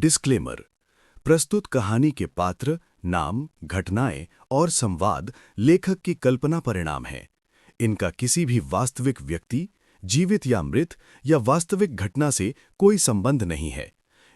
Disclaimer. प्रस्तुत कहानी के पात्र, नाम, घटनाएं और संवाद लेखक की कल्पना परिणाम हैं। इनका किसी भी वास्तविक व्यक्ति, जीवित या मृत या वास्तविक घटना से कोई संबंध नहीं है।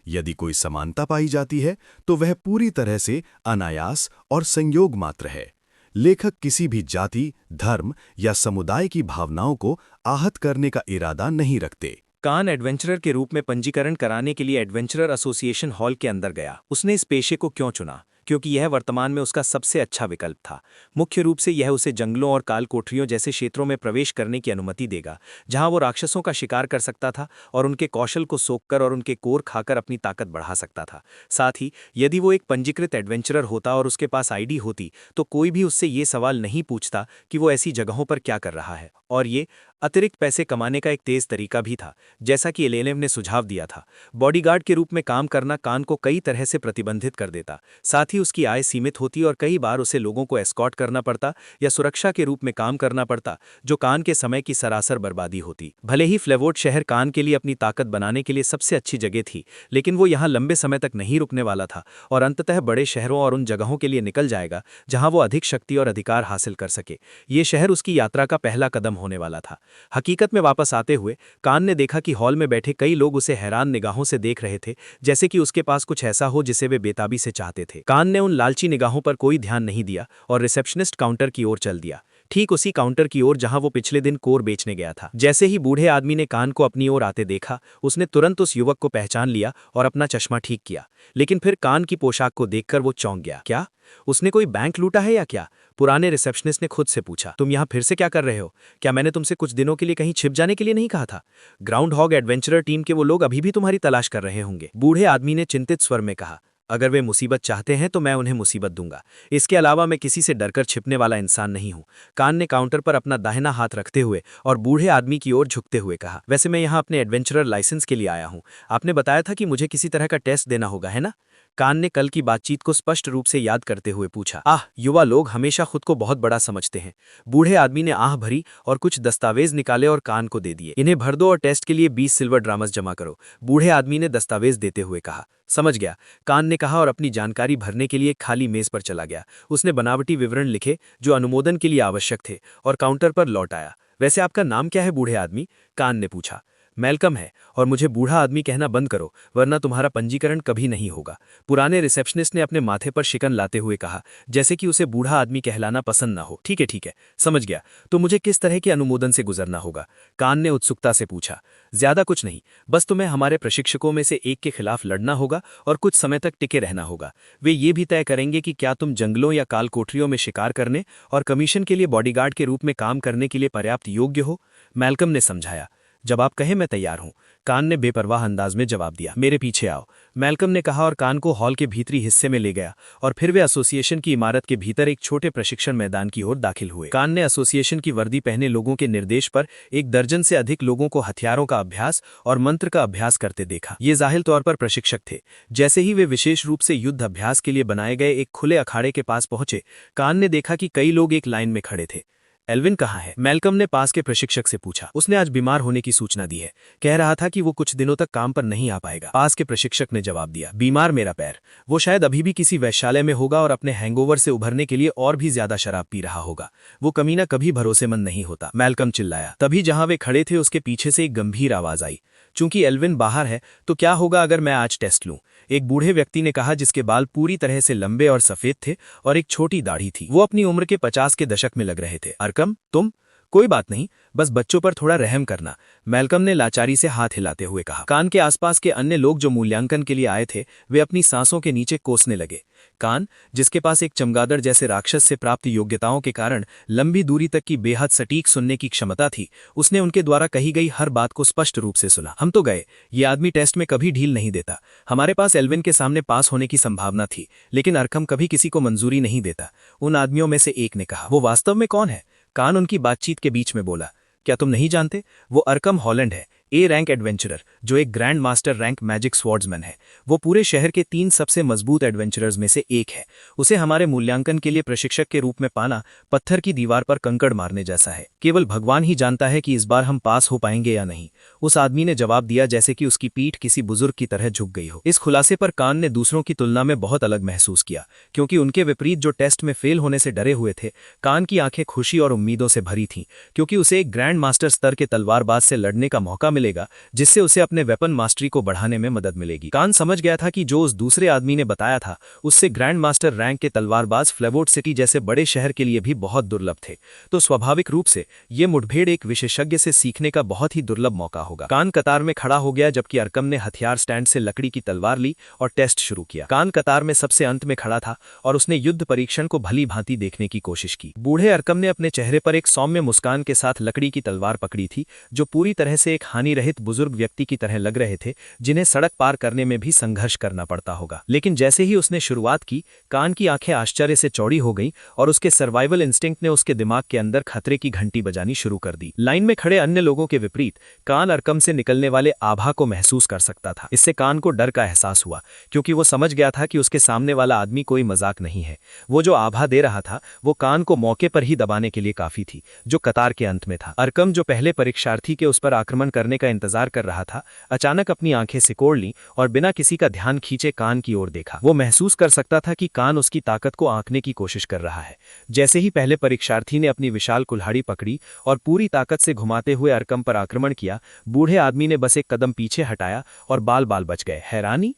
यदि कोई समानता पाई जाती है तो वह पूरी तरह से अनायास और संयोग मात्र है। लेखक किसी भी जाति, धर्म या समुदाय की भावनाओं को आहत करने का इरादा नहीं रखते। कान एडवेंचरर के रूप में पंजीकरण कराने के लिए एडवेंचरर एसोसिएशन हॉल के अंदर गया। उसने इस पेशे को क्यों चुना? क्योंकि यह वर्तमान में उसका सबसे अच्छा विकल्प था। मुख्य रूप से यह उसे जंगलों और काल कोठरियों जैसे क्षेत्रों में प्रवेश करने की अनुमति देगा, जहां वो राक्षसों का शिकार कर सकता था और उनके कौशल को सोखकर और उनके कोर खाकर अपनी ताकत बढ़ा सकता था। साथ ही यदि वो एक पंजीकृत एडवेंचरर होता और उसके पास आईडी होती, तो कोई भी उससे ये सवाल नहीं पूछता कि वो ऐसी जगहों पर क्या कर रहा है। और ये अतिरिक्त पैसे कमाने का एक तेज तरीका भी था, जैसा कि एलेनेव ने सुझाव दिया था। बॉडीगार्ड के रूप में काम करना कान को कई तरह से प्रतिबंधित कर देता। साथ ही उसकी आय सीमित होती और कई बार उसे लोगों को एस्कॉर्ट करना पड़ता या सुरक्षा के रूप में काम करना पड़ता, जो कान के समय की सरासर बर्बादी होती। भले ही फ्लेवोर्ड शहर कान के लिए अपनी ताकत बनाने के लिए सबसे अच्छी जगह थी, लेकिन वो यहाँ लंबे समय तक नहीं रुकने वाला था और अंततः बड़े शहरों और उन जगहों के लिए निकल जाएगा जहां वो अधिक शक्ति और अधिकार हासिल कर सके। ये शहर उसकी यात्रा का पहला कदम होने वाला था। हकीकत में वापस आते हुए कान ने देखा कि हॉल में बैठे कई लोग उसे हैरान निगाहों से देख रहे थे, जैसे कि उसके पास कुछ ऐसा हो जिसे वे बेताबी से चाहते थे। कान ने उन लालची निगाहों पर कोई ध्यान नहीं दिया और रिसेप्शनिस्ट काउंटर की ओर चल दिया, ठीक उसी काउंटर की ओर जहां वो पिछले दिन कोर बेचने गया था। जैसे ही बूढ़े आदमी ने कान को अपनी ओर आते देखा, उसने तुरंत उस युवक को पहचान लिया और अपना चश्मा ठीक किया। लेकिन फिर कान की पोशाक को देखकर वो चौंक गया। क्या उसने कोई बैंक लूटा है या क्या? पुराने रिसेप्शनिस्ट ने खुद से पूछा। तुम यहाँ फिर से क्या कर रहे हो? क्या मैंने तुमसे कुछ दिनों के लिए कहीं छिप जाने के लिए नहीं कहा था? ग्राउंड हॉग एडवेंचरर टीम के वो लोग अभी भी तुम्हारी तलाश कर रहे होंगे। बूढ़े आदमी ने चिंतित स्वर में कहा। अगर वे मुसीबत चाहते हैं तो मैं उन्हें मुसीबत दूंगा। इसके अलावा मैं किसी से डरकर छिपने वाला इंसान नहीं हूं। कान ने काउंटर पर अपना दाहिना हाथ रखते हुए और बूढ़े आदमी की ओर झुकते हुए कहा। वैसे मैं यहाँ अपने एडवेंचरर लाइसेंस के लिए आया हूँ। आपने बताया था कि मुझे किसी तरह का टेस्ट देना होगा, है ना? कान ने कल की बातचीत को स्पष्ट रूप से याद करते हुए पूछा। युवा लोग हमेशा खुद को बहुत बड़ा समझते हैं। बूढ़े आदमी ने आह भरी और कुछ दस्तावेज निकाले और कान को दे दिए। इन्हें भर दो और टेस्ट के लिए 20 सिल्वर ड्रामस जमा करो। बूढ़े आदमी ने दस्तावेज देते हुए कहा। समझ गया, कान ने कहा और अपनी जानकारी भरने के लिए खाली मेज पर चला गया। उसने बनावटी विवरण लिखे जो अनुमोदन के लिए आवश्यक थे और काउंटर पर लौट आया। वैसे आपका नाम क्या है बूढ़े आदमी? कान ने पूछा। मैल्कम है, और मुझे बूढ़ा आदमी कहना बंद करो वरना तुम्हारा पंजीकरण कभी नहीं होगा। पुराने रिसेप्शनिस्ट ने अपने माथे पर शिकन लाते हुए कहा, जैसे कि उसे बूढ़ा आदमी कहलाना पसंद ना हो। ठीक है, समझ गया। तो मुझे किस तरह के अनुमोदन से गुजरना होगा? कान ने उत्सुकता से पूछा। ज्यादा कुछ नहीं, बस तुम्हें हमारे प्रशिक्षकों में से एक के खिलाफ लड़ना होगा और कुछ समय तक टिके रहना होगा। वे ये भी तय करेंगे कि क्या तुम जंगलों या काल कोठरियों में शिकार करने और कमीशन के लिए बॉडीगार्ड के रूप में काम करने के लिए पर्याप्त योग्य हो। मैल्कम ने समझाया। जब आप कहें मैं तैयार हूं, कान ने बेपरवाह अंदाज में जवाब दिया। मेरे पीछे आओ, मैल्कम ने कहा और कान को हॉल के भीतरी हिस्से में ले गया और फिर वे एसोसिएशन की इमारत के भीतर एक छोटे प्रशिक्षण मैदान की ओर दाखिल हुए। कान ने एसोसिएशन की वर्दी पहने लोगों के निर्देश पर एक दर्जन से अधिक लोगों को हथियारों का अभ्यास और मंत्र का अभ्यास करते देखा। ये जाहिर तौर पर प्रशिक्षक थे। जैसे ही वे विशेष रूप से युद्ध अभ्यास के लिए बनाए गए एक खुले अखाड़े के पास पहुंचे, कान ने देखा कि कई लोग एक लाइन में खड़े थे। एल्विन कहाँ है? मैल्कम ने पास के प्रशिक्षक से पूछा। उसने आज बीमार होने की सूचना दी है। कह रहा था कि वो कुछ दिनों तक काम पर नहीं आ पाएगा। पास के प्रशिक्षक ने जवाब दिया। बीमार मेरा पैर, वो शायद अभी भी किसी वैश्यालय में होगा और अपने हैंगओवर से उभरने के लिए और भी ज्यादा शराब पी रहा होगा। वो कमीना कभी भरोसेमंद नहीं होता, मैल्कम चिल्लाया। तभी जहां वे खड़े थे उसके पीछे से एक गंभीर आवाज आई। चूंकि एल्विन बाहर है तो क्या होगा अगर मैं आज टेस्ट लूं? एक बूढ़े व्यक्ति ने कहा, जिसके बाल पूरी तरह से लंबे और सफेद थे और एक छोटी दाढ़ी थी। वो अपनी उम्र के 50 के दशक में लग रहे थे। अरकम, तुम? कोई बात नहीं, बस बच्चों पर थोड़ा रहम करना, मैल्कम ने लाचारी से हाथ हिलाते हुए कहा। कान के आसपास के अन्य लोग जो मूल्यांकन के लिए आए थे, वे अपनी सांसों के नीचे कोसने लगे। कान, जिसके पास एक चमगादड़ जैसे राक्षस से प्राप्त योग्यताओं के कारण लंबी दूरी तक की बेहद सटीक सुनने की क्षमता थी, उसने उनके द्वारा कही गई हर बात को स्पष्ट रूप से सुना। हम तो गए, ये आदमी टेस्ट में कभी ढील नहीं देता। हमारे पास एल्विन के सामने पास होने की संभावना थी, लेकिन अरकम कभी किसी को मंजूरी नहीं देता। उन आदमियों में से एक ने कहा। वो वास्तव में कौन है? कान उनकी बातचीत के बीच में बोला। क्या तुम नहीं जानते? वो अरकम हॉलैंड है, ए रैंक एडवेंचरर, जो एक grand master rank magic swordsman है। वो पूरे शहर के 3 सबसे मजबूत एडवेंचरर्स में से एक है। उसे हमारे मूल्यांकन के लिए प्रशिक्षक के रूप में पाना पत्थर की दीवार पर कंकड़ मारने जैसा है। केवल भगवान ही जानता है कि इस बार हम पास हो पाएंगे या नहीं। उस आदमी ने जवाब दिया जैसे कि उसकी पीठ किसी बुजुर्ग की तरह झुक गई हो। इस खुलासे पर कान ने दूसरों की तुलना में बहुत अलग महसूस किया, क्योंकि उनके विपरीत जो टेस्ट में फेल होने से डरे हुए थे, कान की आंखें खुशी और उम्मीदों से भरी थीं, क्योंकि उसे एक ग्रैंड मास्टर स्तर के तलवारबाज से लड़ने का मौका मिलेगा, जिससे उसे अपने वेपन मास्टरी को बढ़ाने में मदद मिलेगी। कान समझ गया था कि जो उस दूसरे आदमी ने बताया था, उससे ग्रैंड मास्टर रैंक के तलवारबाज फ्लेवोर्ड सिटी जैसे बड़े शहर के लिए भी बहुत दुर्लभ थे। तो स्वाभाविक रूप से ये मुठभेड़ एक विशेषज्ञ से सीखने का बहुत ही दुर्लभ मौका होगा। कान कतार में खड़ा हो गया जबकि अरकम ने हथियार स्टैंड से लकड़ी की तलवार ली और टेस्ट शुरू किया। कान कतार में सबसे अंत में खड़ा था और उसने युद्ध परीक्षण को भली भांति देखने की कोशिश की। बूढ़े अरकम ने अपने चेहरे पर एक सौम्य मुस्कान के साथ लकड़ी की तलवार पकड़ी थी, जो पूरी तरह से एक हानि रहित बुजुर्ग व्यक्ति की तरह लग रहे थे, जिन्हें सड़क पार करने में भी संघर्ष करना पड़ता होगा। लेकिन जैसे ही उसने शुरुआत की, कान की आंखें आश्चर्य से चौड़ी हो गईं और उसके सर्वाइवल इंस्टिंक्ट ने उसके दिमाग के अंदर खतरे की घंटी बजानी शुरू कर दी। लाइन में खड़े अन्य लोगों के विपरीत कान अरकम से निकलने वाले आभा को महसूस कर सकता था। इससे कान को डर का एहसास हुआ, क्योंकि वो समझ गया था कि उसके सामने वाला आदमी कोई मजाक नहीं है। वो जो आभा दे रहा था वो कान को मौके पर ही दबाने के लिए काफी थी, जो कतार के अंत में था। अरकम, जो पहले परीक्षार्थी के उस पर आक्रमण करने का इंतजार कर रहा था, अचानक अपनी आंखें सिकोड़ लीं और बिना किसी का ध्यान खींचे कान की ओर देखा। वो महसूस कर सकता था कि कान उसकी ताकत को आंकने की कोशिश कर रहा है। जैसे ही पहले परीक्षार्थी ने अपनी विशाल कुल्हाड़ी पकड़ी और पूरी ताकत से घुमाते हुए अरकम पर आक्रमण किया, बूढ़े आदमी ने बस एक कदम पीछे हटाया और बाल बाल बच गए। हैरानी?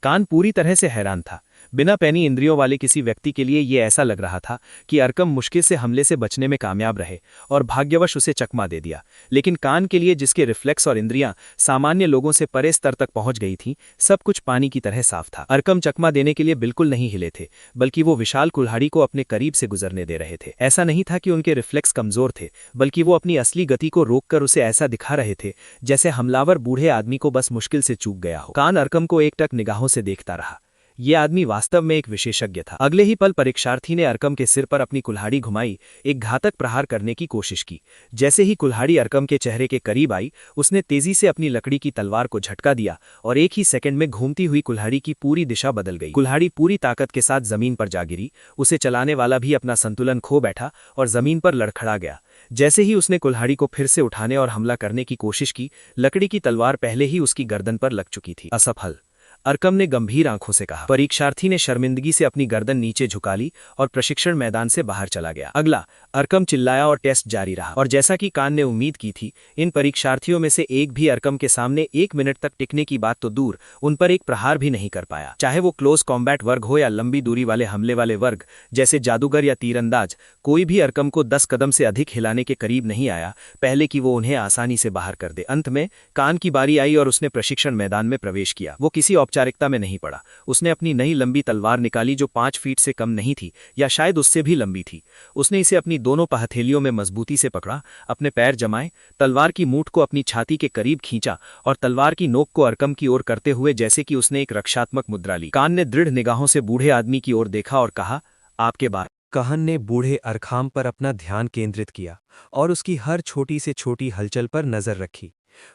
कान पूरी तरह से हैरान था। बिना पैनी इंद्रियों वाले किसी व्यक्ति के लिए यह ऐसा लग रहा था कि अरकम मुश्किल से हमले से बचने में कामयाब रहे और भाग्यवश उसे चकमा दे दिया। लेकिन कान के लिए, जिसके रिफ्लेक्स और इंद्रियां सामान्य लोगों से परे स्तर तक पहुंच गई थीं, सब कुछ पानी की तरह साफ था। अरकम चकमा देने के लिए बिल्कुल नहीं हिले थे, बल्कि वो विशाल कुल्हाड़ी को अपने करीब से गुजरने दे रहे थे। ऐसा नहीं था कि उनके रिफ्लेक्स कमजोर थे, बल्कि वो अपनी असली गति को रोककर उसे ऐसा दिखा रहे थे जैसे हमलावर बूढ़े आदमी को बस मुश्किल से चूक गया हो। कान अरकम को एकटक निगाहों से देखता रहा। ये आदमी वास्तव में एक विशेषज्ञ था। अगले ही पल परीक्षार्थी ने अरकम के सिर पर अपनी कुल्हाड़ी घुमाई, एक घातक प्रहार करने की कोशिश की। जैसे ही कुल्हाड़ी अरकम के चेहरे के करीब आई, उसने तेजी से अपनी लकड़ी की तलवार को झटका दिया और एक ही सेकंड में घूमती हुई कुल्हाड़ी की पूरी दिशा बदल गई। कुल्हाड़ी पूरी ताकत के साथ जमीन पर जा गिरी। उसे चलाने वाला भी अपना संतुलन खो बैठा और जमीन पर लड़खड़ा गया। जैसे ही उसने कुल्हाड़ी को फिर से उठाने और हमला करने की कोशिश की, लकड़ी की तलवार पहले ही उसकी गर्दन पर लग चुकी थी। असफल, अरकम ने गंभीर आंखों से कहा। परीक्षार्थी ने शर्मिंदगी से अपनी गर्दन नीचे झुका ली और प्रशिक्षण मैदान से बाहर चला गया। अगला, अरकम चिल्लाया और टेस्ट जारी रहा। और जैसा कि कान ने उम्मीद की थी, इन परीक्षार्थियों में से एक भी अरकम के सामने 1 मिनट तक टिकने की बात तो दूर, उन पर एक प्रहार भी नहीं कर पाया। चाहे वो क्लोज कॉम्बैट वर्ग हो या लंबी दूरी वाले हमले वाले वर्ग जैसे जादूगर या तीरंदाज, कोई भी अरकम को 10 कदम से अधिक हिलाने के करीब नहीं आया पहले कि वो उन्हें आसानी से बाहर कर दे। अंत में कान की बारी आई और उसने प्रशिक्षण मैदान में प्रवेश किया। वो किसी औपचारिकता में नहीं पड़ा। उसने अपनी नई लंबी तलवार निकाली जो 5 फीट से कम नहीं थी, या शायद उससे भी लंबी थी। उसने इसे अपनी दोनों पहथेलियों में मजबूती से पकड़ा, अपने पैर जमाए, तलवार की मूठ को अपनी छाती के करीब खींचा और तलवार की नोक को अरकम की ओर करते हुए जैसे कि उसने एक रक्षात्मक मुद्रा ली। कान ने दृढ़ निगाहों से बूढ़े आदमी की ओर देखा और कहा, आपके बारे। कहन ने बूढ़े अरखाम पर अपना ध्यान केंद्रित किया और उसकी हर छोटी से छोटी हलचल पर नजर रखी।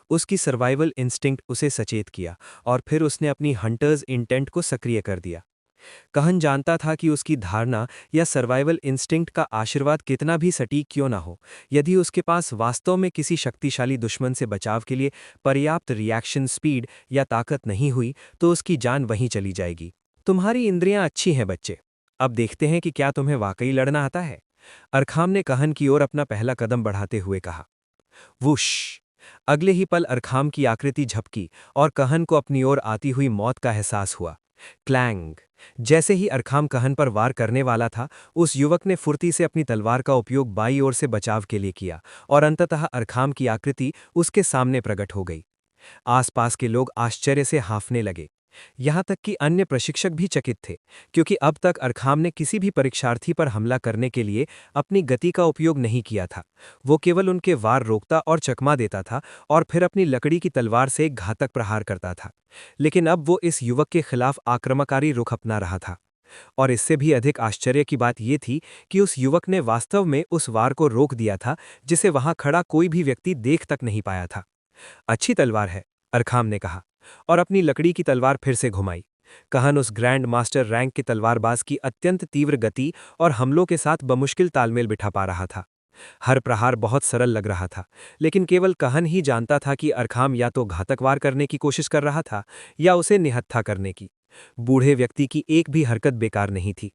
उसकी सर्वाइवल इंस्टिंक्ट उसे सचेत किया और फिर उसने अपनी हंटर्स इंटेंट को सक्रिय कर दिया। कहन जानता था कि उसकी धारणा या सर्वाइवल इंस्टिंक्ट का आशीर्वाद कितना भी सटीक क्यों ना हो, यदि उसके पास वास्तव में किसी शक्तिशाली दुश्मन से बचाव के लिए पर्याप्त रिएक्शन स्पीड या ताकत नहीं हुई तो उसकी जान वहीं चली जाएगी। तुम्हारी इंद्रियां अच्छी हैं बच्चे, अब देखते हैं कि क्या तुम्हें वाकई लड़ना आता है, अरखाम ने कहन की ओर अपना पहला कदम बढ़ाते हुए कहा। वुश! अगले ही पल अरखाम की आकृति झपकी और कहन को अपनी ओर आती हुई मौत का एहसास हुआ। क्लैंग! जैसे ही अरखाम कहन पर वार करने वाला था, उस युवक ने फुर्ती से अपनी तलवार का उपयोग बाईं ओर से बचाव के लिए किया और अंततः अरखाम की आकृति उसके सामने प्रकट हो गई। आसपास के लोग आश्चर्य से हाँफने लगे। यहाँ तक कि अन्य प्रशिक्षक भी चकित थे, क्योंकि अब तक अरखाम ने किसी भी परीक्षार्थी पर हमला करने के लिए अपनी गति का उपयोग नहीं किया था। वो केवल उनके वार रोकता और चकमा देता था और फिर अपनी लकड़ी की तलवार से एक घातक प्रहार करता था। लेकिन अब वो इस युवक के खिलाफ आक्रामकारी रुख अपना रहा था। और इससे भी अधिक आश्चर्य की बात यह थी कि उस युवक ने वास्तव में उस वार को रोक दिया था जिसे वहां खड़ा कोई भी व्यक्ति देख तक नहीं पाया था। अच्छी तलवार है, अरखाम ने कहा, और अपनी लकड़ी की तलवार फिर से घुमाई। कहन उस ग्रैंड मास्टर रैंक के तलवारबाज की अत्यंत तीव्र गति और हमलों के साथ बमुश्किल तालमेल बिठा पा रहा था। हर प्रहार बहुत सरल लग रहा था, लेकिन केवल कहन ही जानता था कि अरखाम या तो घातक वार करने की कोशिश कर रहा था या उसे निहत्था करने की। बूढ़े व्यक्ति की एक भी हरकत बेकार नहीं थी।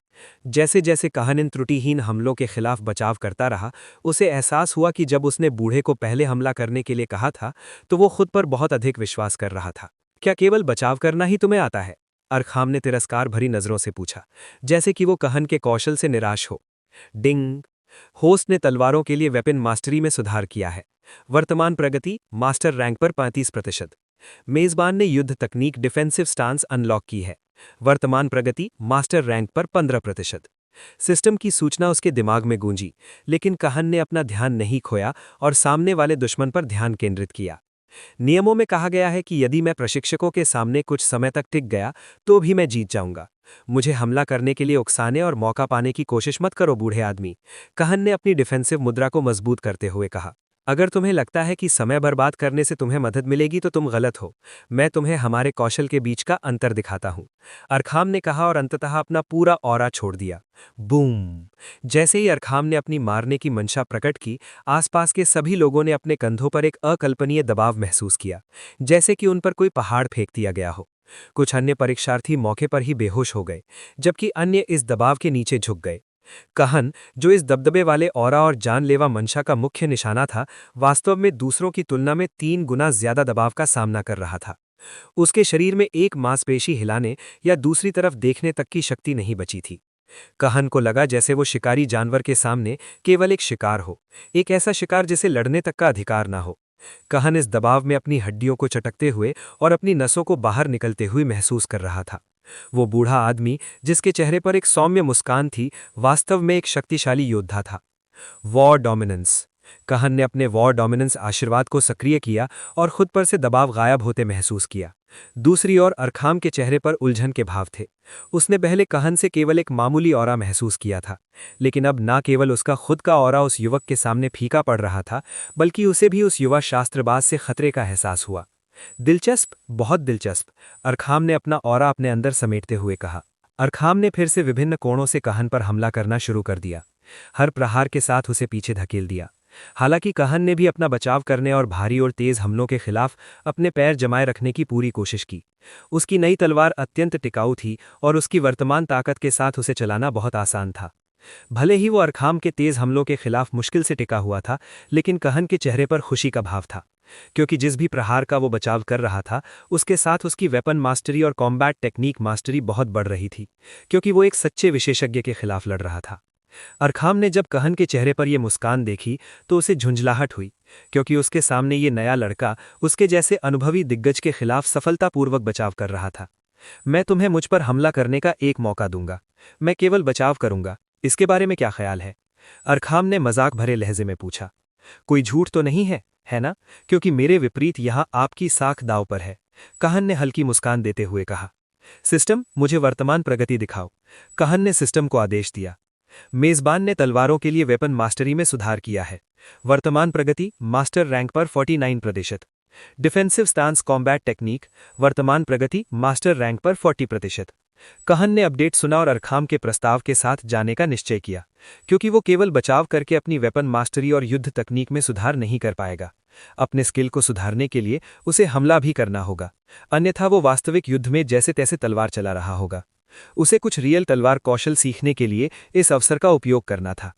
जैसे जैसे कहन इन त्रुटिहीन हमलों के खिलाफ बचाव करता रहा, उसे एहसास हुआ कि जब उसने बूढ़े को पहले हमला करने के लिए कहा था तो वो खुद पर बहुत अधिक विश्वास कर रहा था। क्या केवल बचाव करना ही तुम्हें आता है? अरखाम ने तिरस्कार भरी नजरों से पूछा, जैसे कि वो कहन के कौशल से निराश हो। डिंग। होस्ट ने तलवारों के लिए वेपन मास्टरी में सुधार किया है। वर्तमान प्रगति मास्टर रैंक पर 35%। मेजबान ने युद्ध तकनीक डिफेंसिव स्टांस अनलॉक की है। वर्तमान प्रगति मास्टर रैंक पर 15%। सिस्टम की सूचना उसके दिमाग में गूंजी, लेकिन कहन ने अपना ध्यान नहीं खोया और सामने वाले दुश्मन पर ध्यान केंद्रित किया। नियमों में कहा गया है कि यदि मैं प्रशिक्षकों के सामने कुछ समय तक टिक गया तो भी मैं जीत जाऊंगा। मुझे हमला करने के लिए उकसाने और मौका पाने की कोशिश मत करो बूढ़े आदमी, कहन ने अपनी डिफेंसिव मुद्रा को मजबूत करते हुए कहा। अगर तुम्हें लगता है कि समय बर्बाद करने से तुम्हें मदद मिलेगी तो तुम गलत हो। मैं तुम्हें हमारे कौशल के बीच का अंतर दिखाता हूं, अरखाम ने कहा और अंततः अपना पूरा ऑरा छोड़ दिया। बूम। जैसे ही अरखाम ने अपनी मारने की मंशा प्रकट की, आसपास के सभी लोगों ने अपने कंधों पर एक अकल्पनीय दबाव महसूस किया, जैसे कि उन पर कोई पहाड़ फेंक दिया गया हो। कुछ अन्य परीक्षार्थी मौके पर ही बेहोश हो गए, जबकि अन्य इस दबाव के नीचे झुक गए। कहन, जो इस दबदबे वाले ऑरा और जानलेवा मंशा का मुख्य निशाना था, वास्तव में दूसरों की तुलना में 3 गुना ज्यादा दबाव का सामना कर रहा था। उसके शरीर में एक मांसपेशी हिलाने या दूसरी तरफ देखने तक की शक्ति नहीं बची थी। कहन को लगा जैसे वो शिकारी जानवर के सामने केवल एक शिकार हो, एक ऐसा शिकार जिसे लड़ने तक का अधिकार ना हो। कहन इस दबाव में अपनी हड्डियों को चटकते हुए और अपनी नसों को बाहर निकलते हुए महसूस कर रहा था। वो बूढ़ा आदमी, जिसके चेहरे पर एक सौम्य मुस्कान थी, वास्तव में एक शक्तिशाली योद्धा था। War dominance. कहन ने अपने वॉर डोमिनेंस आशीर्वाद को सक्रिय किया और खुद पर से दबाव गायब होते महसूस किया। दूसरी ओर अरखाम के चेहरे पर उलझन के भाव थे। उसने पहले कहन से केवल एक मामूली ऑरा महसूस किया था, लेकिन अब ना केवल उसका खुद का ऑरा उस युवक के सामने फीका पड़ रहा था, बल्कि उसे भी उस युवा शास्त्रबाज से खतरे का एहसास हुआ। दिलचस्प, बहुत दिलचस्प, अरखाम ने अपना ऑरा अपने अंदर समेटते हुए कहा। अरखाम ने फिर से विभिन्न कोणों से कहन पर हमला करना शुरू कर दिया, हर प्रहार के साथ उसे पीछे धकेल दिया। हालांकि कहन ने भी अपना बचाव करने और भारी और तेज हमलों के खिलाफ अपने पैर जमाए रखने की पूरी कोशिश की। उसकी नई तलवार अत्यंत टिकाऊ थी और उसकी वर्तमान ताकत के साथ उसे चलाना बहुत आसान था। भले ही वो अरखाम के तेज हमलों के खिलाफ मुश्किल से टिका हुआ था, लेकिन कहन के चेहरे पर खुशी का भाव था, क्योंकि जिस भी प्रहार का वो बचाव कर रहा था, उसके साथ उसकी वेपन मास्टरी और कॉम्बैट टेक्निक मास्टरी बहुत बढ़ रही थी, क्योंकि वो एक सच्चे विशेषज्ञ के खिलाफ लड़ रहा था। अरखाम ने जब कहन के चेहरे पर यह मुस्कान देखी तो उसे झुंझलाहट हुई, क्योंकि उसके सामने ये नया लड़का उसके जैसे अनुभवी दिग्गज के खिलाफ सफलतापूर्वक बचाव कर रहा था। मैं तुम्हें मुझ पर हमला करने का एक मौका दूंगा, मैं केवल बचाव करूंगा, इसके बारे में क्या ख्याल है? अरखाम ने मजाक भरे लहजे में पूछा। कोई झूठ तो नहीं है ना? क्योंकि मेरे विपरीत यहां आपकी साख दाव पर है, कहन ने हल्की मुस्कान देते हुए कहा। सिस्टम, मुझे वर्तमान प्रगति दिखाओ, कहन ने सिस्टम को आदेश दिया। मेजबान ने तलवारों के लिए वेपन मास्टरी में सुधार किया है। वर्तमान प्रगति मास्टर रैंक पर 49%। डिफेंसिव स्टांस कॉम्बैट टेक्निक, वर्तमान प्रगति मास्टर रैंक पर 40%। कहन ने अपडेट सुना और अरखाम के प्रस्ताव के साथ जाने का निश्चय किया, क्योंकि वो केवल बचाव करके अपनी वेपन मास्टरी और युद्ध तकनीक में सुधार नहीं कर पाएगा। अपने स्किल को सुधारने के लिए उसे हमला भी करना होगा, अन्यथा वो वास्तविक युद्ध में जैसे तैसे तलवार चला रहा होगा। उसे कुछ रियल तलवार कौशल सीखने के लिए इस अवसर का उपयोग करना था।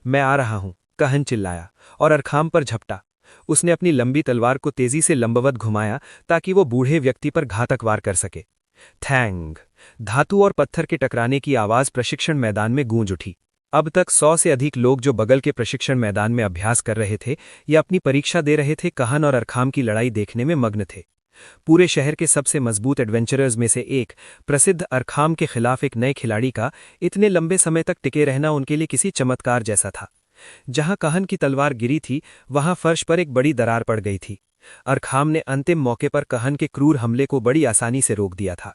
मैं आ रहा हूं, कहन चिल्लाया और अरखाम पर झपटा। उसने अपनी लंबी तलवार को तेजी से लंबवत घुमाया ताकि वो बूढ़े व्यक्ति पर घातक वार कर सके। थैंग! धातु और पत्थर के टकराने की आवाज प्रशिक्षण मैदान में गूंज उठी। अब तक 100 से अधिक लोग जो बगल के प्रशिक्षण मैदान में अभ्यास कर रहे थे या अपनी परीक्षा दे रहे थे, कहन और अरखाम की लड़ाई देखने में मग्न थे। पूरे शहर के सबसे मजबूत एडवेंचरर्स में से एक, प्रसिद्ध अरखाम के खिलाफ एक नए खिलाड़ी का इतने लंबे समय तक टिके रहना उनके लिए किसी चमत्कार जैसा था। जहां कहन की तलवार गिरी थी, वहां फर्श पर एक बड़ी दरार पड़ गई थी। अरखाम ने अंतिम मौके पर कहन के क्रूर हमले को बड़ी आसानी से रोक दिया था।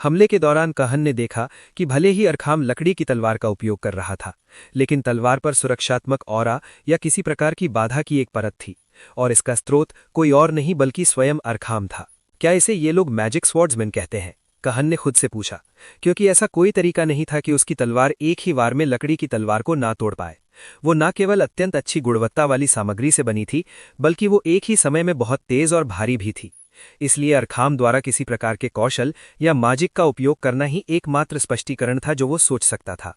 हमले के दौरान कहन ने देखा कि भले ही अरखाम लकड़ी की तलवार का उपयोग कर रहा था, लेकिन तलवार पर सुरक्षात्मक ऑरा या किसी प्रकार की बाधा की एक परत थी, और इसका स्रोत कोई और नहीं बल्कि स्वयं अरखाम था। क्या इसे ये लोग मैजिक स्वॉर्ड्समैन कहते हैं? कहन ने खुद से पूछा, क्योंकि ऐसा कोई तरीका नहीं था कि उसकी तलवार एक ही वार में लकड़ी की तलवार को ना तोड़ पाए। वो न केवल अत्यंत अच्छी गुणवत्ता वाली सामग्री से बनी थी, बल्कि वो एक ही समय में बहुत तेज और भारी भी थी। इसलिए अरखाम द्वारा किसी प्रकार के कौशल या मैजिक का उपयोग करना ही एकमात्र स्पष्टीकरण था जो वो सोच सकता था।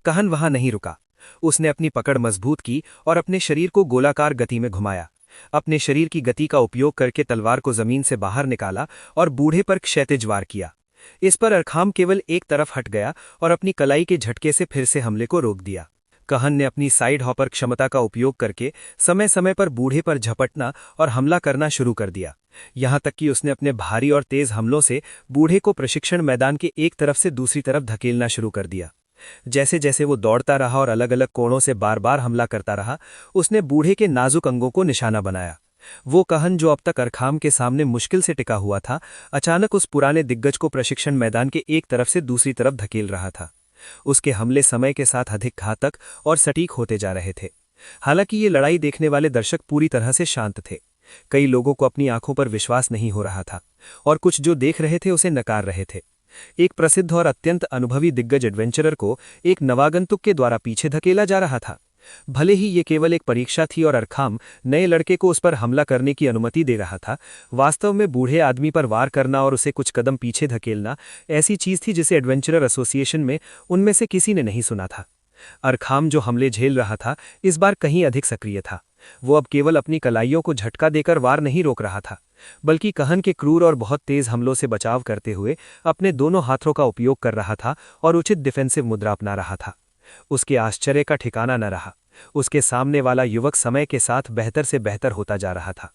कहन वहां नहीं रुका। उसने अपनी पकड़ मजबूत की और अपने शरीर को गोलाकार गति में घुमाया। अपने शरीर की गति का उपयोग करके तलवार को जमीन से बाहर निकाला और बूढ़े पर क्षैतिज वार किया। इस पर अरखाम केवल एक तरफ हट गया और अपनी कलाई के झटके से फिर से हमले को रोक दिया। कहन ने अपनी साइड हॉपर क्षमता का उपयोग करके समय समय पर बूढ़े पर झपटना और हमला करना शुरू कर दिया। यहां तक कि उसने अपने भारी और तेज हमलों से बूढ़े को प्रशिक्षण मैदान के एक तरफ से दूसरी तरफ धकेलना शुरू कर दिया। जैसे जैसे वो दौड़ता रहा और अलग अलग कोणों से बार बार हमला करता रहा, उसने बूढ़े के नाजुक अंगों को निशाना बनाया। वो कहन जो अब तक अरखाम के सामने मुश्किल से टिका हुआ था, अचानक उस पुराने दिग्गज को प्रशिक्षण मैदान के एक तरफ से दूसरी तरफ धकेल रहा था। उसके हमले समय के साथ अधिक घातक और सटीक होते जा रहे थे। हालांकि ये लड़ाई देखने वाले दर्शक पूरी तरह से शांत थे। कई लोगों को अपनी आंखों पर विश्वास नहीं हो रहा था, और कुछ जो देख रहे थे उसे नकार रहे थे। एक प्रसिद्ध और अत्यंत अनुभवी दिग्गज एडवेंचरर को एक नवागंतुक के द्वारा पीछे धकेला जा रहा था। भले ही ये केवल एक परीक्षा थी और अरखाम नए लड़के को उस पर हमला करने की अनुमति दे रहा था, वास्तव में बूढ़े आदमी पर वार करना और उसे कुछ कदम पीछे धकेलना ऐसी चीज थी जिसे एडवेंचरर एसोसिएशन में उनमें से किसी ने नहीं सुना था। अरखाम जो हमले झेल रहा था, इस बार कहीं अधिक सक्रिय था। वो अब केवल अपनी कलाइयों को झटका देकर वार नहीं रोक रहा था, बल्कि कहन के क्रूर और बहुत तेज हमलों से बचाव करते हुए अपने दोनों हाथों का उपयोग कर रहा था और उचित डिफेंसिव मुद्रा अपना रहा था। उसके आश्चर्य का ठिकाना न रहा। उसके सामने वाला युवक समय के साथ बेहतर से बेहतर होता जा रहा था।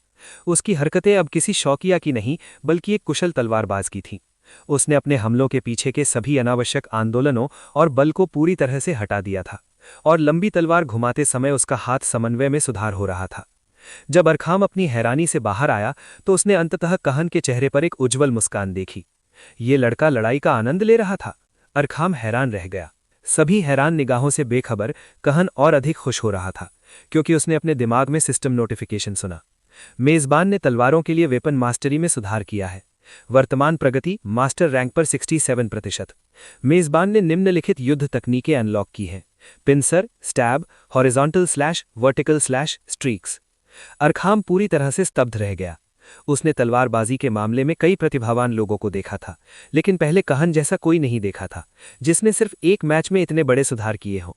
उसकी हरकतें अब किसी शौकिया की नहीं बल्कि एक कुशल तलवारबाज की थीं। उसने अपने हमलों के पीछे के सभी अनावश्यक आंदोलनों और बल को पूरी तरह से हटा दिया था, और लंबी तलवार घुमाते समय उसका हाथ समन्वय में सुधार हो रहा था। जब अरखाम अपनी हैरानी से बाहर आया तो उसने अंततः कहन के चेहरे पर एक उज्ज्वल मुस्कान देखी। ये लड़का लड़ाई का आनंद ले रहा था। अरखाम हैरान रह गया। सभी हैरान निगाहों से बेखबर कहन और अधिक खुश हो रहा था, क्योंकि उसने अपने दिमाग में सिस्टम नोटिफिकेशन सुना। मेजबान ने तलवारों के लिए वेपन मास्टरी में सुधार किया है। वर्तमान प्रगति मास्टर रैंक पर 67%। मेजबान ने निम्नलिखित युद्ध तकनीकें अनलॉक की हैं: pincer, stab, horizontal slash, vertical slash, streaks. Arkham पूरी तरह से स्तब्ध रह गया। उसने तलवारबाजी के मामले में कई प्रतिभावान लोगों को देखा था, लेकिन पहले कहन जैसा कोई नहीं देखा था जिसने सिर्फ एक मैच में इतने बड़े सुधार किए हों।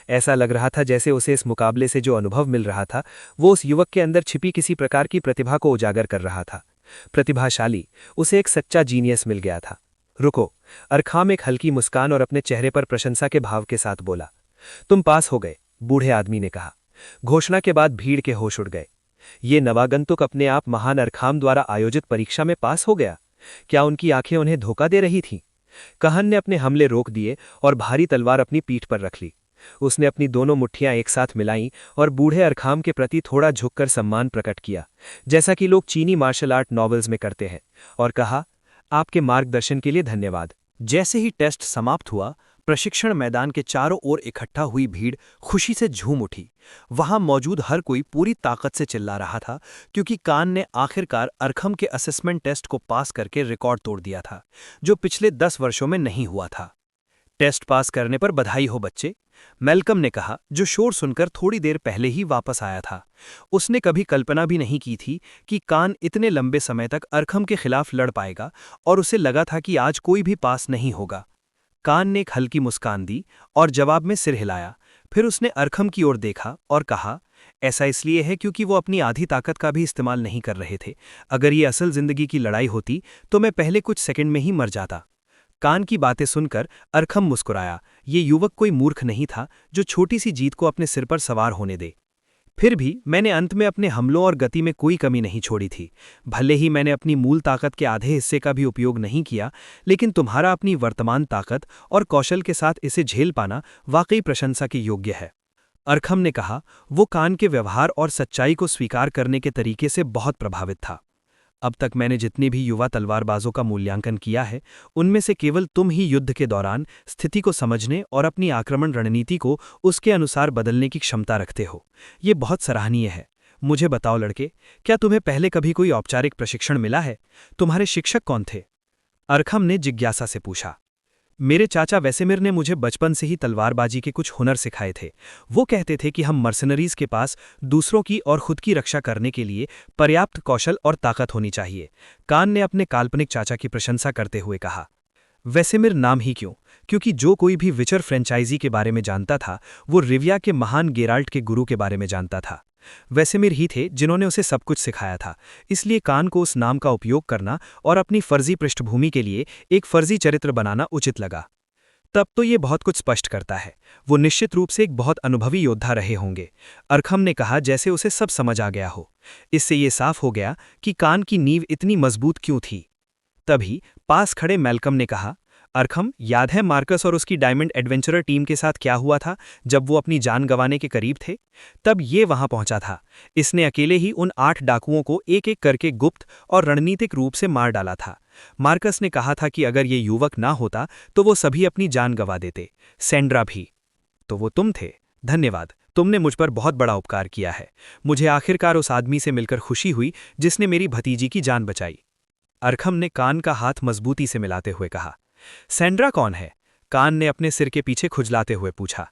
ऐसा लग रहा था जैसे उसे इस मुकाबले से जो अनुभव मिल रहा था वो उस युवक के अंदर छिपी किसी प्रकार की प्रतिभा को उजागर कर रहा था। प्रतिभाशाली, उसे एक सच्चा जीनियस मिल गया था। रुको, अरखाम एक हल्की मुस्कान और अपने चेहरे पर प्रशंसा के भाव के साथ बोला। तुम पास हो गए, बूढ़े आदमी ने कहा। घोषणा के बाद भीड़ के होश उड़ गए। ये नवागंतुक अपने आप महान अरखाम द्वारा आयोजित परीक्षा में पास हो गया। क्या उनकी आंखें उन्हें धोखा दे रही थीं? कहन ने अपने हमले रोक दिए और भारी तलवार अपनी पीठ पर रख ली। उसने अपनी दोनों मुट्ठियां एक साथ मिलाईं और बूढ़े अरखाम के प्रति थोड़ा झुककर सम्मान प्रकट किया, जैसा कि लोग चीनी मार्शल आर्ट नॉवेल्स में करते हैं, और कहा, आपके मार्गदर्शन के लिए धन्यवाद। जैसे ही टेस्ट समाप्त हुआ, प्रशिक्षण मैदान के चारों ओर इकट्ठा हुई भीड़ खुशी से झूम उठी। वहां मौजूद हर कोई पूरी ताकत से चिल्ला रहा था, क्योंकि कान ने आखिरकार अरखम के असेसमेंट टेस्ट को पास करके रिकॉर्ड तोड़ दिया था, जो पिछले 10 वर्षों में नहीं हुआ था। टेस्ट पास करने पर बधाई हो बच्चे, मैल्कम ने कहा, जो शोर सुनकर थोड़ी देर पहले ही वापस आया था। उसने कभी कल्पना भी नहीं की थी कि कान इतने लंबे समय तक अरखम के खिलाफ लड़ पाएगा, और उसे लगा था कि आज कोई भी पास नहीं होगा। कान ने एक हल्की मुस्कान दी और जवाब में सिर हिलाया। फिर उसने अरखम की ओर देखा और कहा, ऐसा इसलिए है क्योंकि वो अपनी आधी ताकत का भी इस्तेमाल नहीं कर रहे थे। अगर ये असल जिंदगी की लड़ाई होती तो मैं पहले कुछ सेकंड में ही मर जाता। कान की बातें सुनकर अरखम मुस्कुराया। ये युवक कोई मूर्ख नहीं था जो छोटी सी जीत को अपने सिर पर सवार होने दे। फिर भी मैंने अंत में अपने हमलों और गति में कोई कमी नहीं छोड़ी थी। भले ही मैंने अपनी मूल ताकत के आधे हिस्से का भी उपयोग नहीं किया, लेकिन तुम्हारा अपनी वर्तमान ताकत और कौशल के साथ इसे झेल पाना वाकई प्रशंसा के योग्य है। अरखम ने कहा। वो कान के व्यवहार और सच्चाई को स्वीकार करने के तरीके से बहुत प्रभावित था। अब तक मैंने जितने भी युवा तलवारबाजों का मूल्यांकन किया है, उनमें से केवल तुम ही युद्ध के दौरान स्थिति को समझने और अपनी आक्रमण रणनीति को उसके अनुसार बदलने की क्षमता रखते हो। ये बहुत सराहनीय है। मुझे बताओ लड़के, क्या तुम्हें पहले कभी कोई औपचारिक प्रशिक्षण मिला है? तुम्हारे शिक्षक कौन थे? अरखम ने जिज्ञासा से पूछा। मेरे चाचा वेसेमिर ने मुझे बचपन से ही तलवारबाजी के कुछ हुनर सिखाए थे। वो कहते थे कि हम मर्सनरीज के पास दूसरों की और खुद की रक्षा करने के लिए पर्याप्त कौशल और ताकत होनी चाहिए। कान ने अपने काल्पनिक चाचा की प्रशंसा करते हुए कहा। वेसेमिर नाम ही क्यों? क्योंकि जो कोई भी विचर फ्रेंचाइजी के बारे में जानता था, वो रिविया के महान गेराल्ट के गुरु के बारे में जानता था। वेसेमिर ही थे जिन्होंने उसे सब कुछ सिखाया था, इसलिए कान को उस नाम का उपयोग करना और अपनी फर्जी पृष्ठभूमि के लिए एक फर्जी चरित्र बनाना उचित लगा। तब तो ये बहुत कुछ स्पष्ट करता है। वो निश्चित रूप से एक बहुत अनुभवी योद्धा रहे होंगे, अरखम ने कहा, जैसे उसे सब समझ आ गया हो। इससे ये साफ हो गया कि कान की नींव इतनी मजबूत क्यों थी। तभी पास खड़े मैल्कम ने कहा, अरखम, याद है मार्कस और उसकी डायमंड एडवेंचरर टीम के साथ क्या हुआ था जब वो अपनी जान गंवाने के करीब थे? तब ये वहां पहुंचा था। इसने अकेले ही उन 8 डाकुओं को एक एक करके गुप्त और रणनीतिक रूप से मार डाला था। मार्कस ने कहा था कि अगर ये युवक ना होता तो वो सभी अपनी जान गंवा देते, सेंड्रा भी। तो वो तुम थे। धन्यवाद, तुमने मुझ पर बहुत बड़ा उपकार किया है। मुझे आखिरकार उस आदमी से मिलकर खुशी हुई जिसने मेरी भतीजी की जान बचाई। अरखम ने कान का हाथ मजबूती से मिलाते हुए कहा। सेंड्रा कौन है? कान ने अपने सिर के पीछे खुजलाते हुए पूछा।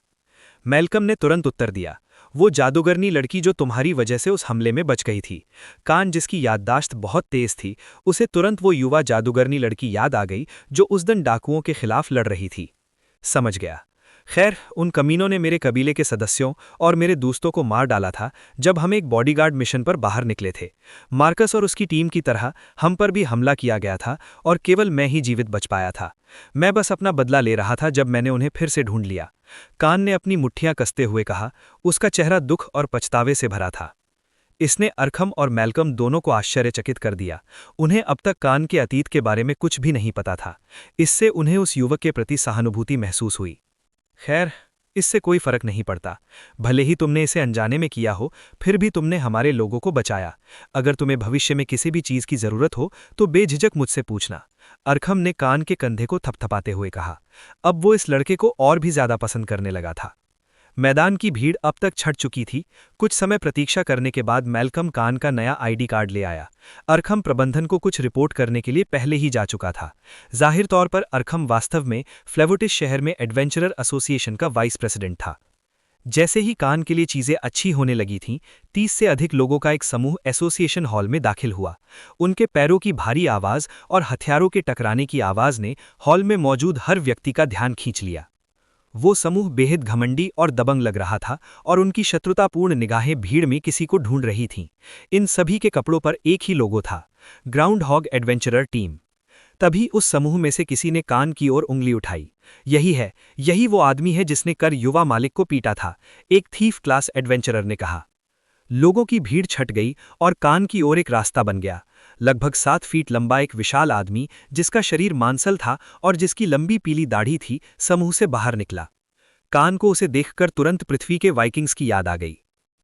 मैल्कम ने तुरंत उत्तर दिया, वो जादूगरनी लड़की जो तुम्हारी वजह से उस हमले में बच गई थी। कान, जिसकी याददाश्त बहुत तेज थी, उसे तुरंत वो युवा जादूगरनी लड़की याद आ गई जो उस दिन डाकुओं के खिलाफ लड़ रही थी। समझ गया। खैर, उन कमीनों ने मेरे कबीले के सदस्यों और मेरे दोस्तों को मार डाला था जब हम एक बॉडीगार्ड मिशन पर बाहर निकले थे। मार्कस और उसकी टीम की तरह हम पर भी हमला किया गया था और केवल मैं ही जीवित बच पाया था। मैं बस अपना बदला ले रहा था जब मैंने उन्हें फिर से ढूंढ लिया। कान ने अपनी मुट्ठियां कसते हुए कहा, उसका चेहरा दुख और पछतावे से भरा था। इसने अरखम और मैल्कम दोनों को आश्चर्यचकित कर दिया। उन्हें अब तक कान के अतीत के बारे में कुछ भी नहीं पता था। इससे उन्हें उस युवक के प्रति सहानुभूति महसूस हुई। खैर, इससे कोई फर्क नहीं पड़ता। भले ही तुमने इसे अनजाने में किया हो, फिर भी तुमने हमारे लोगों को बचाया। अगर तुम्हें भविष्य में किसी भी चीज की जरूरत हो तो बेझिझक मुझसे पूछना। अरखम ने कान के कंधे को थपथपाते हुए कहा। अब वो इस लड़के को और भी ज्यादा पसंद करने लगा था। मैदान की भीड़ अब तक छट चुकी थी। कुछ समय प्रतीक्षा करने के बाद मैल्कम कान का नया आईडी कार्ड ले आया। अरखम प्रबंधन को कुछ रिपोर्ट करने के लिए पहले ही जा चुका था। जाहिर तौर पर अरखम वास्तव में फ्लेवोटिस शहर में एडवेंचरर एसोसिएशन का वाइस प्रेसिडेंट था। जैसे ही कान के लिए चीजें अच्छी होने लगी थीं, 30 से अधिक लोगों का एक समूह एसोसिएशन हॉल में दाखिल हुआ। उनके पैरों की भारी आवाज और हथियारों के टकराने की आवाज ने हॉल में मौजूद हर व्यक्ति का ध्यान खींच लिया। वो समूह बेहद घमंडी और दबंग लग रहा था और उनकी शत्रुतापूर्ण निगाहें भीड़ में किसी को ढूंढ रही थीं। इन सभी के कपड़ों पर एक ही लोगो था, ग्राउंड हॉग एडवेंचरर टीम। तभी उस समूह में से किसी ने कान की ओर उंगली उठाई। यही वो आदमी है जिसने कर युवा मालिक को पीटा था, एक थीफ क्लास एडवेंचरर ने कहा। लोगों की भीड़ छट गई और कान की ओर एक रास्ता बन गया। लगभग 7 फीट लंबा एक विशाल आदमी, जिसका शरीर मांसल था और जिसकी लंबी पीली दाढ़ी थी, समूह से बाहर निकला। कान को उसे देखकर तुरंत पृथ्वी के वाइकिंग्स की याद आ गई।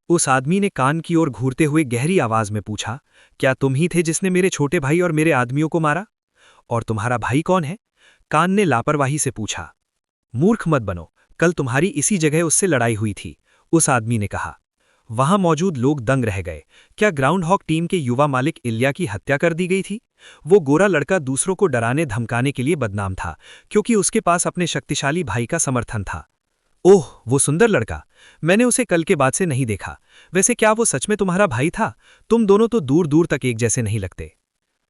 उस आदमी ने कान की ओर घूरते हुए गहरी आवाज में पूछा, क्या तुम ही थे जिसने मेरे छोटे भाई और मेरे आदमियों को मारा? और तुम्हारा भाई कौन है? कान ने लापरवाही से पूछा। मूर्ख मत बनो, कल तुम्हारी इसी जगह उससे लड़ाई हुई थी, उस आदमी ने कहा। वहां मौजूद लोग दंग रह गए। क्या ग्राउंड हॉक टीम के युवा मालिक इल्या की हत्या कर दी गई थी? वो गोरा लड़का दूसरों को डराने धमकाने के लिए बदनाम था, क्योंकि उसके पास अपने शक्तिशाली भाई का समर्थन था। ओह, वो सुंदर लड़का, मैंने उसे कल के बाद से नहीं देखा। वैसे क्या वो सच में तुम्हारा भाई था? तुम दोनों तो दूर दूर तक एक जैसे नहीं लगते।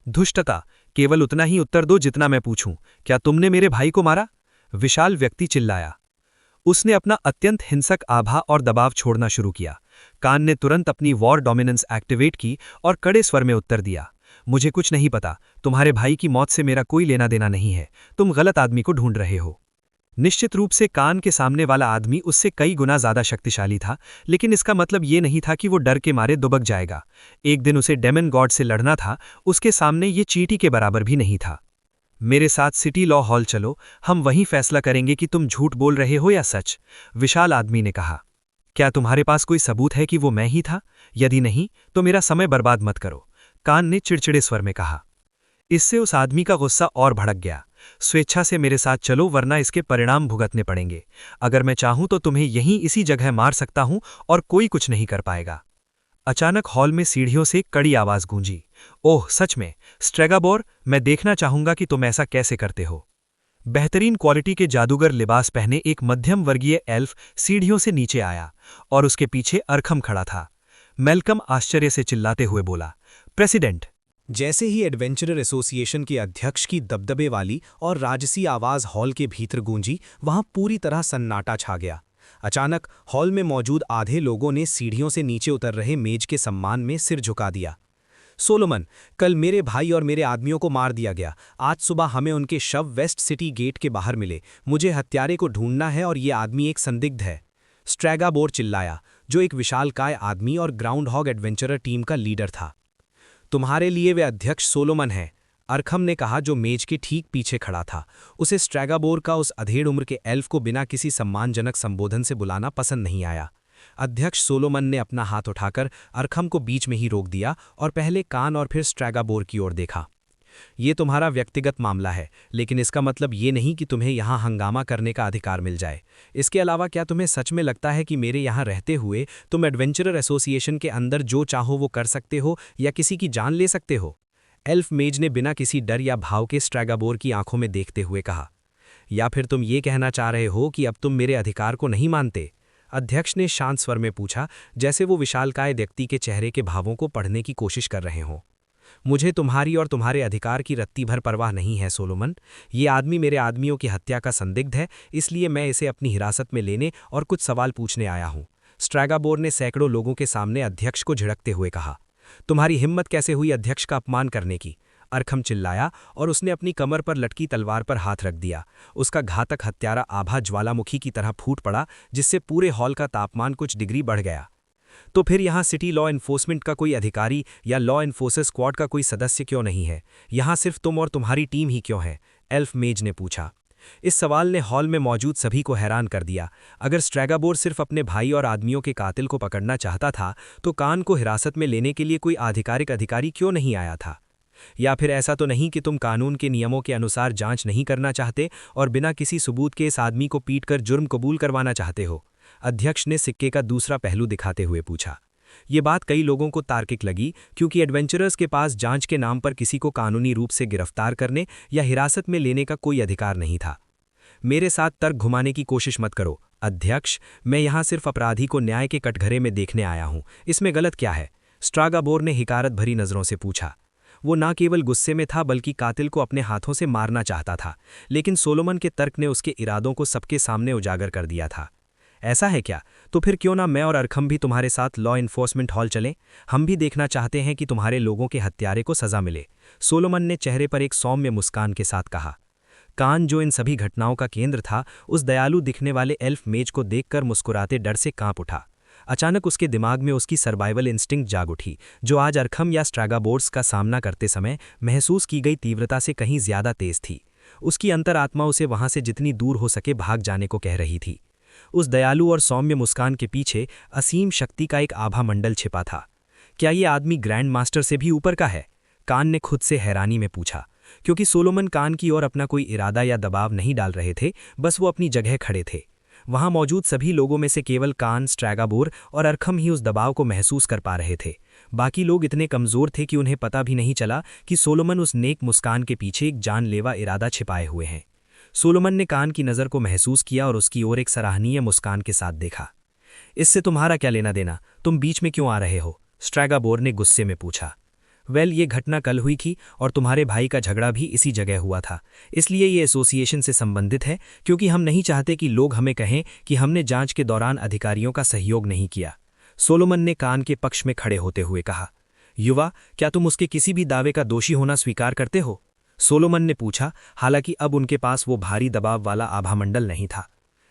धुष्टता, केवल उतना ही उत्तर दो जितना मैं पूछूं। क्या तुमने मेरे भाई को मारा? विशाल व्यक्ति चिल्लाया। उसने अपना अत्यंत हिंसक आभा और दबाव छोड़ना शुरू किया। कान ने तुरंत अपनी वॉर डोमिनेंस एक्टिवेट की और कड़े स्वर में उत्तर दिया, मुझे कुछ नहीं पता। तुम्हारे भाई की मौत से मेरा कोई लेना देना नहीं है। तुम गलत आदमी को ढूंढ रहे हो। निश्चित रूप से कान के सामने वाला आदमी उससे कई गुना ज्यादा शक्तिशाली था, लेकिन इसका मतलब ये नहीं था कि वो डर के मारे दुबक जाएगा। एक दिन उसे डेमन गॉड से लड़ना था, उसके सामने ये चींटी के बराबर भी नहीं था। मेरे साथ सिटी लॉ हॉल चलो, हम वहीं फैसला करेंगे कि तुम झूठ बोल रहे हो या सच, विशाल आदमी ने कहा। क्या तुम्हारे पास कोई सबूत है कि वो मैं ही था? यदि नहीं तो मेरा समय बर्बाद मत करो। कान ने चिड़चिड़े स्वर में कहा। इससे उस आदमी का गुस्सा और भड़क गया। स्वेच्छा से मेरे साथ चलो वरना इसके परिणाम भुगतने पड़ेंगे। अगर मैं चाहूं तो तुम्हें यहीं इसी जगह मार सकता हूं और कोई कुछ नहीं कर पाएगा। अचानक हॉल में सीढ़ियों से कड़ी आवाज गूंजी। ओह सच में स्ट्रेगाबोर, मैं देखना चाहूंगा कि तुम ऐसा कैसे करते हो। बेहतरीन क्वालिटी के जादूगर लिबास पहने एक मध्यम वर्गीय एल्फ सीढ़ियों से नीचे आया और उसके पीछे अरखम खड़ा था। मेलकम आश्चर्य से चिल्लाते हुए बोला, प्रेसिडेंट। जैसे ही एडवेंचरर एसोसिएशन के अध्यक्ष की दबदबे वाली और राजसी आवाज हॉल के भीतर गूंजी, वहां पूरी तरह सन्नाटा छा गया। अचानक हॉल में मौजूद आधे लोगों ने सीढ़ियों से नीचे उतर रहे मेज के सम्मान में सिर झुका दिया। सोलोमन, कल मेरे भाई और मेरे आदमियों को मार दिया गया। आज सुबह हमें उनके शव वेस्ट सिटी गेट के बाहर मिले। मुझे हत्यारे को ढूंढना है और ये आदमी एक संदिग्ध है। स्ट्रैगाबोर चिल्लाया, जो एक विशालकाय आदमी और ग्राउंड हॉग एडवेंचरर टीम का लीडर था। तुम्हारे लिए वे अध्यक्ष सोलोमन हैं, अरखम ने कहा, जो मेज के ठीक पीछे खड़ा था। उसे स्ट्रैगाबोर का उस अधेड़ उम्र के एल्फ को बिना किसी सम्मानजनक संबोधन से बुलाना पसंद नहीं आया। अध्यक्ष सोलोमन ने अपना हाथ उठाकर अरखम को बीच में ही रोक दिया और पहले कान और फिर स्ट्रैगाबोर की ओर देखा। ये तुम्हारा व्यक्तिगत मामला है, लेकिन इसका मतलब ये नहीं कि तुम्हें यहाँ हंगामा करने का अधिकार मिल जाए। इसके अलावा क्या तुम्हें सच में लगता है कि मेरे यहाँ रहते हुए तुम एडवेंचरर एसोसिएशन के अंदर जो चाहो वो कर सकते हो या किसी की जान ले सकते हो? एल्फ मेज ने बिना किसी डर या भाव के स्ट्रैगाबोर की आंखों में देखते हुए कहा। या फिर तुम ये कहना चाह रहे हो कि अब तुम मेरे अधिकार को नहीं मानते? अध्यक्ष ने शांत स्वर में पूछा, जैसे वो विशालकाय व्यक्ति के चेहरे के भावों को पढ़ने की कोशिश कर रहे हों। मुझे तुम्हारी और तुम्हारे अधिकार की रत्ती भर परवाह नहीं है सोलोमन। ये आदमी मेरे आदमियों की हत्या का संदिग्ध है, इसलिए मैं इसे अपनी हिरासत में लेने और कुछ सवाल पूछने आया हूं। स्ट्रैगाबोर ने सैकड़ों लोगों के सामने अध्यक्ष को झिड़कते हुए कहा। तुम्हारी हिम्मत कैसे हुई अध्यक्ष का अपमान करने की? अरखम चिल्लाया और उसने अपनी कमर पर लटकी तलवार पर हाथ रख दिया। उसका घातक हत्यारा आभा ज्वालामुखी की तरह फूट पड़ा, जिससे पूरे हॉल का तापमान कुछ डिग्री बढ़ गया। तो फिर यहाँ सिटी लॉ एन्फोर्समेंट का कोई अधिकारी या लॉ एन्फोर्सर स्क्वाड का कोई सदस्य क्यों नहीं है? यहाँ सिर्फ तुम और तुम्हारी टीम ही क्यों है? एल्फ मेज ने पूछा। इस सवाल ने हॉल में मौजूद सभी को हैरान कर दिया। अगर स्ट्रैगाबोर सिर्फ अपने भाई और आदमियों के कातिल को पकड़ना चाहता था, तो कान को हिरासत में लेने के लिए कोई आधिकारिक अधिकारी क्यों नहीं आया था? या फिर ऐसा तो नहीं कि तुम कानून के नियमों के अनुसार जांच नहीं करना चाहते और बिना किसी सबूत के इस आदमी को पीटकर जुर्म कबूल करवाना चाहते हो? अध्यक्ष ने सिक्के का दूसरा पहलू दिखाते हुए पूछा। ये बात कई लोगों को तार्किक लगी, क्योंकि एडवेंचरर्स के पास जांच के नाम पर किसी को कानूनी रूप से गिरफ्तार करने या हिरासत में लेने का कोई अधिकार नहीं था। मेरे साथ तर्क घुमाने की कोशिश मत करो अध्यक्ष, मैं यहाँ सिर्फ अपराधी को न्याय के कटघरे में देखने आया हूँ। इसमें गलत क्या है? स्ट्रैगाबोर ने हिकारत भरी नजरों से पूछा। वो न केवल गुस्से में था बल्कि कातिल को अपने हाथों से मारना चाहता था, लेकिन सोलोमन के तर्क ने उसके इरादों को सबके सामने उजागर कर दिया था। ऐसा है क्या? तो फिर क्यों ना मैं और अरखम भी तुम्हारे साथ लॉ एन्फोर्समेंट हॉल चलें? हम भी देखना चाहते हैं कि तुम्हारे लोगों के हत्यारे को सजा मिले। सोलोमन ने चेहरे पर एक सौम्य मुस्कान के साथ कहा। कान, जो इन सभी घटनाओं का केंद्र था, उस दयालु दिखने वाले एल्फ मेज को देखकर मुस्कुराते डर से कांप उठा। अचानक उसके दिमाग में उसकी सर्वाइवल इंस्टिंक्ट जाग उठी, जो आज अरखम या स्ट्रैगाबोर्स का सामना करते समय महसूस की गई तीव्रता से कहीं ज्यादा तेज थी। उसकी अंतरात्मा उसे वहां से जितनी दूर हो सके भाग जाने को कह रही थी। उस दयालु और सौम्य मुस्कान के पीछे असीम शक्ति का एक आभा मंडल छिपा था। क्या ये आदमी ग्रैंड मास्टर से भी ऊपर का है? कान ने खुद से हैरानी में पूछा, क्योंकि सोलोमन कान की ओर अपना कोई इरादा या दबाव नहीं डाल रहे थे, बस वो अपनी जगह खड़े थे। वहां मौजूद सभी लोगों में से केवल कान, स्ट्रैगाबोर और अरखम ही उस दबाव को महसूस कर पा रहे थे। बाकी लोग इतने कमजोर थे कि उन्हें पता भी नहीं चला कि सोलोमन उस नेक मुस्कान के पीछे एक जानलेवा इरादा छिपाए हुए हैं। सोलोमन ने कान की नज़र को महसूस किया और उसकी ओर एक सराहनीय मुस्कान के साथ देखा। इससे तुम्हारा क्या लेना देना? तुम बीच में क्यों आ रहे हो? स्ट्रैगाबोर ने गुस्से में पूछा। वेल, ये घटना कल हुई थी और तुम्हारे भाई का झगड़ा भी इसी जगह हुआ था, इसलिए ये एसोसिएशन से संबंधित है, क्योंकि हम नहीं चाहते कि लोग हमें कहें कि हमने जांच के दौरान अधिकारियों का सहयोग नहीं किया। सोलोमन ने कान के पक्ष में खड़े होते हुए कहा। युवा, क्या तुम उसके किसी भी दावे का दोषी होना स्वीकार करते हो? सोलोमन ने पूछा, हालांकि अब उनके पास वो भारी दबाव वाला आभामंडल नहीं था।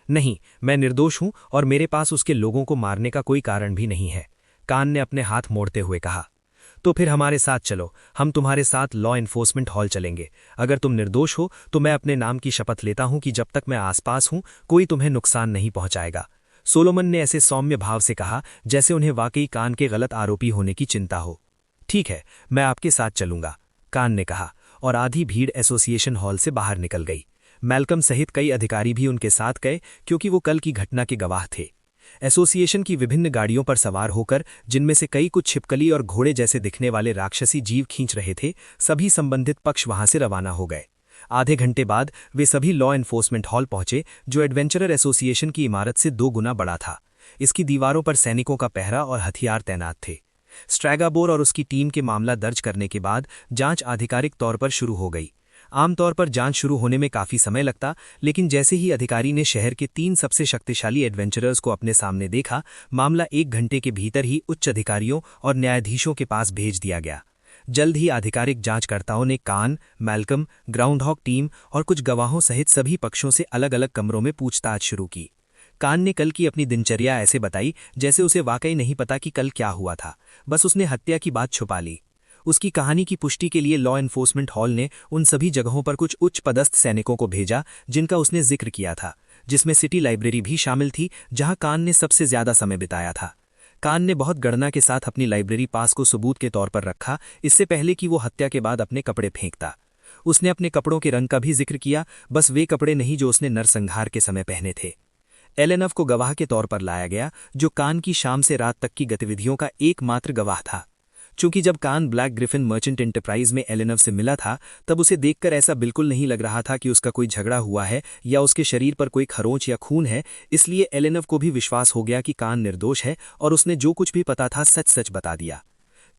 नहीं, मैं निर्दोष हूं और मेरे पास उसके लोगों को मारने का कोई कारण भी नहीं है, कान ने अपने हाथ मोड़ते हुए कहा। तो फिर हमारे साथ चलो, हम तुम्हारे साथ लॉ एन्फोर्समेंट हॉल चलेंगे। अगर तुम निर्दोष हो तो मैं अपने नाम की शपथ लेता हूं कि जब तक मैं आसपास हूं कोई तुम्हें नुकसान नहीं पहुंचाएगा। सोलोमन ने ऐसे सौम्य भाव से कहा जैसे उन्हें वाकई कान के गलत आरोपी होने की चिंता हो। ठीक है, मैं आपके साथ चलूंगा, कान ने कहा, और आधी भीड़ एसोसिएशन हॉल से बाहर निकल गई। मैल्कम सहित कई अधिकारी भी उनके साथ गए क्योंकि वो कल की घटना के गवाह थे। एसोसिएशन की विभिन्न गाड़ियों पर सवार होकर, जिनमें से कई कुछ छिपकली और घोड़े जैसे दिखने वाले राक्षसी जीव खींच रहे थे, सभी संबंधित पक्ष वहां से रवाना हो गए। आधे घंटे बाद वे सभी लॉ एनफोर्समेंट हॉल पहुंचे, जो एडवेंचरर एसोसिएशन की इमारत से 2 गुना बड़ा था। इसकी दीवारों पर सैनिकों का पहरा और हथियार तैनात थे। स्ट्रैगाबोर और उसकी टीम के मामला दर्ज करने के बाद जांच आधिकारिक तौर पर शुरू हो गई। आमतौर पर जांच शुरू होने में काफी समय लगता, लेकिन जैसे ही अधिकारी ने शहर के 3 सबसे शक्तिशाली एडवेंचरर्स को अपने सामने देखा, मामला 1 घंटे के भीतर ही उच्च अधिकारियों और न्यायाधीशों के पास भेज दिया गया। जल्द ही आधिकारिक जांचकर्ताओं ने कान, मैल्कम, ग्राउंडहॉग टीम और कुछ गवाहों सहित सभी पक्षों से अलग अलग कमरों में पूछताछ शुरू की। कान ने कल की अपनी दिनचर्या ऐसे बताई जैसे उसे वाकई नहीं पता कि कल क्या हुआ था, बस उसने हत्या की बात छुपा ली। उसकी कहानी की पुष्टि के लिए लॉ एनफोर्समेंट हॉल ने उन सभी जगहों पर कुछ उच्च पदस्थ सैनिकों को भेजा जिनका उसने जिक्र किया था, जिसमें सिटी लाइब्रेरी भी शामिल थी, जहां कान ने सबसे ज्यादा समय बिताया था। कान ने बहुत गणना के साथ अपनी लाइब्रेरी पास को सबूत के तौर पर रखा, इससे पहले कि वो हत्या के बाद अपने कपड़े फेंकता। उसने अपने कपड़ों के रंग का भी जिक्र किया, बस वे कपड़े नहीं जो उसने नरसंहार के समय पहने थे। एलेनव को गवाह के तौर पर लाया गया, जो कान की शाम से रात तक की गतिविधियों का एकमात्र गवाह था। चूंकि जब कान ब्लैक ग्रिफिन मर्चेंट एंटरप्राइज में एलेनव से मिला था, तब उसे देखकर ऐसा बिल्कुल नहीं लग रहा था कि उसका कोई झगड़ा हुआ है या उसके शरीर पर कोई खरोंच या खून है, इसलिए एलेनव को भी विश्वास हो गया कि कान निर्दोष है और उसने जो कुछ भी पता था सच सच बता दिया।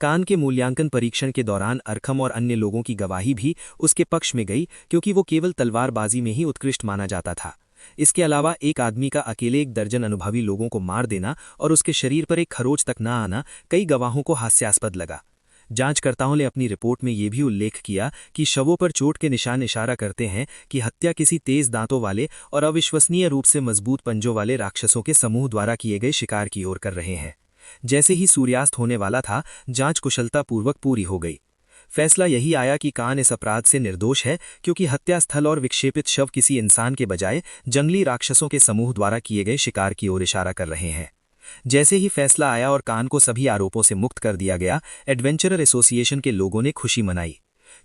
कान के मूल्यांकन परीक्षण के दौरान अरखम और अन्य लोगों की गवाही भी उसके पक्ष में गई, क्योंकि वो केवल तलवारबाजी में ही उत्कृष्ट माना जाता था। इसके अलावा एक आदमी का अकेले 1 दर्जन अनुभवी लोगों को मार देना और उसके शरीर पर एक खरोच तक न आना कई गवाहों को हास्यास्पद लगा। जांचकर्ताओं ने अपनी रिपोर्ट में यह भी उल्लेख किया कि शवों पर चोट के निशान इशारा करते हैं कि हत्या किसी तेज दांतों वाले और अविश्वसनीय रूप से मजबूत पंजों वाले राक्षसों के समूह द्वारा किए गए शिकार की ओर कर रहे हैं। जैसे ही सूर्यास्त होने वाला था, जांच कुशलतापूर्वक पूरी हो गई। फैसला यही आया कि कान इस अपराध से निर्दोष है, क्योंकि हत्यास्थल और विक्षेपित शव किसी इंसान के बजाय जंगली राक्षसों के समूह द्वारा किए गए शिकार की ओर इशारा कर रहे हैं। जैसे ही फैसला आया और कान को सभी आरोपों से मुक्त कर दिया गया, एडवेंचरर एसोसिएशन के लोगों ने खुशी मनाई,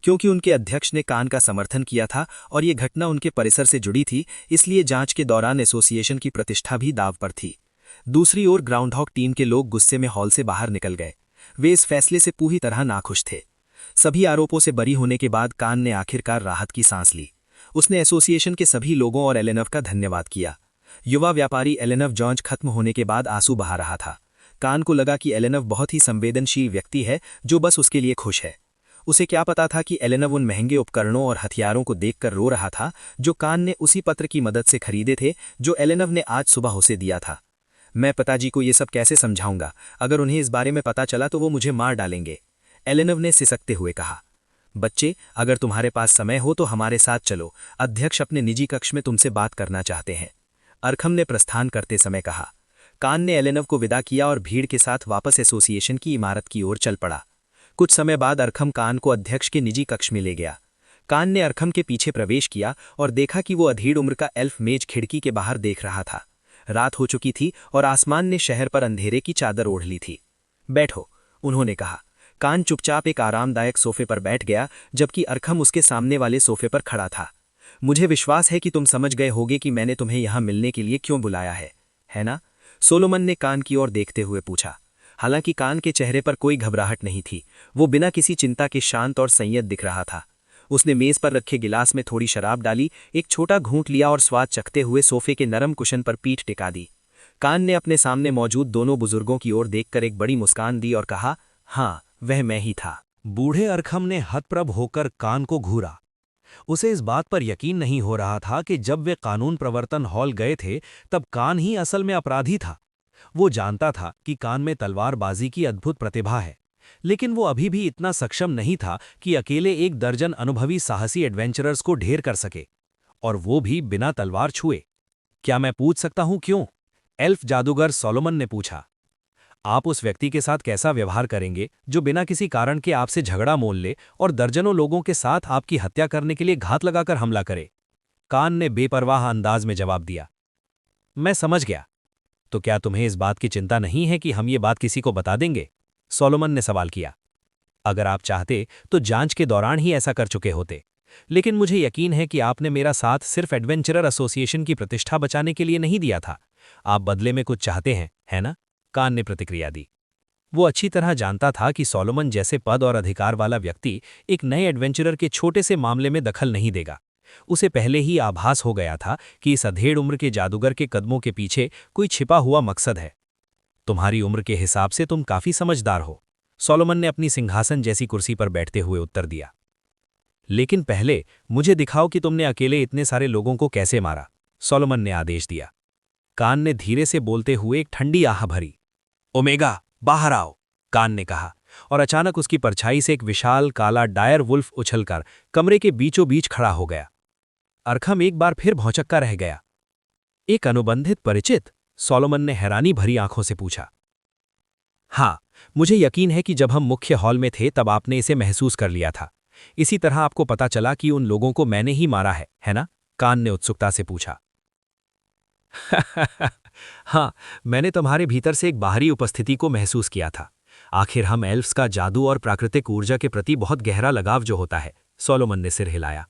क्योंकि उनके अध्यक्ष ने कान का समर्थन किया था और ये घटना उनके परिसर से जुड़ी थी, इसलिए जांच के दौरान एसोसिएशन की प्रतिष्ठा भी दांव पर थी। दूसरी ओर ग्राउंडहॉग टीम के लोग गुस्से में हॉल से बाहर निकल गए। वे इस फैसले से पूरी तरह नाखुश थे। सभी आरोपों से बरी होने के बाद कान ने आखिरकार राहत की सांस ली। उसने एसोसिएशन के सभी लोगों और एलेनव का धन्यवाद किया। युवा व्यापारी एलेनव जांच खत्म होने के बाद आंसू बहा रहा था। कान को लगा कि एलेनव बहुत ही संवेदनशील व्यक्ति है, जो बस उसके लिए खुश है। उसे क्या पता था कि एलेनव उन महंगे उपकरणों और हथियारों को देखकर रो रहा था, जो कान ने उसी पत्र की मदद से खरीदे थे जो एलेनव ने आज सुबह उसे दिया था। मैं पिताजी को ये सब कैसे समझाऊंगा? अगर उन्हें इस बारे में पता चला तो वो मुझे मार डालेंगे, एलेनव ने सिसकते हुए कहा। बच्चे, अगर तुम्हारे पास समय हो तो हमारे साथ चलो, अध्यक्ष अपने निजी कक्ष में तुमसे बात करना चाहते हैं, अरखम ने प्रस्थान करते समय कहा। कान ने एलेनव को विदा किया और भीड़ के साथ वापस एसोसिएशन की इमारत की ओर चल पड़ा। कुछ समय बाद अरखम कान को अध्यक्ष के निजी कक्ष में ले गया। कान ने अरखम के पीछे प्रवेश किया और देखा कि वो अधीड़ उम्र का एल्फ मेज खिड़की के बाहर देख रहा था। रात हो चुकी थी और आसमान ने शहर पर अंधेरे की चादर ओढ़ ली थी। बैठो, उन्होंने कहा। कान चुपचाप एक आरामदायक सोफे पर बैठ गया, जबकि अरखम उसके सामने वाले सोफे पर खड़ा था। मुझे विश्वास है कि तुम समझ गए होगे कि मैंने तुम्हें यहां मिलने के लिए क्यों बुलाया है ना? सोलोमन ने कान की ओर देखते हुए पूछा। हालांकि कान के चेहरे पर कोई घबराहट नहीं थी, वो बिना किसी चिंता के शांत और संयत दिख रहा था। उसने मेज पर रखे गिलास में थोड़ी शराब डाली, एक छोटा घूंट लिया और स्वाद चखते हुए सोफे के नरम कुशन पर पीठ टिका दी। कान ने अपने सामने मौजूद दोनों बुजुर्गों की ओर देखकर एक बड़ी मुस्कान दी और कहा, हाँ, वह मैं ही था। बूढ़े अरखम ने हतप्रभ होकर कान को घूरा। उसे इस बात पर यकीन नहीं हो रहा था कि जब वे कानून प्रवर्तन हॉल गए थे तब कान ही असल में अपराधी था। वो जानता था कि कान में तलवारबाजी की अद्भुत प्रतिभा है, लेकिन वो अभी भी इतना सक्षम नहीं था कि अकेले 1 दर्जन अनुभवी साहसी एडवेंचरर्स को ढेर कर सके, और वो भी बिना तलवार छुए। क्या मैं पूछ सकता हूं क्यों? एल्फ जादूगर सोलोमन ने पूछा। आप उस व्यक्ति के साथ कैसा व्यवहार करेंगे जो बिना किसी कारण के आपसे झगड़ा मोल ले और दर्जनों लोगों के साथ आपकी हत्या करने के लिए घात लगाकर हमला करे? कान ने बेपरवाह अंदाज में जवाब दिया। मैं समझ गया। तो क्या तुम्हें इस बात की चिंता नहीं है कि हम ये बात किसी को बता देंगे? सोलोमन ने सवाल किया। अगर आप चाहते तो जांच के दौरान ही ऐसा कर चुके होते। लेकिन मुझे यकीन है कि आपने मेरा साथ सिर्फ एडवेंचरर एसोसिएशन की प्रतिष्ठा बचाने के लिए नहीं दिया था। आप बदले में कुछ चाहते हैं, है ना? कान ने प्रतिक्रिया दी। वो अच्छी तरह जानता था कि सोलोमन जैसे पद और अधिकार वाला व्यक्ति एक नए एडवेंचरर के छोटे से मामले में दखल नहीं देगा। उसे पहले ही आभास हो गया था कि इस अधेड़ उम्र के जादूगर के कदमों के पीछे कोई छिपा हुआ मकसद है। तुम्हारी उम्र के हिसाब से तुम काफी समझदार हो, सोलोमन ने अपनी सिंहासन जैसी कुर्सी पर बैठते हुए उत्तर दिया। लेकिन पहले मुझे दिखाओ कि तुमने अकेले इतने सारे लोगों को कैसे मारा, सोलोमन ने आदेश दिया। कान ने धीरे से बोलते हुए एक ठंडी आह भरी। ओमेगा, बाहर आओ, कान ने कहा, और अचानक उसकी परछाई से एक विशाल काला डायर वुल्फ उछलकर कमरे के बीचों बीच खड़ा हो गया। अरखम एक बार फिर भौंचक्का रह गया। एक अनुबंधित परिचित? सोलोमन ने हैरानी भरी आंखों से पूछा। हाँ, मुझे यकीन है कि जब हम मुख्य हॉल में थे तब आपने इसे महसूस कर लिया था। इसी तरह आपको पता चला कि उन लोगों को मैंने ही मारा है ना? कान ने उत्सुकता से पूछा। हाँ, मैंने तुम्हारे भीतर से एक बाहरी उपस्थिति को महसूस किया था। आखिर हम एल्फ्स का जादू और प्राकृतिक ऊर्जा के प्रति बहुत गहरा लगाव जो होता है, सोलोमन ने सिर हिलाया।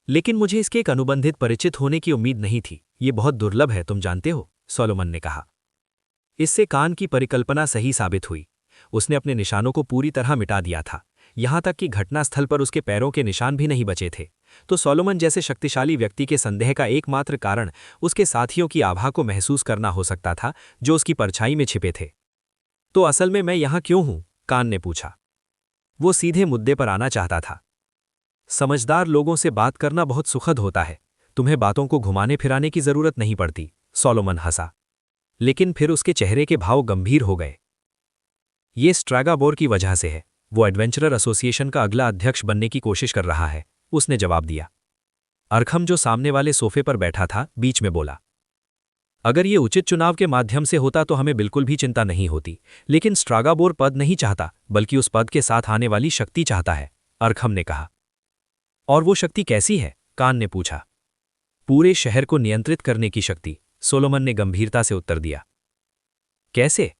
लेकिन मुझे इसके एक अनुबंधित परिचित होने की उम्मीद नहीं थी। ये बहुत दुर्लभ है, तुम जानते हो, सोलोमन ने कहा। इससे कान की परिकल्पना सही साबित हुई। उसने अपने निशानों को पूरी तरह मिटा दिया था, यहां तक कि घटनास्थल पर उसके पैरों के निशान भी नहीं बचे थे। तो सोलोमन जैसे शक्तिशाली व्यक्ति के संदेह का एकमात्र कारण उसके साथियों की आभा को महसूस करना हो सकता था, जो उसकी परछाई में छिपे थे। तो असल में मैं यहां क्यों हूं? कान ने पूछा। वो सीधे मुद्दे पर आना चाहता था। समझदार लोगों से बात करना बहुत सुखद होता है, तुम्हें बातों को घुमाने फिराने की जरूरत नहीं पड़ती, सोलोमन हंसा। लेकिन फिर उसके चेहरे के भाव गंभीर हो गए। ये स्ट्रैगाबोर की वजह से है, वो एडवेंचरर एसोसिएशन का अगला अध्यक्ष बनने की कोशिश कर रहा है, उसने जवाब दिया। अरखम जो सामने वाले सोफे पर बैठा था, बीच में बोला। अगर ये उचित चुनाव के माध्यम से होता तो हमें बिल्कुल भी चिंता नहीं होती, लेकिन स्ट्रैगाबोर पद नहीं चाहता, बल्कि उस पद के साथ आने वाली शक्ति चाहता है, अरखम ने कहा। और वो शक्ति कैसी है? कान ने पूछा। पूरे शहर को नियंत्रित करने की शक्ति, सोलोमन ने गंभीरता से उत्तर दिया। कैसे?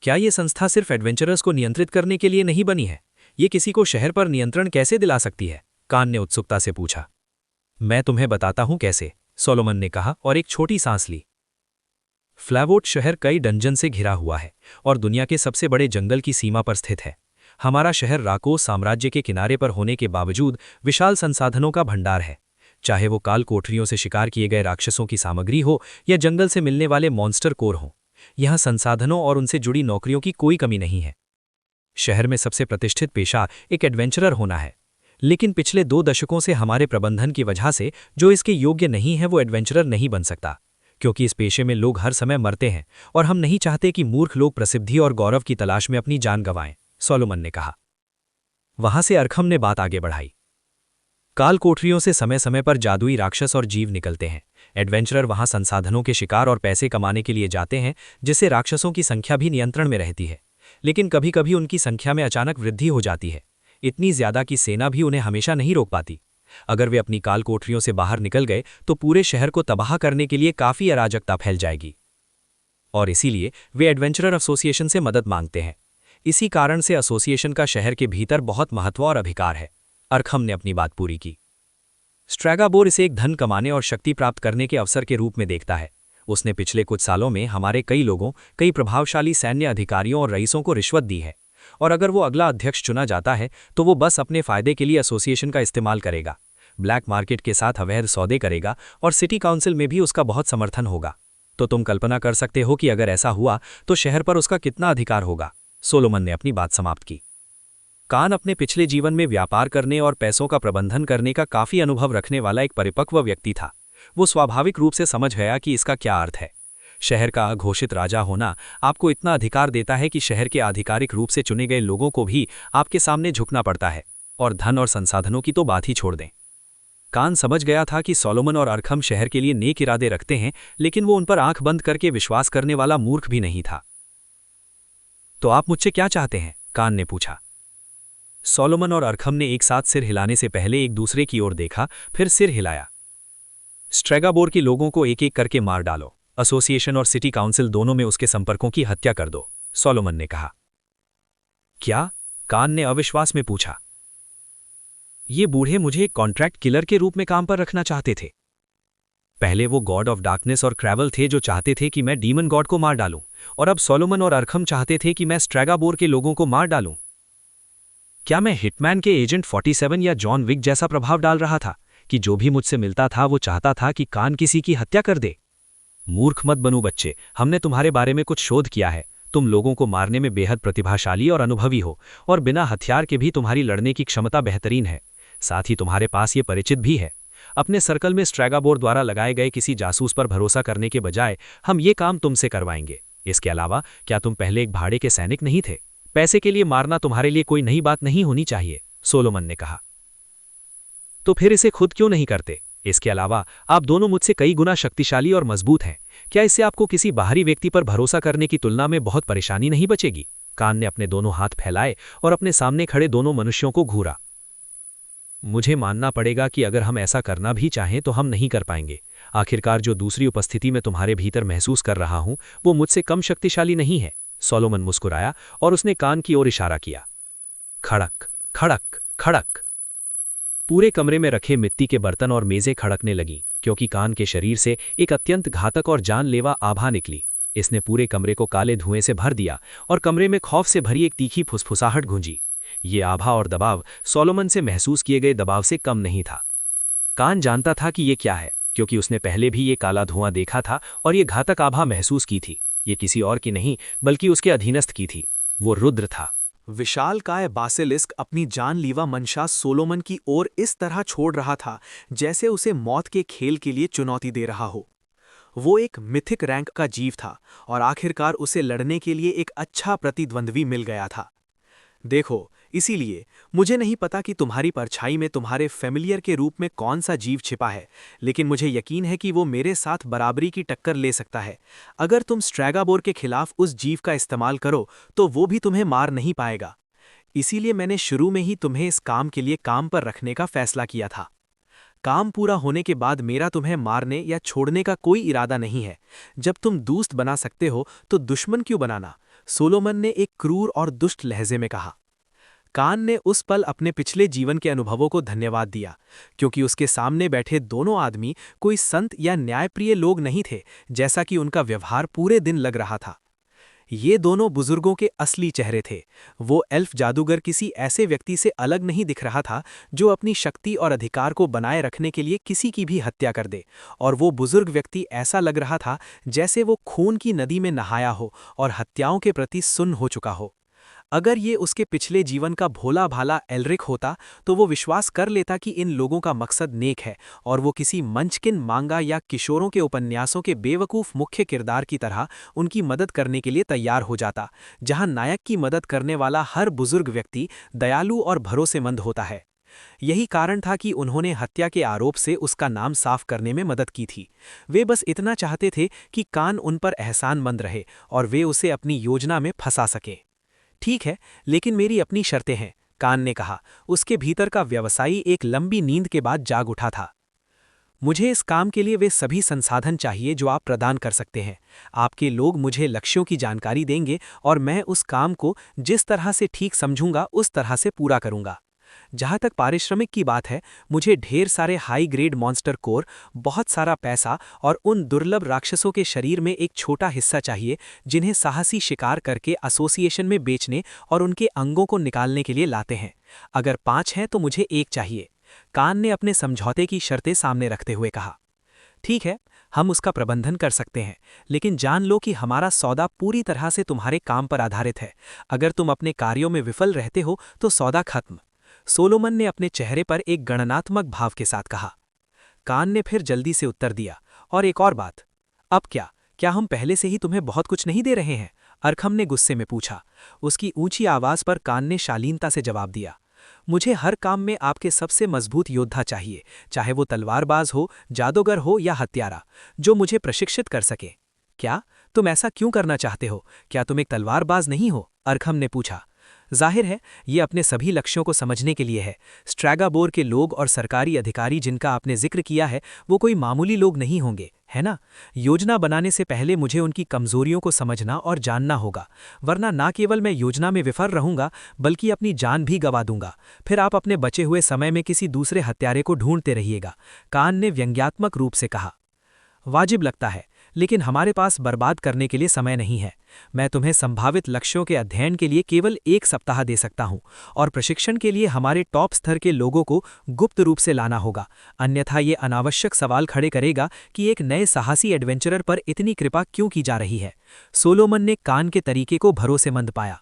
क्या ये संस्था सिर्फ एडवेंचरर्स को नियंत्रित करने के लिए नहीं बनी है? ये किसी को शहर पर नियंत्रण कैसे दिला सकती है? कान ने उत्सुकता से पूछा। मैं तुम्हें बताता हूं कैसे, सोलोमन ने कहा और एक छोटी सांस ली। फ्लैवोट शहर कई डंजन से घिरा हुआ है और दुनिया के सबसे बड़े जंगल की सीमा पर स्थित है। हमारा शहर राकोस साम्राज्य के किनारे पर होने के बावजूद विशाल संसाधनों का भंडार है। चाहे वो काल कोठरियों से शिकार किए गए राक्षसों की सामग्री हो या जंगल से मिलने वाले मॉन्स्टर कोर हों, यहां संसाधनों और उनसे जुड़ी नौकरियों की कोई कमी नहीं है। शहर में सबसे प्रतिष्ठित पेशा एक एडवेंचरर होना है, लेकिन पिछले 2 दशकों से हमारे प्रबंधन की वजह से जो इसके योग्य नहीं है वो एडवेंचरर नहीं बन सकता, क्योंकि इस पेशे में लोग हर समय मरते हैं और हम नहीं चाहते कि मूर्ख लोग प्रसिद्धि और गौरव की तलाश में अपनी जान गंवाएं, सोलोमन ने कहा। वहां से अरखम ने बात आगे बढ़ाई। काल कोठरियों से समय समय पर जादुई राक्षस और जीव निकलते हैं। एडवेंचरर वहां संसाधनों के शिकार और पैसे कमाने के लिए जाते हैं, जिससे राक्षसों की संख्या भी नियंत्रण में रहती है। लेकिन कभी कभी उनकी संख्या में अचानक वृद्धि हो जाती है, इतनी ज्यादा कि सेना भी उन्हें हमेशा नहीं रोक पाती। अगर वे अपनी काल कोठरियों से बाहर निकल गए तो पूरे शहर को तबाह करने के लिए काफी अराजकता फैल जाएगी, और इसीलिए वे एडवेंचरर एसोसिएशन से मदद मांगते हैं। इसी कारण से एसोसिएशन का शहर के भीतर बहुत महत्व और अधिकार है, अरखम ने अपनी बात पूरी की। स्ट्रैगाबोर इसे एक धन कमाने और शक्ति प्राप्त करने के अवसर के रूप में देखता है। उसने पिछले कुछ सालों में हमारे कई लोगों, कई प्रभावशाली सैन्य अधिकारियों और रईसों को रिश्वत दी है, और अगर वो अगला अध्यक्ष चुना जाता है तो वो बस अपने फायदे के लिए एसोसिएशन का इस्तेमाल करेगा, ब्लैक मार्केट के साथ अवैध सौदे करेगा, और सिटी काउंसिल में भी उसका बहुत समर्थन होगा। तो तुम कल्पना कर सकते हो कि अगर ऐसा हुआ तो शहर पर उसका कितना अधिकार होगा, सोलोमन ने अपनी बात समाप्त की। कान अपने पिछले जीवन में व्यापार करने और पैसों का प्रबंधन करने का काफी अनुभव रखने वाला एक परिपक्व व्यक्ति था। वो स्वाभाविक रूप से समझ गया कि इसका क्या अर्थ है। शहर का अघोषित राजा होना आपको इतना अधिकार देता है कि शहर के आधिकारिक रूप से चुने गए लोगों को भी आपके सामने झुकना पड़ता है, और धन और संसाधनों की तो बात ही छोड़ दें। कान समझ गया था कि सोलोमन और अरखम शहर के लिए नेक इरादे रखते हैं, लेकिन वो उन पर आंख बंद करके विश्वास करने वाला मूर्ख भी नहीं था। तो आप मुझसे क्या चाहते हैं? कान ने पूछा। सोलोमन और अरखम ने एक साथ सिर हिलाने से पहले एक दूसरे की ओर देखा, फिर सिर हिलाया। स्ट्रैगाबोर के लोगों को एक एक करके मार डालो, एसोसिएशन और सिटी काउंसिल दोनों में उसके संपर्कों की हत्या कर दो, सोलोमन ने कहा। क्या? कान ने अविश्वास में पूछा। ये बूढ़े मुझे एक कॉन्ट्रैक्ट किलर के रूप में काम पर रखना चाहते थे। पहले वो गॉड ऑफ डार्कनेस और क्रैवल थे जो चाहते थे कि मैं डीमन गॉड को मार डालूं, और अब सोलोमन और अरखम चाहते थे कि मैं स्ट्रैगाबोर के लोगों को मार डालूं। क्या मैं हिटमैन के एजेंट 47 या जॉन विक जैसा प्रभाव डाल रहा था कि जो भी मुझसे मिलता था वो चाहता था कि कान किसी की हत्या कर दे? मूर्ख मत बनू बच्चे, हमने तुम्हारे बारे में कुछ शोध किया है। तुम लोगों को मारने में बेहद प्रतिभाशाली और अनुभवी हो, और बिना हथियार के भी तुम्हारी लड़ने की क्षमता बेहतरीन है। साथ ही तुम्हारे पास ये परिचित भी है। अपने सर्कल में स्ट्रैगाबोर द्वारा लगाए गए किसी जासूस पर भरोसा करने के बजाय हम ये काम तुमसे करवाएंगे। इसके अलावा क्या तुम पहले एक भाड़े के सैनिक नहीं थे? पैसे के लिए मारना तुम्हारे लिए कोई नई बात नहीं होनी चाहिए, सोलोमन ने कहा। तो फिर इसे खुद क्यों नहीं करते? इसके अलावा आप दोनों मुझसे कई गुना शक्तिशाली और मजबूत हैं। क्या इससे आपको किसी बाहरी व्यक्ति पर भरोसा करने की तुलना में बहुत परेशानी नहीं बचेगी? कान ने अपने दोनों हाथ फैलाए और अपने सामने खड़े दोनों मनुष्यों को घूरा। मुझे मानना पड़ेगा कि अगर हम ऐसा करना भी चाहें तो हम नहीं कर पाएंगे। आखिरकार जो दूसरी उपस्थिति में तुम्हारे भीतर महसूस कर रहा हूं वो मुझसे कम शक्तिशाली नहीं है। सोलोमन मुस्कुराया और उसने कान की ओर इशारा किया। खड़क खड़क खड़क। पूरे कमरे में रखे मिट्टी के बर्तन और मेजें खड़कने लगी, क्योंकि कान के शरीर से एक अत्यंत घातक और जानलेवा आभा निकली। इसने पूरे कमरे को काले धुएं से भर दिया और कमरे में खौफ से भरी एक तीखी फुसफुसाहट गूंजी। ये आभा और दबाव सोलोमन से महसूस किए गए दबाव से कम नहीं था। कान जानता था कि ये क्या है, क्योंकि उसने पहले भी ये काला धुआं देखा था और ये घातक आभा महसूस की थी। ये किसी और की नहीं बल्कि उसके अधीनस्थ की थी। वो रुद्र था। विशालकाय बासिलिस्क अपनी जानलीवा मंशा सोलोमन की ओर इस तरह छोड़ रहा था जैसे उसे मौत के खेल के लिए चुनौती दे रहा हो। वो एक मिथिक रैंक का जीव था और आखिरकार उसे लड़ने के लिए एक अच्छा प्रतिद्वंद्वी मिल गया था। देखो, इसीलिए मुझे नहीं पता कि तुम्हारी परछाई में तुम्हारे फैमिलियर के रूप में कौन सा जीव छिपा है, लेकिन मुझे यकीन है कि वो मेरे साथ बराबरी की टक्कर ले सकता है। अगर तुम स्ट्रैगाबोर के खिलाफ उस जीव का इस्तेमाल करो तो वो भी तुम्हें मार नहीं पाएगा। इसीलिए मैंने शुरू में ही तुम्हें इस काम के लिए काम पर रखने का फैसला किया था। काम पूरा होने के बाद मेरा तुम्हें मारने या छोड़ने का कोई इरादा नहीं है। जब तुम दोस्त बना सकते हो तो दुश्मन क्यों बनाना? सोलोमन ने एक क्रूर और दुष्ट लहजे में कहा। कान ने उस पल अपने पिछले जीवन के अनुभवों को धन्यवाद दिया, क्योंकि उसके सामने बैठे दोनों आदमी कोई संत या न्यायप्रिय लोग नहीं थे, जैसा कि उनका व्यवहार पूरे दिन लग रहा था। ये दोनों बुजुर्गों के असली चेहरे थे। वो एल्फ जादूगर किसी ऐसे व्यक्ति से अलग नहीं दिख रहा था जो अपनी शक्ति और अधिकार को बनाए रखने के लिए किसी की भी हत्या कर दे, और वो बुजुर्ग व्यक्ति ऐसा लग रहा था जैसे वो खून की नदी में नहाया हो और हत्याओं के प्रति सुन्न हो चुका हो। अगर ये उसके पिछले जीवन का भोला भाला एल्रिक होता तो वो विश्वास कर लेता कि इन लोगों का मकसद नेक है, और वो किसी मंचकिन मांगा या किशोरों के उपन्यासों के बेवकूफ़ मुख्य किरदार की तरह उनकी मदद करने के लिए तैयार हो जाता, जहां नायक की मदद करने वाला हर बुजुर्ग व्यक्ति दयालु और भरोसेमंद होता है। यही कारण था कि उन्होंने हत्या के आरोप से उसका नाम साफ करने में मदद की थी। वे बस इतना चाहते थे कि कान उन पर एहसानमंद रहे और वे उसे अपनी योजना में फंसा सकें। ठीक है, लेकिन मेरी अपनी शर्तें हैं, कान ने कहा। उसके भीतर का व्यवसायी एक लंबी नींद के बाद जाग उठा था। मुझे इस काम के लिए वे सभी संसाधन चाहिए जो आप प्रदान कर सकते हैं। आपके लोग मुझे लक्ष्यों की जानकारी देंगे और मैं उस काम को जिस तरह से ठीक समझूंगा उस तरह से पूरा करूंगा। जहां तक पारिश्रमिक की बात है, मुझे ढेर सारे हाई ग्रेड मॉन्स्टर कोर, बहुत सारा पैसा और उन दुर्लभ राक्षसों के शरीर में एक छोटा हिस्सा चाहिए जिन्हें साहसी शिकार करके एसोसिएशन में बेचने और उनके अंगों को निकालने के लिए लाते हैं। अगर 5 हैं तो मुझे 1 चाहिए। कान ने अपने समझौते की शर्तें सामने रखते हुए कहा। ठीक है, हम उसका प्रबंधन कर सकते हैं, लेकिन जान लो कि हमारा सौदा पूरी तरह से तुम्हारे काम पर आधारित है। अगर तुम अपने कार्यों में विफल रहते हो तो सौदा खत्म। सोलोमन ने अपने चेहरे पर एक गणनात्मक भाव के साथ कहा। कान ने फिर जल्दी से उत्तर दिया, और एक और बात। अब क्या हम पहले से ही तुम्हें बहुत कुछ नहीं दे रहे हैं? अरखम ने गुस्से में पूछा। उसकी ऊंची आवाज पर कान ने शालीनता से जवाब दिया। मुझे हर काम में आपके सबसे मजबूत योद्धा चाहिए, चाहे वो तलवारबाज हो, जादूगर हो या हत्यारा, जो मुझे प्रशिक्षित कर सके। क्या तुम ऐसा क्यों करना चाहते हो? क्या तुम एक तलवारबाज नहीं हो? अरखम ने पूछा। जाहिर है, ये अपने सभी लक्ष्यों को समझने के लिए है। स्ट्रैगाबोर के लोग और सरकारी अधिकारी जिनका आपने जिक्र किया है वो कोई मामूली लोग नहीं होंगे, है ना? योजना बनाने से पहले मुझे उनकी कमजोरियों को समझना और जानना होगा, वरना ना केवल मैं योजना में विफल रहूंगा बल्कि अपनी जान भी गंवा दूंगा। फिर आप अपने बचे हुए समय में किसी दूसरे हत्यारे को ढूंढते रहिएगा, कान ने व्यंग्यात्मक रूप से कहा। वाजिब लगता है, लेकिन हमारे पास बर्बाद करने के लिए समय नहीं है। मैं तुम्हें संभावित लक्ष्यों के अध्ययन के लिए केवल 1 सप्ताह दे सकता हूं और प्रशिक्षण के लिए हमारे टॉप स्तर के लोगों को गुप्त रूप से लाना होगा, अन्यथा ये अनावश्यक सवाल खड़े करेगा कि एक नए साहसी एडवेंचरर पर इतनी कृपा क्यों की जा रही है। सोलोमन ने कान के तरीके को भरोसेमंद पाया।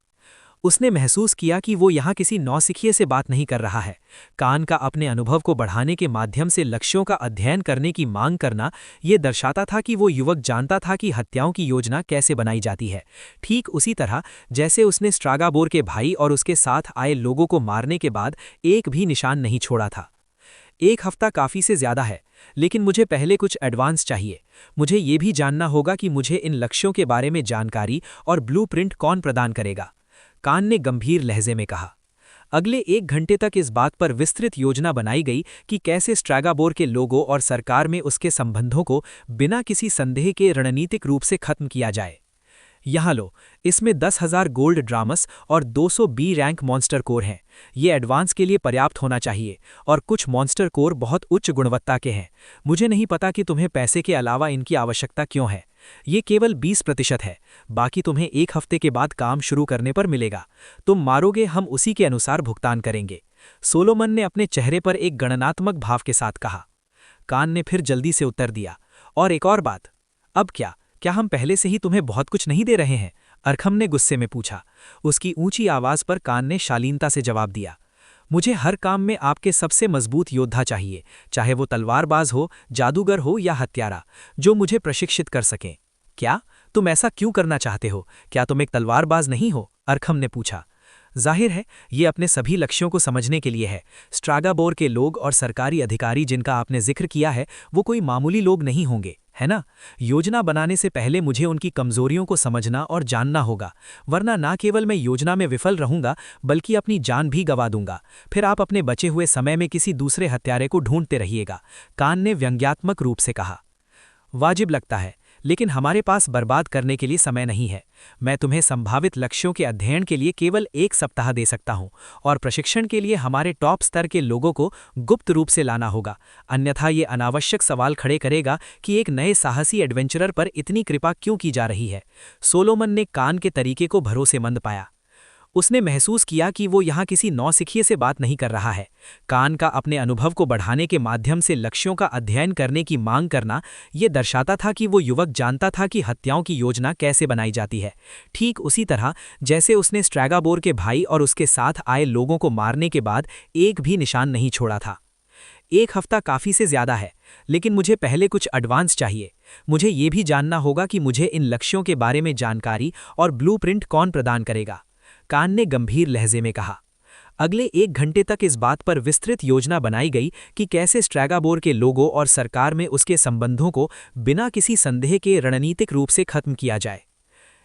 उसने महसूस किया कि वो यहाँ किसी नौसिखिए से बात नहीं कर रहा है। कान का अपने अनुभव को बढ़ाने के माध्यम से लक्ष्यों का अध्ययन करने की मांग करना ये दर्शाता था कि वो युवक जानता था कि हत्याओं की योजना कैसे बनाई जाती है, ठीक उसी तरह जैसे उसने स्ट्रागाबोर के भाई और उसके साथ आए लोगों को मारने के बाद एक भी निशान नहीं छोड़ा था। 1 हफ्ता काफ़ी से ज़्यादा है, लेकिन मुझे पहले कुछ एडवांस चाहिए। मुझे ये भी जानना होगा कि मुझे इन लक्ष्यों के बारे में जानकारी और ब्लूप्रिंट कौन प्रदान करेगा, कान ने गंभीर लहजे में कहा। अगले 1 घंटे तक इस बात पर विस्तृत योजना बनाई गई कि कैसे स्ट्रागाबोर के लोगों और सरकार में उसके संबंधों को बिना किसी संदेह के रणनीतिक रूप से खत्म किया जाए। यहाँ लो, इसमें 10,000 गोल्ड ड्रामस और 200 बी रैंक मॉन्स्टर कोर हैं। ये एडवांस के लिए पर्याप्त होना चाहिए और कुछ मॉन्स्टर कोर बहुत उच्च गुणवत्ता के हैं। मुझे नहीं पता कि तुम्हें पैसे के अलावा इनकी आवश्यकता क्यों है। ये केवल 20% है, बाकी तुम्हें 1 हफ्ते के बाद काम शुरू करने पर मिलेगा। तुम मारोगे, हम उसी के अनुसार भुगतान करेंगे, सोलोमन ने अपने चेहरे पर एक गणनात्मक भाव के साथ कहा। कान ने फिर जल्दी से उत्तर दिया, और एक और बात, अब क्या हम पहले से ही तुम्हें बहुत कुछ नहीं दे रहे हैं? अरखम ने गुस्से में पूछा। उसकी ऊंची आवाज पर कान ने शालीनता से जवाब दिया, मुझे हर काम में आपके सबसे मजबूत योद्धा चाहिए, चाहे वो तलवारबाज हो, जादूगर हो या हत्यारा, जो मुझे प्रशिक्षित कर सकें। क्या तुम ऐसा क्यों करना चाहते हो? क्या तुम एक तलवारबाज नहीं हो? अरखम ने पूछा। जाहिर है, ये अपने सभी लक्ष्यों को समझने के लिए है। स्ट्रागाबोर के लोग और सरकारी अधिकारी जिनका आपने जिक्र किया है, वो कोई मामूली लोग नहीं होंगे, है ना? योजना बनाने से पहले मुझे उनकी कमजोरियों को समझना और जानना होगा, वरना ना केवल मैं योजना में विफल रहूंगा बल्कि अपनी जान भी गंवा दूंगा। फिर आप अपने बचे हुए समय में किसी दूसरे हत्यारे को ढूंढते रहिएगा, कान ने व्यंग्यात्मक रूप से कहा। वाजिब लगता है, लेकिन हमारे पास बर्बाद करने के लिए समय नहीं है। मैं तुम्हें संभावित लक्ष्यों के अध्ययन के लिए केवल 1 सप्ताह दे सकता हूं और प्रशिक्षण के लिए हमारे टॉप स्तर के लोगों को गुप्त रूप से लाना होगा, अन्यथा ये अनावश्यक सवाल खड़े करेगा कि एक नए साहसी एडवेंचरर पर इतनी कृपा क्यों की जा रही है। सोलोमन ने कान के तरीके को भरोसेमंद पाया। उसने महसूस किया कि वो यहाँ किसी नौसिखिए से बात नहीं कर रहा है। कान का अपने अनुभव को बढ़ाने के माध्यम से लक्ष्यों का अध्ययन करने की मांग करना ये दर्शाता था कि वो युवक जानता था कि हत्याओं की योजना कैसे बनाई जाती है, ठीक उसी तरह जैसे उसने स्ट्रागाबोर के भाई और उसके साथ आए लोगों को मारने के बाद एक भी निशान नहीं छोड़ा था। 1 हफ्ता काफ़ी से ज़्यादा है, लेकिन मुझे पहले कुछ एडवांस चाहिए। मुझे ये भी जानना होगा कि मुझे इन लक्ष्यों के बारे में जानकारी और ब्लूप्रिंट कौन प्रदान करेगा, कान ने गंभीर लहजे में कहा। अगले 1 घंटे तक इस बात पर विस्तृत योजना बनाई गई कि कैसे स्ट्रागाबोर के लोगों और सरकार में उसके संबंधों को बिना किसी संदेह के रणनीतिक रूप से खत्म किया जाए।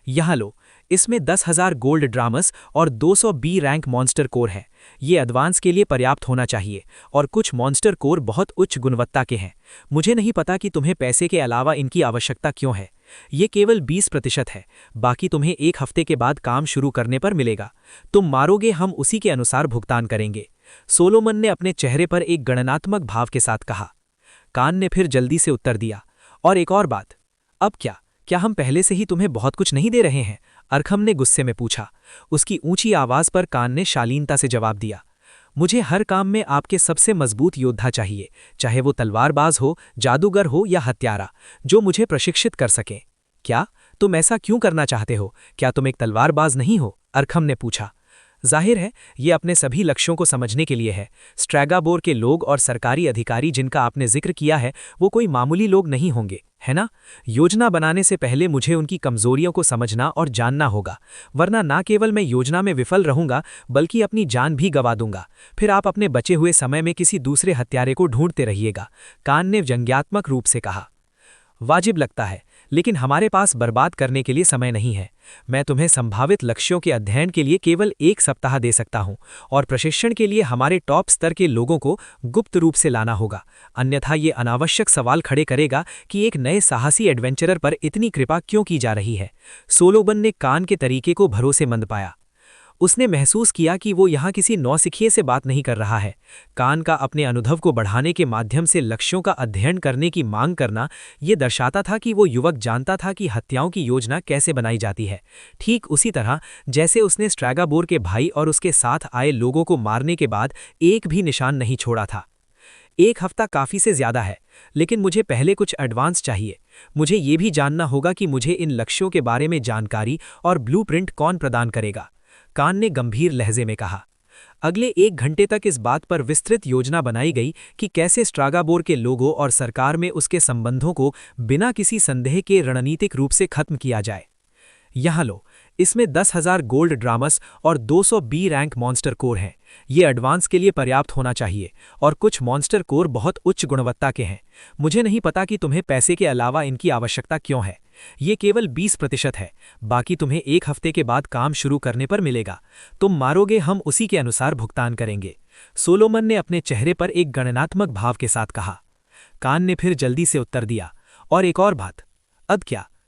यहाँ लो, इसमें 10,000 गोल्ड ड्रामस और 200 बी रैंक मॉन्स्टर कोर हैं। ये एडवांस के लिए पर्याप्त होना चाहिए और कुछ मॉन्स्टर कोर बहुत उच्च गुणवत्ता के हैं। मुझे नहीं पता कि तुम्हें पैसे के अलावा इनकी आवश्यकता क्यों है। ये केवल 20% है, बाकी तुम्हें 1 हफ्ते के बाद काम शुरू करने पर मिलेगा। तुम मारोगे, हम उसी के अनुसार भुगतान करेंगे, सोलोमन ने अपने चेहरे पर एक गणनात्मक भाव के साथ कहा। कान ने फिर जल्दी से उत्तर दिया, और एक और बात, अब क्या हम पहले से ही तुम्हें बहुत कुछ नहीं दे रहे हैं? अरखम ने गुस्से में पूछा। उसकी ऊंची आवाज पर कान ने शालीनता से जवाब दिया, मुझे हर काम में आपके सबसे मजबूत योद्धा चाहिए, चाहे वो तलवारबाज हो, जादूगर हो या हत्यारा, जो मुझे प्रशिक्षित कर सकें। क्या तुम ऐसा क्यों करना चाहते हो? क्या तुम एक तलवारबाज नहीं हो? अरखम ने पूछा। जाहिर है, ये अपने सभी लक्ष्यों को समझने के लिए है। स्ट्रागाबोर के लोग और सरकारी अधिकारी जिनका आपने जिक्र किया है, वो कोई मामूली लोग नहीं होंगे, है ना? योजना बनाने से पहले मुझे उनकी कमजोरियों को समझना और जानना होगा, वरना ना केवल मैं योजना में विफल रहूंगा बल्कि अपनी जान भी गंवा दूंगा। फिर आप अपने बचे हुए समय में किसी दूसरे हत्यारे को ढूंढते रहिएगा, कान ने व्यंग्यात्मक रूप से कहा। वाजिब लगता है, लेकिन हमारे पास बर्बाद करने के लिए समय नहीं है। मैं तुम्हें संभावित लक्ष्यों के अध्ययन के लिए केवल 1 सप्ताह दे सकता हूं और प्रशिक्षण के लिए हमारे टॉप स्तर के लोगों को गुप्त रूप से लाना होगा, अन्यथा ये अनावश्यक सवाल खड़े करेगा कि एक नए साहसी एडवेंचरर पर इतनी कृपा क्यों की जा रही है। सोलोमन ने कान के तरीके को भरोसेमंद पाया। उसने महसूस किया कि वो यहाँ किसी नौसिखिए से बात नहीं कर रहा है। कान का अपने अनुभव को बढ़ाने के माध्यम से लक्ष्यों का अध्ययन करने की मांग करना ये दर्शाता था कि वो युवक जानता था कि हत्याओं की योजना कैसे बनाई जाती है, ठीक उसी तरह जैसे उसने स्ट्रैगाबोर के भाई और उसके साथ आए लोगों को मारने के बाद एक भी निशान नहीं छोड़ा था। 1 हफ्ता काफ़ी से ज़्यादा है, लेकिन मुझे पहले कुछ एडवांस चाहिए। मुझे ये भी जानना होगा कि मुझे इन लक्ष्यों के बारे में जानकारी और ब्लूप्रिंट कौन प्रदान करेगा, कान ने गंभीर लहजे में कहा। अगले 1 घंटे तक इस बात पर विस्तृत योजना बनाई गई कि कैसे स्ट्रागाबोर के लोगों और सरकार में उसके संबंधों को बिना किसी संदेह के रणनीतिक रूप से खत्म किया जाए। यहाँ लो, इसमें 10,000 गोल्ड ड्रामस और 200 बी रैंक मॉन्स्टर कोर हैं। ये एडवांस के लिए पर्याप्त होना चाहिए और कुछ मॉन्स्टर कोर बहुत उच्च गुणवत्ता के हैं। मुझे नहीं पता कि तुम्हें पैसे के अलावा इनकी आवश्यकता क्यों है। ये केवल 20% है, बाकी तुम्हें 1 हफ्ते के बाद काम शुरू करने पर मिलेगा। तुम मारोगे, हम उसी के अनुसार भुगतान करेंगे। सोलोमन ने अपने चेहरे पर एक गणनात्मक भाव के साथ कहा। कान ने फिर जल्दी से उत्तर दिया, और एक और बात, अब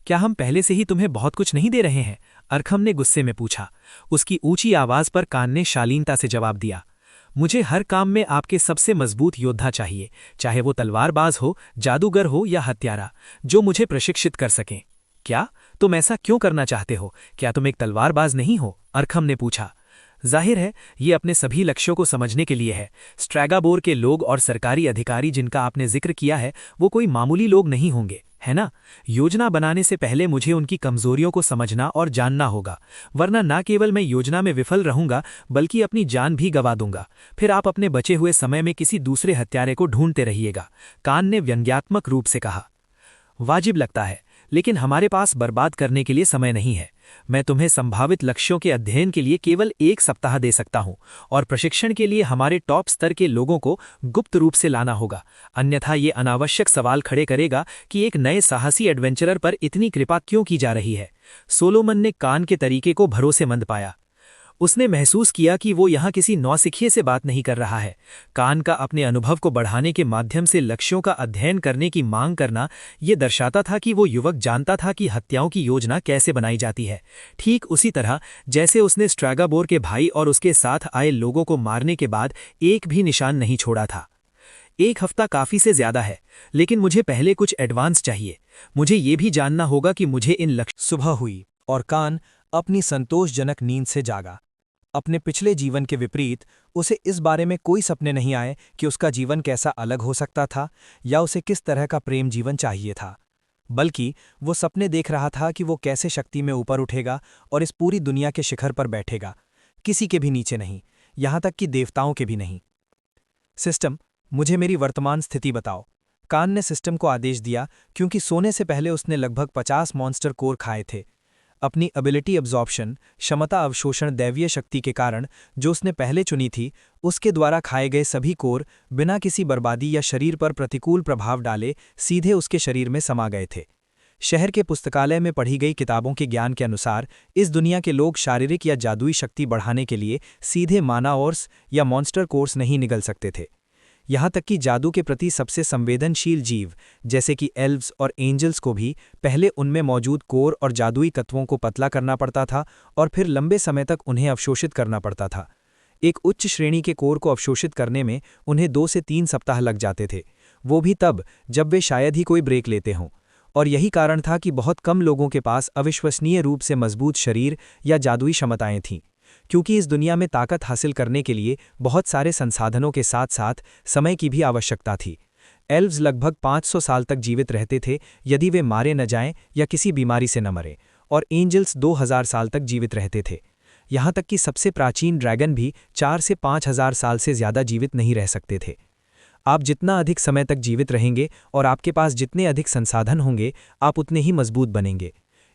क्या हम पहले से ही तुम्हें बहुत कुछ नहीं दे रहे हैं? अरखम ने गुस्से में पूछा। उसकी ऊंची आवाज पर कान ने शालीनता से जवाब दिया, मुझे हर काम में आपके सबसे मजबूत योद्धा चाहिए, चाहे वो तलवारबाज हो, जादूगर हो या हत्यारा, जो मुझे प्रशिक्षित कर सकें। क्या तुम ऐसा क्यों करना चाहते हो? क्या तुम एक तलवारबाज नहीं हो? अरखम ने पूछा। जाहिर है, ये अपने सभी लक्ष्यों को समझने के लिए है। स्ट्रैगाबोर के लोग और सरकारी अधिकारी जिनका आपने जिक्र किया है, वो कोई मामूली लोग नहीं होंगे, है ना? योजना बनाने से पहले मुझे उनकी कमजोरियों को समझना और जानना होगा, वरना न केवल मैं योजना में विफल रहूंगा बल्कि अपनी जान भी गंवा दूंगा। फिर आप अपने बचे हुए समय में किसी दूसरे हत्यारे को ढूंढते रहिएगा, कान ने व्यंग्यात्मक रूप से कहा। वाजिब लगता है, लेकिन हमारे पास बर्बाद करने के लिए समय नहीं है। मैं तुम्हें संभावित लक्ष्यों के अध्ययन के लिए केवल 1 सप्ताह दे सकता हूं और प्रशिक्षण के लिए हमारे टॉप स्तर के लोगों को गुप्त रूप से लाना होगा, अन्यथा ये अनावश्यक सवाल खड़े करेगा कि एक नए साहसी एडवेंचरर पर इतनी कृपा क्यों की जा रही है। सोलोमन ने कान के तरीके को भरोसेमंद पाया। उसने महसूस किया कि वो यहाँ किसी नौसिखिए से बात नहीं कर रहा है। कान का अपने अनुभव को बढ़ाने के माध्यम से लक्ष्यों का अध्ययन करने की मांग करना ये दर्शाता था कि वो युवक जानता था कि हत्याओं की योजना कैसे बनाई जाती है, ठीक उसी तरह जैसे उसने स्ट्रैगाबोर के भाई और उसके साथ आए लोगों को मारने के बाद एक भी निशान नहीं छोड़ा था। 1 हफ्ता काफी से ज्यादा है, लेकिन मुझे पहले कुछ एडवांस चाहिए। मुझे ये भी जानना होगा कि मुझे इन लक्ष्य। सुबह हुई और कान अपनी संतोषजनक नींद से जागा। अपने पिछले जीवन के विपरीत उसे इस बारे में कोई सपने नहीं आए कि उसका जीवन कैसा अलग हो सकता था या उसे किस तरह का प्रेम जीवन चाहिए था, बल्कि वो सपने देख रहा था कि वो कैसे शक्ति में ऊपर उठेगा और इस पूरी दुनिया के शिखर पर बैठेगा, किसी के भी नीचे नहीं, यहाँ तक कि देवताओं के भी नहीं। सिस्टम, मुझे मेरी वर्तमान स्थिति बताओ, कान ने सिस्टम को आदेश दिया, क्योंकि सोने से पहले उसने लगभग 50 मॉन्स्टर कोर खाए थे। अपनी एबिलिटी अब्जॉर्प्शन, क्षमता अवशोषण दैवीय शक्ति के कारण जो उसने पहले चुनी थी, उसके द्वारा खाए गए सभी कोर बिना किसी बर्बादी या शरीर पर प्रतिकूल प्रभाव डाले सीधे उसके शरीर में समा गए थे। शहर के पुस्तकालय में पढ़ी गई किताबों के ज्ञान के अनुसार इस दुनिया के लोग शारीरिक या जादुई शक्ति बढ़ाने के लिए सीधे माना ओर्स या मॉन्स्टर कोर्स नहीं निगल सकते थे। यहाँ तक कि जादू के प्रति सबसे संवेदनशील जीव जैसे कि एल्व्स और एंजल्स को भी पहले उनमें मौजूद कोर और जादुई तत्वों को पतला करना पड़ता था और फिर लंबे समय तक उन्हें अवशोषित करना पड़ता था। एक उच्च श्रेणी के कोर को अवशोषित करने में उन्हें 2 से 3 सप्ताह लग जाते थे, वो भी तब जब वे शायद ही कोई ब्रेक लेते हों। और यही कारण था कि बहुत कम लोगों के पास अविश्वसनीय रूप से मजबूत शरीर या जादुई क्षमताएं थीं, क्योंकि इस दुनिया में ताकत हासिल करने के लिए बहुत सारे संसाधनों के साथ साथ समय की भी आवश्यकता थी। एल्व्स लगभग 500 साल तक जीवित रहते थे यदि वे मारे न जाएं या किसी बीमारी से न मरें, और एंजल्स 2000 साल तक जीवित रहते थे। यहाँ तक कि सबसे प्राचीन ड्रैगन भी 4 से 5000 साल से ज़्यादा जीवित नहीं रह सकते थे। आप जितना अधिक समय तक जीवित रहेंगे और आपके पास जितने अधिक संसाधन होंगे, आप उतने ही मजबूत बनेंगे।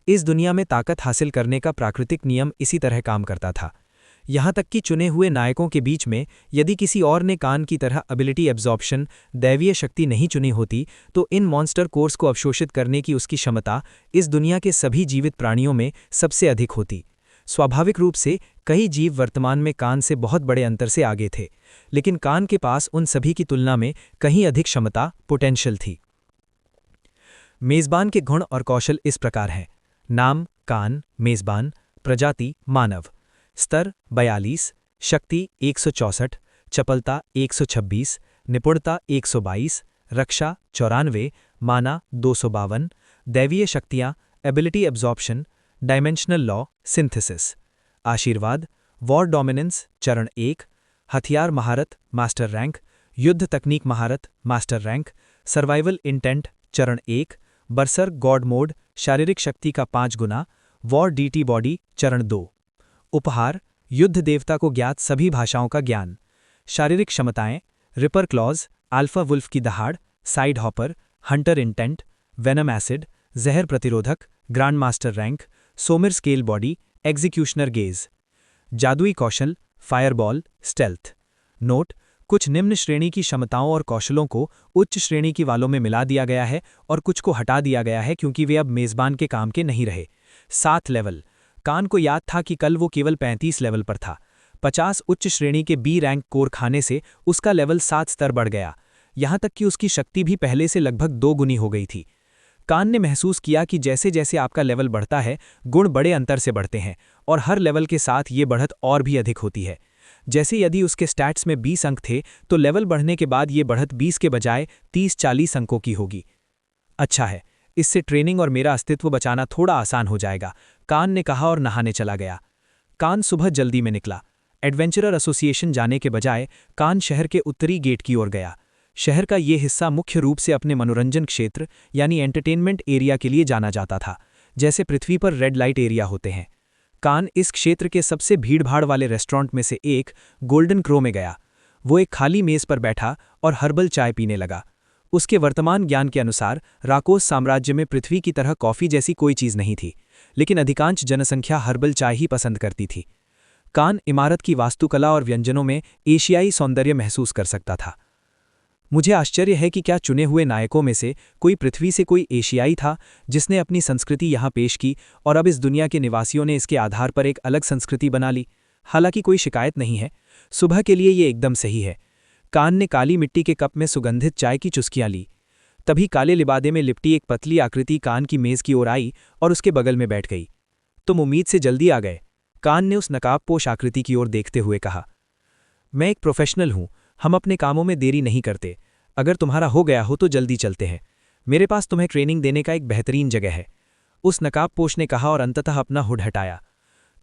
इस दुनिया में ताकत हासिल करने का प्राकृतिक नियम इसी तरह काम करता था। यहाँ तक कि चुने हुए नायकों के बीच में यदि किसी और ने कान की तरह एबिलिटी एब्जॉर्प्शन दैवीय शक्ति नहीं चुनी होती तो इन मॉन्स्टर कोर्स को अवशोषित करने की उसकी क्षमता इस दुनिया के सभी जीवित प्राणियों में सबसे अधिक होती। स्वाभाविक रूप से कई जीव वर्तमान में कान से बहुत बड़े अंतर से आगे थे, लेकिन कान के पास उन सभी की तुलना में कहीं अधिक क्षमता पोटेंशियल थी। मेज़बान के गुण और कौशल इस प्रकार हैं। नाम कान, मेज़बान, प्रजाति मानव, स्तर 42, शक्ति 164, चपलता 126, निपुणता 122, रक्षा 94, माना 252, दैवीय शक्तियाँ ability absorption, dimensional law, synthesis, आशीर्वाद, वॉर डोमिनेंस चरण 1, हथियार महारत मास्टर रैंक, युद्ध तकनीक महारत मास्टर रैंक, सर्वाइवल इंटेंट चरण 1, बरसर गॉड मोड शारीरिक शक्ति का 5 गुना, वॉर डीटी बॉडी चरण 2, उपहार युद्ध देवता को ज्ञात सभी भाषाओं का ज्ञान, शारीरिक क्षमताएं रिपर क्लॉज, अल्फा वुल्फ की दहाड़, side hopper, hunter intent, venom acid, जहर प्रतिरोधक, ग्रैंड मास्टर रैंक, सोमिर स्केल बॉडी, एग्जीक्यूशनर गेज, जादुई कौशल, फायरबॉल, स्टेल्थ। नोट: कुछ निम्न श्रेणी की क्षमताओं और कौशलों को उच्च श्रेणी की वालों में मिला दिया गया है और कुछ को हटा दिया गया है क्योंकि वे अब मेज़बान के काम के नहीं रहे। 7 लेवल। कान को याद था कि कल वो केवल 35 लेवल पर था। 50 उच्च श्रेणी के बी रैंक कोर खाने से उसका लेवल 7 स्तर बढ़ गया, यहाँ तक कि उसकी शक्ति भी पहले से लगभग 2 गुनी हो गई थी। कान ने महसूस किया कि जैसे जैसे आपका लेवल बढ़ता है, गुण बड़े अंतर से बढ़ते हैं और हर लेवल के साथ ये बढ़त और भी अधिक होती है। जैसे यदि उसके स्टैट्स में 20 अंक थे तो लेवल बढ़ने के बाद ये बढ़त 20 के बजाय 30-40 अंकों की होगी। अच्छा है, इससे ट्रेनिंग और मेरा अस्तित्व बचाना थोड़ा आसान हो जाएगा, कान ने कहा और नहाने चला गया। कान सुबह जल्दी में निकला। एडवेंचरर एसोसिएशन जाने के बजाय कान शहर के उत्तरी गेट की ओर गया। शहर का ये हिस्सा मुख्य रूप से अपने मनोरंजन क्षेत्र यानी एंटरटेनमेंट एरिया के लिए जाना जाता था, जैसे पृथ्वी पर रेड लाइट एरिया होते हैं। कान इस क्षेत्र के सबसे भीड़भाड़ वाले रेस्टोरेंट में से एक गोल्डन क्रो में गया। वो एक खाली मेज पर बैठा और हर्बल चाय पीने लगा। उसके वर्तमान ज्ञान के अनुसार राकोस साम्राज्य में पृथ्वी की तरह कॉफ़ी जैसी कोई चीज़ नहीं थी, लेकिन अधिकांश जनसंख्या हर्बल चाय ही पसंद करती थी। कान इमारत की वास्तुकला और व्यंजनों में एशियाई सौंदर्य महसूस कर सकता था। मुझे आश्चर्य है कि क्या चुने हुए नायकों में से कोई पृथ्वी से कोई एशियाई था जिसने अपनी संस्कृति यहाँ पेश की और अब इस दुनिया के निवासियों ने इसके आधार पर एक अलग संस्कृति बना ली। हालांकि कोई शिकायत नहीं है, सुबह के लिए ये एकदम सही है। कान ने काली मिट्टी के कप में सुगंधित चाय की चुस्कियां ली। तभी काले लिबादे में लिपटी एक पतली आकृति कान की मेज़ की ओर आई और उसके बगल में बैठ गई। तुम उम्मीद से जल्दी आ गए, कान ने उस नकाबपोश आकृति की ओर देखते हुए कहा। मैं एक प्रोफेशनल हूं, हम अपने कामों में देरी नहीं करते। अगर तुम्हारा हो गया हो तो जल्दी चलते हैं, मेरे पास तुम्हें ट्रेनिंग देने का एक बेहतरीन जगह है, उस नकाबपोश ने कहा और अंततः अपना हुड हटाया।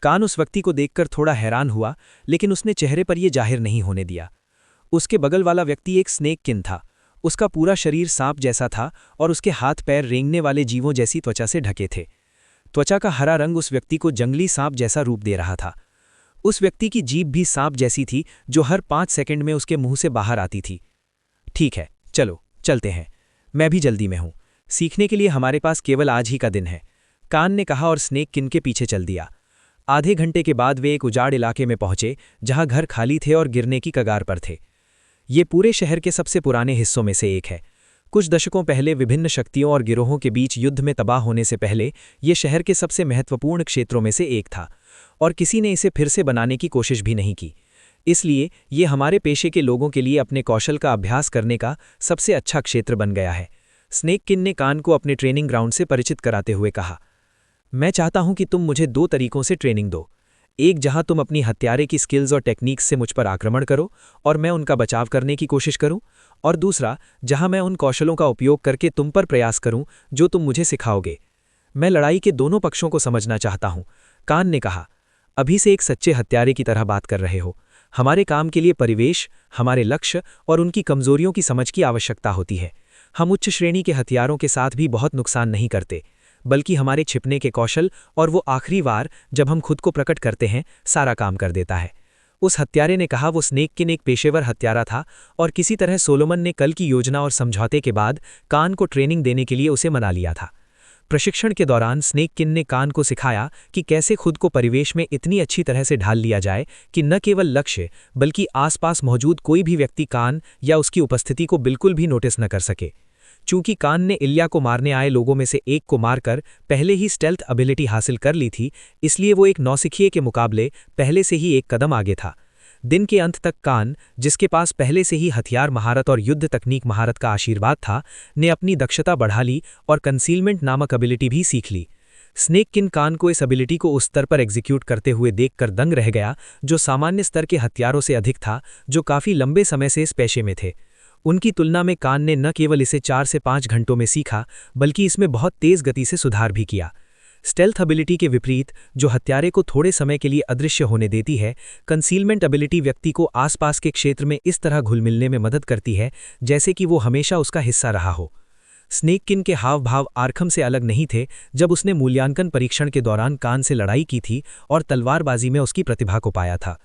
कान उस व्यक्ति को देखकर थोड़ा हैरान हुआ, लेकिन उसने चेहरे पर यह जाहिर नहीं होने दिया। उसके बगल वाला व्यक्ति एक स्नेक किन था। उसका पूरा शरीर सांप जैसा था और उसके हाथ पैर रेंगने वाले जीवों जैसी त्वचा से ढके थे। त्वचा का हरा रंग उस व्यक्ति को जंगली सांप जैसा रूप दे रहा था। उस व्यक्ति की जीभ भी सांप जैसी थी जो हर 5 सेकंड में उसके मुंह से बाहर आती थी। ठीक है, चलो चलते हैं, मैं भी जल्दी में हूं। सीखने के लिए हमारे पास केवल आज ही का दिन है, कान ने कहा और स्नेक किन के पीछे चल दिया। आधे घंटे के बाद वे एक उजाड़ इलाके में पहुंचे जहां घर खाली थे और गिरने की कगार पर थे। ये पूरे शहर के सबसे पुराने हिस्सों में से एक है। कुछ दशकों पहले विभिन्न शक्तियों और गिरोहों के बीच युद्ध में तबाह होने से पहले ये शहर के सबसे महत्वपूर्ण क्षेत्रों में से एक था और किसी ने इसे फिर से बनाने की कोशिश भी नहीं की। इसलिए ये हमारे पेशे के लोगों के लिए अपने कौशल का अभ्यास करने का सबसे अच्छा क्षेत्र बन गया है, स्नेक किन ने कान को अपने ट्रेनिंग ग्राउंड से परिचित कराते हुए कहा। मैं चाहता हूं कि तुम मुझे 2 तरीकों से ट्रेनिंग दो, एक जहां तुम अपनी हत्यारे की स्किल्स और टेक्निक्स से मुझ पर आक्रमण करो और मैं उनका बचाव करने की कोशिश करूं, और दूसरा जहां मैं उन कौशलों का उपयोग करके तुम पर प्रयास करूं जो तुम मुझे सिखाओगे। मैं लड़ाई के दोनों पक्षों को समझना चाहता हूं, कान ने कहा। अभी से एक सच्चे हत्यारे की तरह बात कर रहे हो। हमारे काम के लिए परिवेश, हमारे लक्ष्य और उनकी कमजोरियों की समझ की आवश्यकता होती है। हम उच्च श्रेणी के हथियारों के साथ भी बहुत नुकसान नहीं करते, बल्कि हमारे छिपने के कौशल और वो आखिरी बार जब हम खुद को प्रकट करते हैं सारा काम कर देता है। उस हत्यारे ने कहा। वो स्नेक किन एक पेशेवर हत्यारा था और किसी तरह सोलोमन ने कल की योजना और समझौते के बाद कान को ट्रेनिंग देने के लिए उसे मना लिया था। प्रशिक्षण के दौरान स्नेककिन ने कान को सिखाया कि कैसे खुद को परिवेश में इतनी अच्छी तरह से ढाल लिया जाए कि न केवल लक्ष्य बल्कि आसपास मौजूद कोई भी व्यक्ति कान या उसकी उपस्थिति को बिल्कुल भी नोटिस न कर सके। चूंकि कान ने इल्या को मारने आए लोगों में से एक को मारकर पहले ही स्टेल्थ एबिलिटी हासिल कर ली थी, इसलिए वो एक नौसिखिए के मुकाबले पहले से ही एक कदम आगे था। दिन के अंत तक कान, जिसके पास पहले से ही हथियार महारत और युद्ध तकनीक महारत का आशीर्वाद था, ने अपनी दक्षता बढ़ा ली और कंसीलमेंट नामक एबिलिटी भी सीख ली। स्नेककिन कान को इस एबिलिटी को उस स्तर पर एग्जीक्यूट करते हुए देखकर दंग रह गया जो सामान्य स्तर के हथियारों से अधिक था, जो काफी लंबे समय से इस पेशे में थे। उनकी तुलना में कान ने न केवल इसे 4 से 5 घंटों में सीखा बल्कि इसमें बहुत तेज गति से सुधार भी किया। स्टेल्थ एबिलिटी के विपरीत, जो हत्यारे को थोड़े समय के लिए अदृश्य होने देती है, कंसीलमेंट एबिलिटी व्यक्ति को आसपास के क्षेत्र में इस तरह घुल मिलने में मदद करती है जैसे कि वो हमेशा उसका हिस्सा रहा हो। स्नेककिन के हाव भाव आर्खम से अलग नहीं थे जब उसने मूल्यांकन परीक्षण के दौरान कान से लड़ाई की थी और तलवारबाजी में उसकी प्रतिभा को पाया था।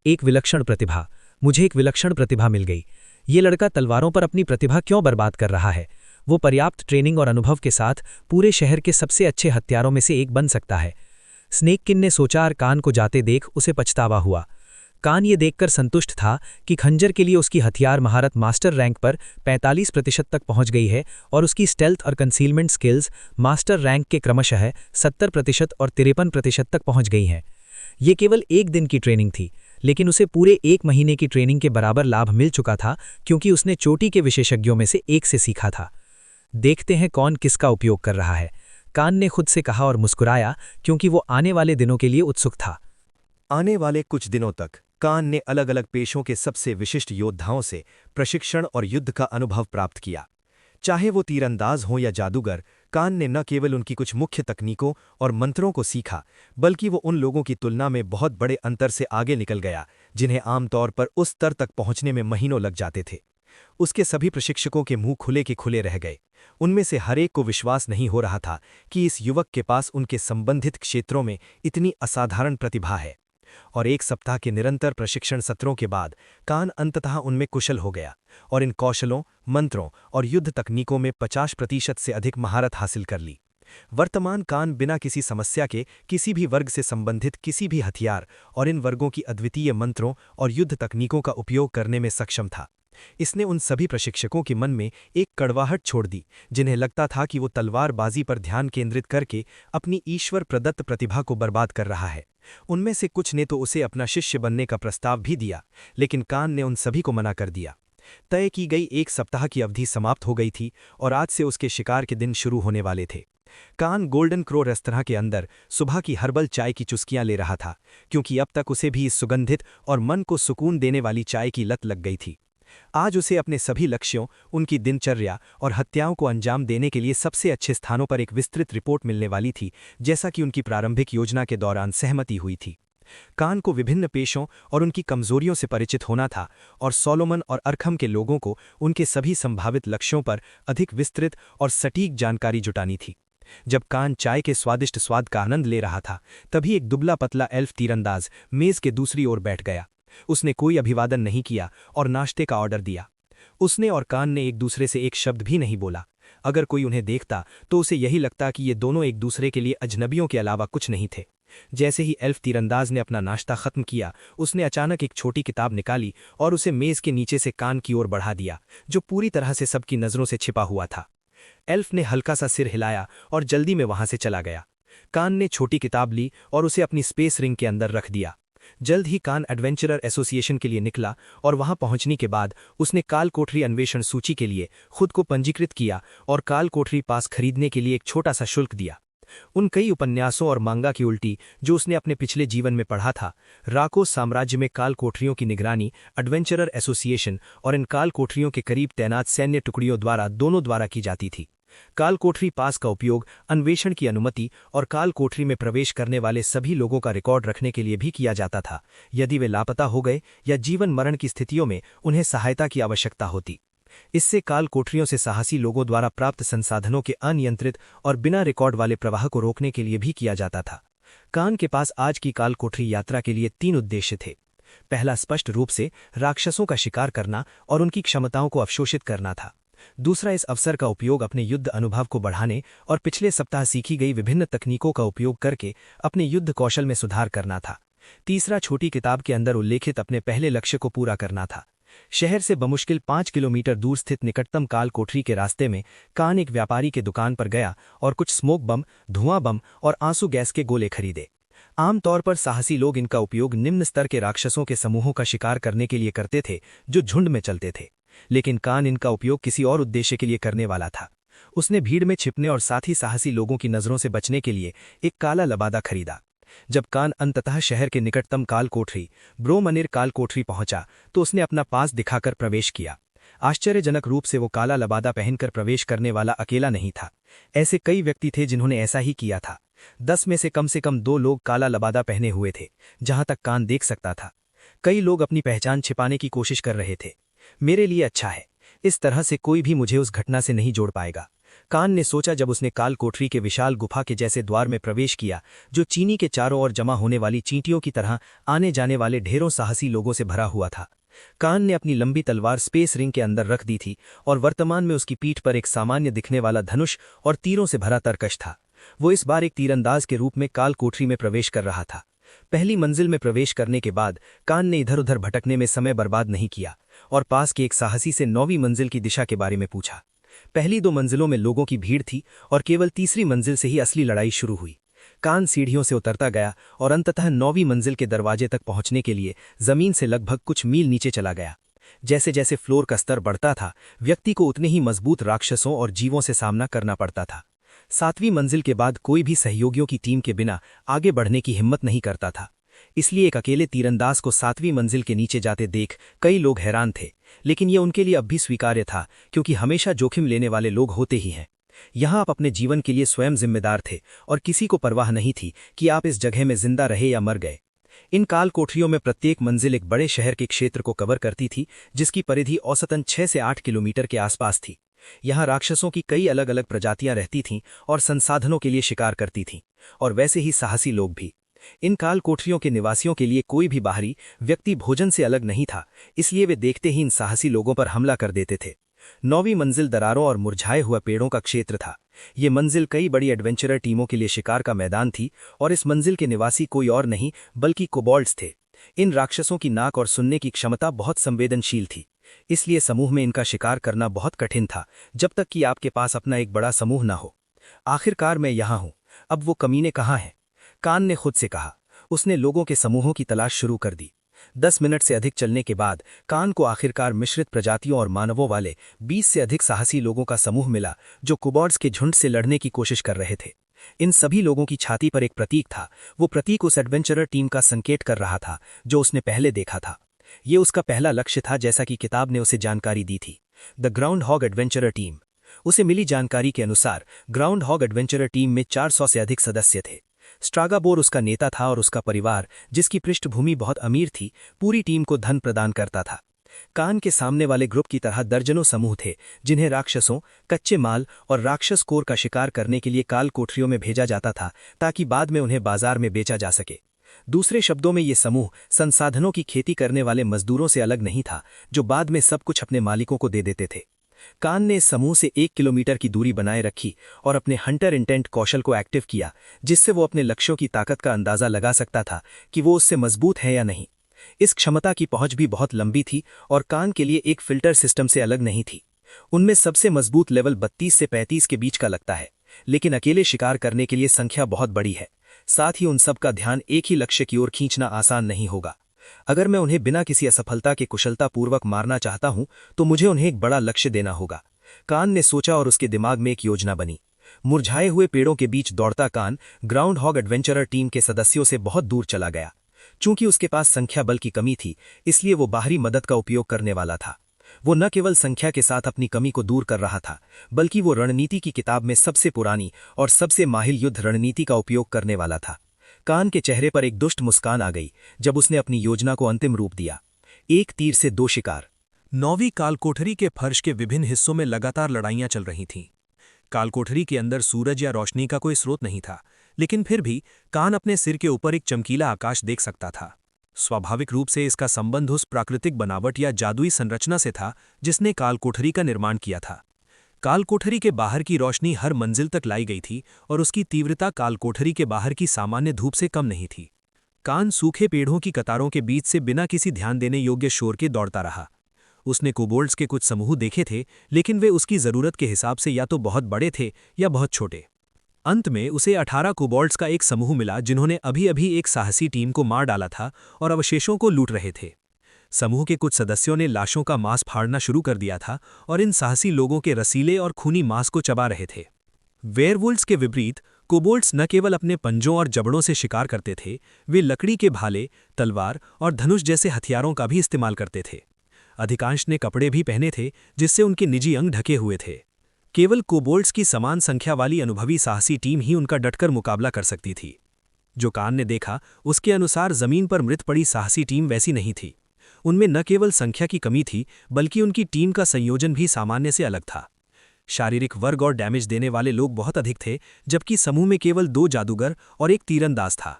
एक विलक्षण प्रतिभा, मुझे एक विलक्षण प्रतिभा मिल गई। ये लड़का तलवारों पर अपनी प्रतिभा क्यों बर्बाद कर रहा है? वो पर्याप्त ट्रेनिंग और अनुभव के साथ पूरे शहर के सबसे अच्छे हत्यारों में से एक बन सकता है। स्नेककिन ने सोचा और कान को जाते देख उसे पछतावा हुआ। कान ये देखकर संतुष्ट था कि खंजर के लिए उसकी हथियार महारत मास्टर रैंक पर 45% तक पहुंच गई है और उसकी स्टेल्थ और कंसीलमेंट स्किल्स मास्टर रैंक के क्रमशः 70% और 53% तक पहुंच गई हैं। ये केवल एक दिन की ट्रेनिंग थी, लेकिन उसे पूरे 1 महीने की ट्रेनिंग के बराबर लाभ मिल चुका था क्योंकि उसने चोटी के विशेषज्ञों में से एक से सीखा था। देखते हैं कौन किसका उपयोग कर रहा है, कान ने खुद से कहा और मुस्कुराया क्योंकि वो आने वाले दिनों के लिए उत्सुक था। आने वाले कुछ दिनों तक कान ने अलग अलग पेशों के सबसे विशिष्ट योद्धाओं से प्रशिक्षण और युद्ध का अनुभव प्राप्त किया। चाहे वो तीरंदाज हों या जादूगर, कान ने न केवल उनकी कुछ मुख्य तकनीकों और मंत्रों को सीखा बल्कि वो उन लोगों की तुलना में बहुत बड़े अंतर से आगे निकल गया जिन्हें आमतौर पर उस स्तर तक पहुंचने में महीनों लग जाते थे। उसके सभी प्रशिक्षकों के मुंह खुले के खुले रह गए। उनमें से हर एक को विश्वास नहीं हो रहा था कि इस युवक के पास उनके संबंधित क्षेत्रों में इतनी असाधारण प्रतिभा है। और 1 सप्ताह के निरंतर प्रशिक्षण सत्रों के बाद कान अंततः उनमें कुशल हो गया और इन कौशलों, मंत्रों और युद्ध तकनीकों में 50% से अधिक महारत हासिल कर ली। वर्तमान कान बिना किसी समस्या के किसी भी वर्ग से संबंधित किसी भी हथियार और इन वर्गों की अद्वितीय मंत्रों और युद्ध तकनीकों का उपयोग करने में सक्षम था। इसने उन सभी प्रशिक्षकों के मन में एक कड़वाहट छोड़ दी जिन्हें लगता था कि वो तलवारबाजी पर ध्यान केंद्रित करके अपनी ईश्वर प्रदत्त प्रतिभा को बर्बाद कर रहा है। उनमें से कुछ ने तो उसे अपना शिष्य बनने का प्रस्ताव भी दिया, लेकिन कान ने उन सभी को मना कर दिया। तय की गई 1 सप्ताह की अवधि समाप्त हो गई थी और आज से उसके शिकार के दिन शुरू होने वाले थे। कान गोल्डन क्रो रेस्तरां के अंदर सुबह की हर्बल चाय की चुस्कियां ले रहा था क्योंकि अब तक उसे भी इस सुगंधित और मन को सुकून देने वाली चाय की लत लग गई थी। आज उसे अपने सभी लक्ष्यों, उनकी दिनचर्या और हत्याओं को अंजाम देने के लिए सबसे अच्छे स्थानों पर एक विस्तृत रिपोर्ट मिलने वाली थी, जैसा कि उनकी प्रारंभिक योजना के दौरान सहमति हुई थी। कान को विभिन्न पेशों और उनकी कमजोरियों से परिचित होना था और सोलोमन और अरखम के लोगों को उनके सभी संभावित लक्ष्यों पर अधिक विस्तृत और सटीक जानकारी जुटानी थी। जब कान चाय के स्वादिष्ट स्वाद का आनंद ले रहा था, तभी एक दुबला पतला एल्फ तीरंदाज मेज के दूसरी ओर बैठ गया। उसने कोई अभिवादन नहीं किया और नाश्ते का ऑर्डर दिया। उसने और कान ने एक दूसरे से एक शब्द भी नहीं बोला। अगर कोई उन्हें देखता तो उसे यही लगता कि ये दोनों एक दूसरे के लिए अजनबियों के अलावा कुछ नहीं थे। जैसे ही एल्फ तीरंदाज ने अपना नाश्ता खत्म किया, उसने अचानक एक छोटी किताब निकाली और उसे मेज के नीचे से कान की ओर बढ़ा दिया, जो पूरी तरह से सबकी नजरों से छिपा हुआ था। एल्फ ने हल्का सा सिर हिलाया और जल्दी में वहां से चला गया। कान ने छोटी किताब ली और उसे अपनी स्पेस रिंग के अंदर रख दिया। जल्द ही कान एडवेंचरर एसोसिएशन के लिए निकला और वहां पहुंचने के बाद उसने काल कोठरी अन्वेषण सूची के लिए खुद को पंजीकृत किया और काल कोठरी पास खरीदने के लिए एक छोटा सा शुल्क दिया। उन कई उपन्यासों और मांगा की उल्टी जो उसने अपने पिछले जीवन में पढ़ा था, राकोस साम्राज्य में काल कोठरियों की निगरानी एडवेंचरर एसोसिएशन और इन काल कोठरियों के करीब तैनात सैन्य टुकड़ियों द्वारा दोनों द्वारा की जाती थी। काल कोठरी पास का उपयोग अन्वेषण की अनुमति और काल कोठरी में प्रवेश करने वाले सभी लोगों का रिकॉर्ड रखने के लिए भी किया जाता था, यदि वे लापता हो गए या जीवन मरण की स्थितियों में उन्हें सहायता की आवश्यकता होती। इससे काल कोठरियों से साहसी लोगों द्वारा प्राप्त संसाधनों के अनियंत्रित और बिना रिकॉर्ड वाले प्रवाह को रोकने के लिए भी किया जाता था। कान के पास आज की काल कोठरी यात्रा के लिए 3 उद्देश्य थे। पहला स्पष्ट रूप से राक्षसों का शिकार करना और उनकी क्षमताओं को अवशोषित करना था। दूसरा, इस अवसर का उपयोग अपने युद्ध अनुभव को बढ़ाने और पिछले सप्ताह सीखी गई विभिन्न तकनीकों का उपयोग करके अपने युद्ध कौशल में सुधार करना था। तीसरा, छोटी किताब के अंदर उल्लेखित अपने पहले लक्ष्य को पूरा करना था। शहर से बमुश्किल 5 किलोमीटर दूर स्थित निकटतम काल कोठरी के रास्ते में कान एक व्यापारी के दुकान पर गया और कुछ स्मोक बम, धुआं बम और आंसू गैस के गोले खरीदे। आमतौर पर साहसी लोग इनका उपयोग निम्न स्तर के राक्षसों के समूहों का शिकार करने के लिए करते थे जो झुंड में चलते थे, लेकिन कान इनका उपयोग किसी और उद्देश्य के लिए करने वाला था। उसने भीड़ में छिपने और साथ ही साहसी लोगों की नजरों से बचने के लिए एक काला लबादा खरीदा। जब कान अंततः शहर के निकटतम काल कोठरी ब्रोमनिर काल कोठरी पहुंचा तो उसने अपना पास दिखाकर प्रवेश किया। आश्चर्यजनक रूप से वो काला लबादा पहनकर प्रवेश करने वाला अकेला नहीं था। ऐसे कई व्यक्ति थे जिन्होंने ऐसा ही किया था। 10 में से कम 2 लोग काला लबादा पहने हुए थे, जहां तक कान देख सकता था। कई लोग अपनी पहचान छिपाने की कोशिश कर रहे थे। मेरे लिए अच्छा है, इस तरह से कोई भी मुझे उस घटना से नहीं जोड़ पाएगा, कान ने सोचा जब उसने काल कोठरी के विशाल गुफा के जैसे द्वार में प्रवेश किया जो चीनी के चारों ओर जमा होने वाली चींटियों की तरह आने जाने वाले ढेरों साहसी लोगों से भरा हुआ था। कान ने अपनी लंबी तलवार स्पेस रिंग के अंदर रख दी थी और वर्तमान में उसकी पीठ पर एक सामान्य दिखने वाला धनुष और तीरों से भरा तरकश था। वो इस बार एक तीरंदाज के रूप में काल कोठरी में प्रवेश कर रहा था। पहली मंजिल में प्रवेश करने के बाद कान ने इधर उधर भटकने में समय बर्बाद नहीं किया और पास के एक साहसी से 9वीं मंजिल की दिशा के बारे में पूछा। पहली 2 मंजिलों में लोगों की भीड़ थी और केवल तीसरी मंजिल से ही असली लड़ाई शुरू हुई। कान सीढ़ियों से उतरता गया और अंततः 9वीं मंजिल के दरवाजे तक पहुंचने के लिए जमीन से लगभग कुछ मील नीचे चला गया। जैसे जैसे फ्लोर का स्तर बढ़ता था, व्यक्ति को उतने ही मजबूत राक्षसों और जीवों से सामना करना पड़ता था। 7वीं मंजिल के बाद कोई भी सहयोगियों की टीम के बिना आगे बढ़ने की हिम्मत नहीं करता था। इसलिए एक अकेले तीरंदाज को 7वीं मंजिल के नीचे जाते देख कई लोग हैरान थे, लेकिन यह उनके लिए अब भी स्वीकार्य था क्योंकि हमेशा जोखिम लेने वाले लोग होते ही हैं। यहां आप अपने जीवन के लिए स्वयं जिम्मेदार थे और किसी को परवाह नहीं थी कि आप इस जगह में जिंदा रहे या मर गए। इन काल कोठरियों में प्रत्येक मंजिल एक बड़े शहर के क्षेत्र को कवर करती थी, जिसकी परिधि औसतन 6 से 8 किलोमीटर के आसपास थी। यहाँ राक्षसों की कई अलग अलग प्रजातियां रहती थीं और संसाधनों के लिए शिकार करती थीं, और वैसे ही साहसी लोग भी। इन काल कोठरियों के निवासियों के लिए कोई भी बाहरी व्यक्ति भोजन से अलग नहीं था, इसलिए वे देखते ही इन साहसी लोगों पर हमला कर देते थे। 9वीं मंजिल दरारों और मुरझाए हुए पेड़ों का क्षेत्र था। ये मंजिल कई बड़ी एडवेंचरर टीमों के लिए शिकार का मैदान थी और इस मंजिल के निवासी कोई और नहीं बल्कि कोबॉल्ड्स थे। इन राक्षसों की नाक और सुनने की क्षमता बहुत संवेदनशील थी, इसलिए समूह में इनका शिकार करना बहुत कठिन था जब तक कि आपके पास अपना एक बड़ा समूह न हो। आखिरकार मैं यहाँ हूँ, अब वो कमीने कहाँ हैं? कान ने खुद से कहा। उसने लोगों के समूहों की तलाश शुरू कर दी। 10 मिनट से अधिक चलने के बाद कान को आखिरकार मिश्रित प्रजातियों और मानवों वाले 20 से अधिक साहसी लोगों का समूह मिला जो कोबॉल्ड्स के झुंड से लड़ने की कोशिश कर रहे थे। इन सभी लोगों की छाती पर एक प्रतीक था। वो प्रतीक उस एडवेंचरर टीम का संकेत कर रहा था जो उसने पहले देखा था। ये उसका पहला लक्ष्य था, जैसा कि किताब ने उसे जानकारी दी थी। The groundhog adventurer team. उसे मिली जानकारी के अनुसार ग्राउंड हॉग एडवेंचरर टीम में 400 से अधिक सदस्य थे। स्ट्रागाबोर उसका नेता था और उसका परिवार, जिसकी पृष्ठभूमि बहुत अमीर थी, पूरी टीम को धन प्रदान करता था। कान के सामने वाले ग्रुप की तरह दर्जनों समूह थे जिन्हें राक्षसों, कच्चे माल और राक्षस कोर का शिकार करने के लिए काल कोठरियों में भेजा जाता था ताकि बाद में उन्हें बाजार में बेचा जा सके। दूसरे शब्दों में ये समूह संसाधनों की खेती करने वाले मजदूरों से अलग नहीं था जो बाद में सब कुछ अपने मालिकों को दे देते थे। कान ने इस समूह से 1 किलोमीटर की दूरी बनाए रखी और अपने हंटर इंटेंट कौशल को एक्टिव किया, जिससे वो अपने लक्ष्यों की ताकत का अंदाजा लगा सकता था कि वो उससे मजबूत है या नहीं। इस क्षमता की पहुंच भी बहुत लंबी थी और कान के लिए एक फिल्टर सिस्टम से अलग नहीं थी। उनमें सबसे मजबूत लेवल 32 से 35 के बीच का लगता है, लेकिन अकेले शिकार करने के लिए संख्या बहुत बड़ी है। साथ ही उन सब का ध्यान एक ही लक्ष्य की ओर खींचना आसान नहीं होगा। अगर मैं उन्हें बिना किसी असफलता के कुशलतापूर्वक मारना चाहता हूं तो मुझे उन्हें एक बड़ा लक्ष्य देना होगा। कान ने सोचा और उसके दिमाग में एक योजना बनी। मुरझाए हुए पेड़ों के बीच दौड़ता कान ग्राउंड हॉग एडवेंचरर टीम के सदस्यों से बहुत दूर चला गया। चूंकि उसके पास संख्या बल की कमी थी, इसलिए वो बाहरी मदद का उपयोग करने वाला था। वो न केवल संख्या के साथ अपनी कमी को दूर कर रहा था, बल्कि वो रणनीति की किताब में सबसे पुरानी और सबसे माहिर युद्ध रणनीति का उपयोग करने वाला था। कान के चेहरे पर एक दुष्ट मुस्कान आ गई जब उसने अपनी योजना को अंतिम रूप दिया। 1 तीर से 2 शिकार। 9वीं कालकोठरी के फर्श के विभिन्न हिस्सों में लगातार लड़ाइयां चल रही थीं। कालकोठरी के अंदर सूरज या रोशनी का कोई स्रोत नहीं था, लेकिन फिर भी कान अपने सिर के ऊपर एक चमकीला आकाश देख सकता था। स्वाभाविक रूप से इसका संबंध उस प्राकृतिक बनावट या जादुई संरचना से था जिसने कालकोठरी का निर्माण किया था। कालकोठरी के बाहर की रोशनी हर मंजिल तक लाई गई थी और उसकी तीव्रता कालकोठरी के बाहर की सामान्य धूप से कम नहीं थी। कान सूखे पेड़ों की कतारों के बीच से बिना किसी ध्यान देने योग्य शोर के दौड़ता रहा। उसने कोबोल्ड्स के कुछ समूह देखे थे, लेकिन वे उसकी जरूरत के हिसाब से या तो बहुत बड़े थे या बहुत छोटे। अंत में उसे 18 कोबोल्ड्स का एक समूह मिला जिन्होंने अभी अभी एक साहसी टीम को मार डाला था और अवशेषों को लूट रहे थे। समूह के कुछ सदस्यों ने लाशों का मांस फाड़ना शुरू कर दिया था और इन साहसी लोगों के रसीले और खूनी मांस को चबा रहे थे। वेयरवुल्व्स के विपरीत कोबोल्ड्स न केवल अपने पंजों और जबड़ों से शिकार करते थे, वे लकड़ी के भाले, तलवार और धनुष जैसे हथियारों का भी इस्तेमाल करते थे। अधिकांश ने कपड़े भी पहने थे जिससे उनके निजी अंग ढके हुए थे। केवल कोबोल्ड्स की समान संख्या वाली अनुभवी साहसी टीम ही उनका डटकर मुकाबला कर सकती थी। जो कान ने देखा उसके अनुसार जमीन पर मृत पड़ी साहसी टीम वैसी नहीं थी। उनमें न केवल संख्या की कमी थी, बल्कि उनकी टीम का संयोजन भी सामान्य से अलग था। शारीरिक वर्ग और डैमेज देने वाले लोग बहुत अधिक थे, जबकि समूह में केवल 2 जादूगर और एक तीरंदाज था।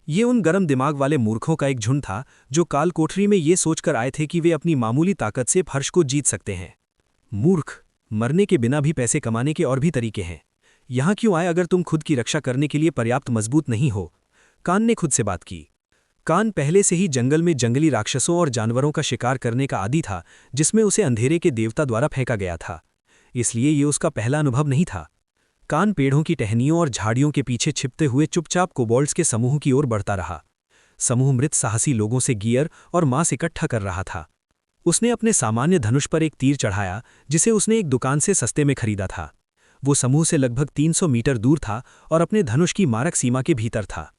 ये उन गरम दिमाग वाले मूर्खों का एक झुंड था जो कालकोठरी में ये सोचकर आए थे कि वे अपनी मामूली ताकत से फर्श को जीत सकते हैं। मूर्ख, मरने के बिना भी पैसे कमाने के और भी तरीके हैं। यहाँ क्यों आए अगर तुम खुद की रक्षा करने के लिए पर्याप्त मजबूत नहीं हो? कान ने खुद से बात की। कान पहले से ही जंगल में जंगली राक्षसों और जानवरों का शिकार करने का आदी था, जिसमें उसे अंधेरे के देवता द्वारा फेंका गया था। इसलिए ये उसका पहला अनुभव नहीं था। कान पेड़ों की टहनियों और झाड़ियों के पीछे छिपते हुए चुपचाप कोबोल्ड्स के समूह की ओर बढ़ता रहा। समूह मृत साहसी लोगों से गियर और मांस इकट्ठा कर रहा था। उसने अपने सामान्य धनुष पर एक तीर चढ़ाया, जिसे उसने एक दुकान से सस्ते में खरीदा था। वो समूह से लगभग 300 मीटर दूर था और अपने धनुष की मारक सीमा के भीतर था।